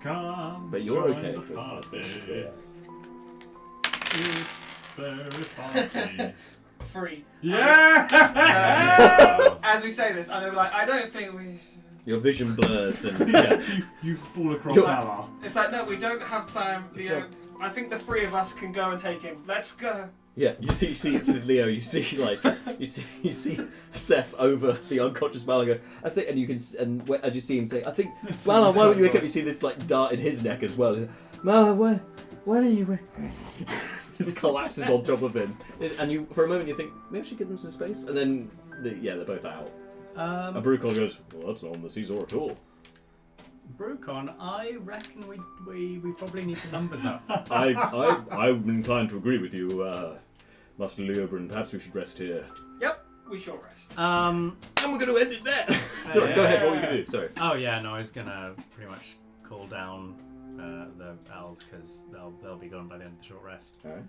[SPEAKER 3] come.
[SPEAKER 1] But you're
[SPEAKER 3] join
[SPEAKER 1] okay
[SPEAKER 3] the
[SPEAKER 1] with charisma.
[SPEAKER 3] party.
[SPEAKER 1] So yeah.
[SPEAKER 3] It's very funny.
[SPEAKER 2] 3.
[SPEAKER 3] Yeah!
[SPEAKER 2] As we say this, I'm gonna be like, I don't think we.
[SPEAKER 1] Your vision blurs and yeah.
[SPEAKER 3] You fall across
[SPEAKER 1] You're-
[SPEAKER 3] Malar.
[SPEAKER 2] It's like, no, we don't have time, Leo.
[SPEAKER 1] So-
[SPEAKER 2] I think the 3 of us can go and take him. Let's go.
[SPEAKER 1] Yeah, you see Leo. You see you see Seth over the unconscious Malar. Go, I think, and you can as you see him say, I think, Malar, why would you wake up? You see this like dart in his neck as well. Malar, why do you? Just collapses on top of him, and you for a moment you think maybe I should give them some space, and then they're both out. And Brucon goes, well, that's not on the Caesar at all.
[SPEAKER 4] Brucon, I reckon we probably need the numbers up.
[SPEAKER 6] I'm inclined to agree with you,
[SPEAKER 1] Master Leobrun, perhaps we should rest here.
[SPEAKER 2] Yep, we shall rest.
[SPEAKER 1] And we're going to end it there. Sorry, go ahead. What were you going to do? Sorry.
[SPEAKER 4] Oh yeah, no, I was gonna pretty much call down the owls because they'll be gone by the end of the short rest.
[SPEAKER 1] All right.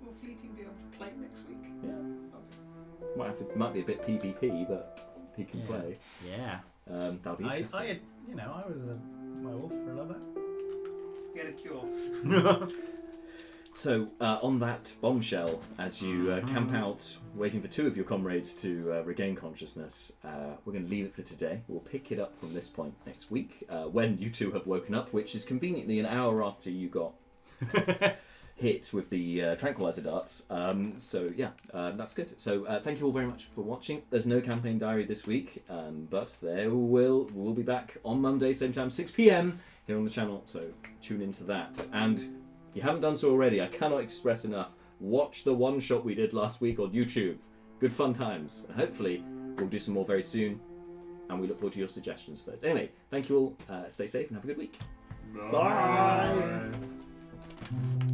[SPEAKER 2] Will Fleeting be able to play next week?
[SPEAKER 1] Yeah. Might be a bit PvP, but he can play.
[SPEAKER 4] Yeah.
[SPEAKER 1] That'll be interesting.
[SPEAKER 4] I was a werewolf for a little bit.
[SPEAKER 2] Get a cure.
[SPEAKER 1] So, on that bombshell, as you camp out, waiting for two of your comrades to regain consciousness, we're going to leave it for today. We'll pick it up from this point next week, when you two have woken up, which is conveniently an hour after you got hit with the tranquilizer darts. That's good. So, thank you all very much for watching. There's no campaign diary this week, but we'll be back on Monday, same time, 6 p.m. here on the channel, so tune into that. And if you haven't done so already, I cannot express enough. Watch the one-shot we did last week on YouTube. Good fun times. And hopefully, we'll do some more very soon. And we look forward to your suggestions for those. Anyway, thank you all. Stay safe and have a good week.
[SPEAKER 3] Bye.
[SPEAKER 1] Bye.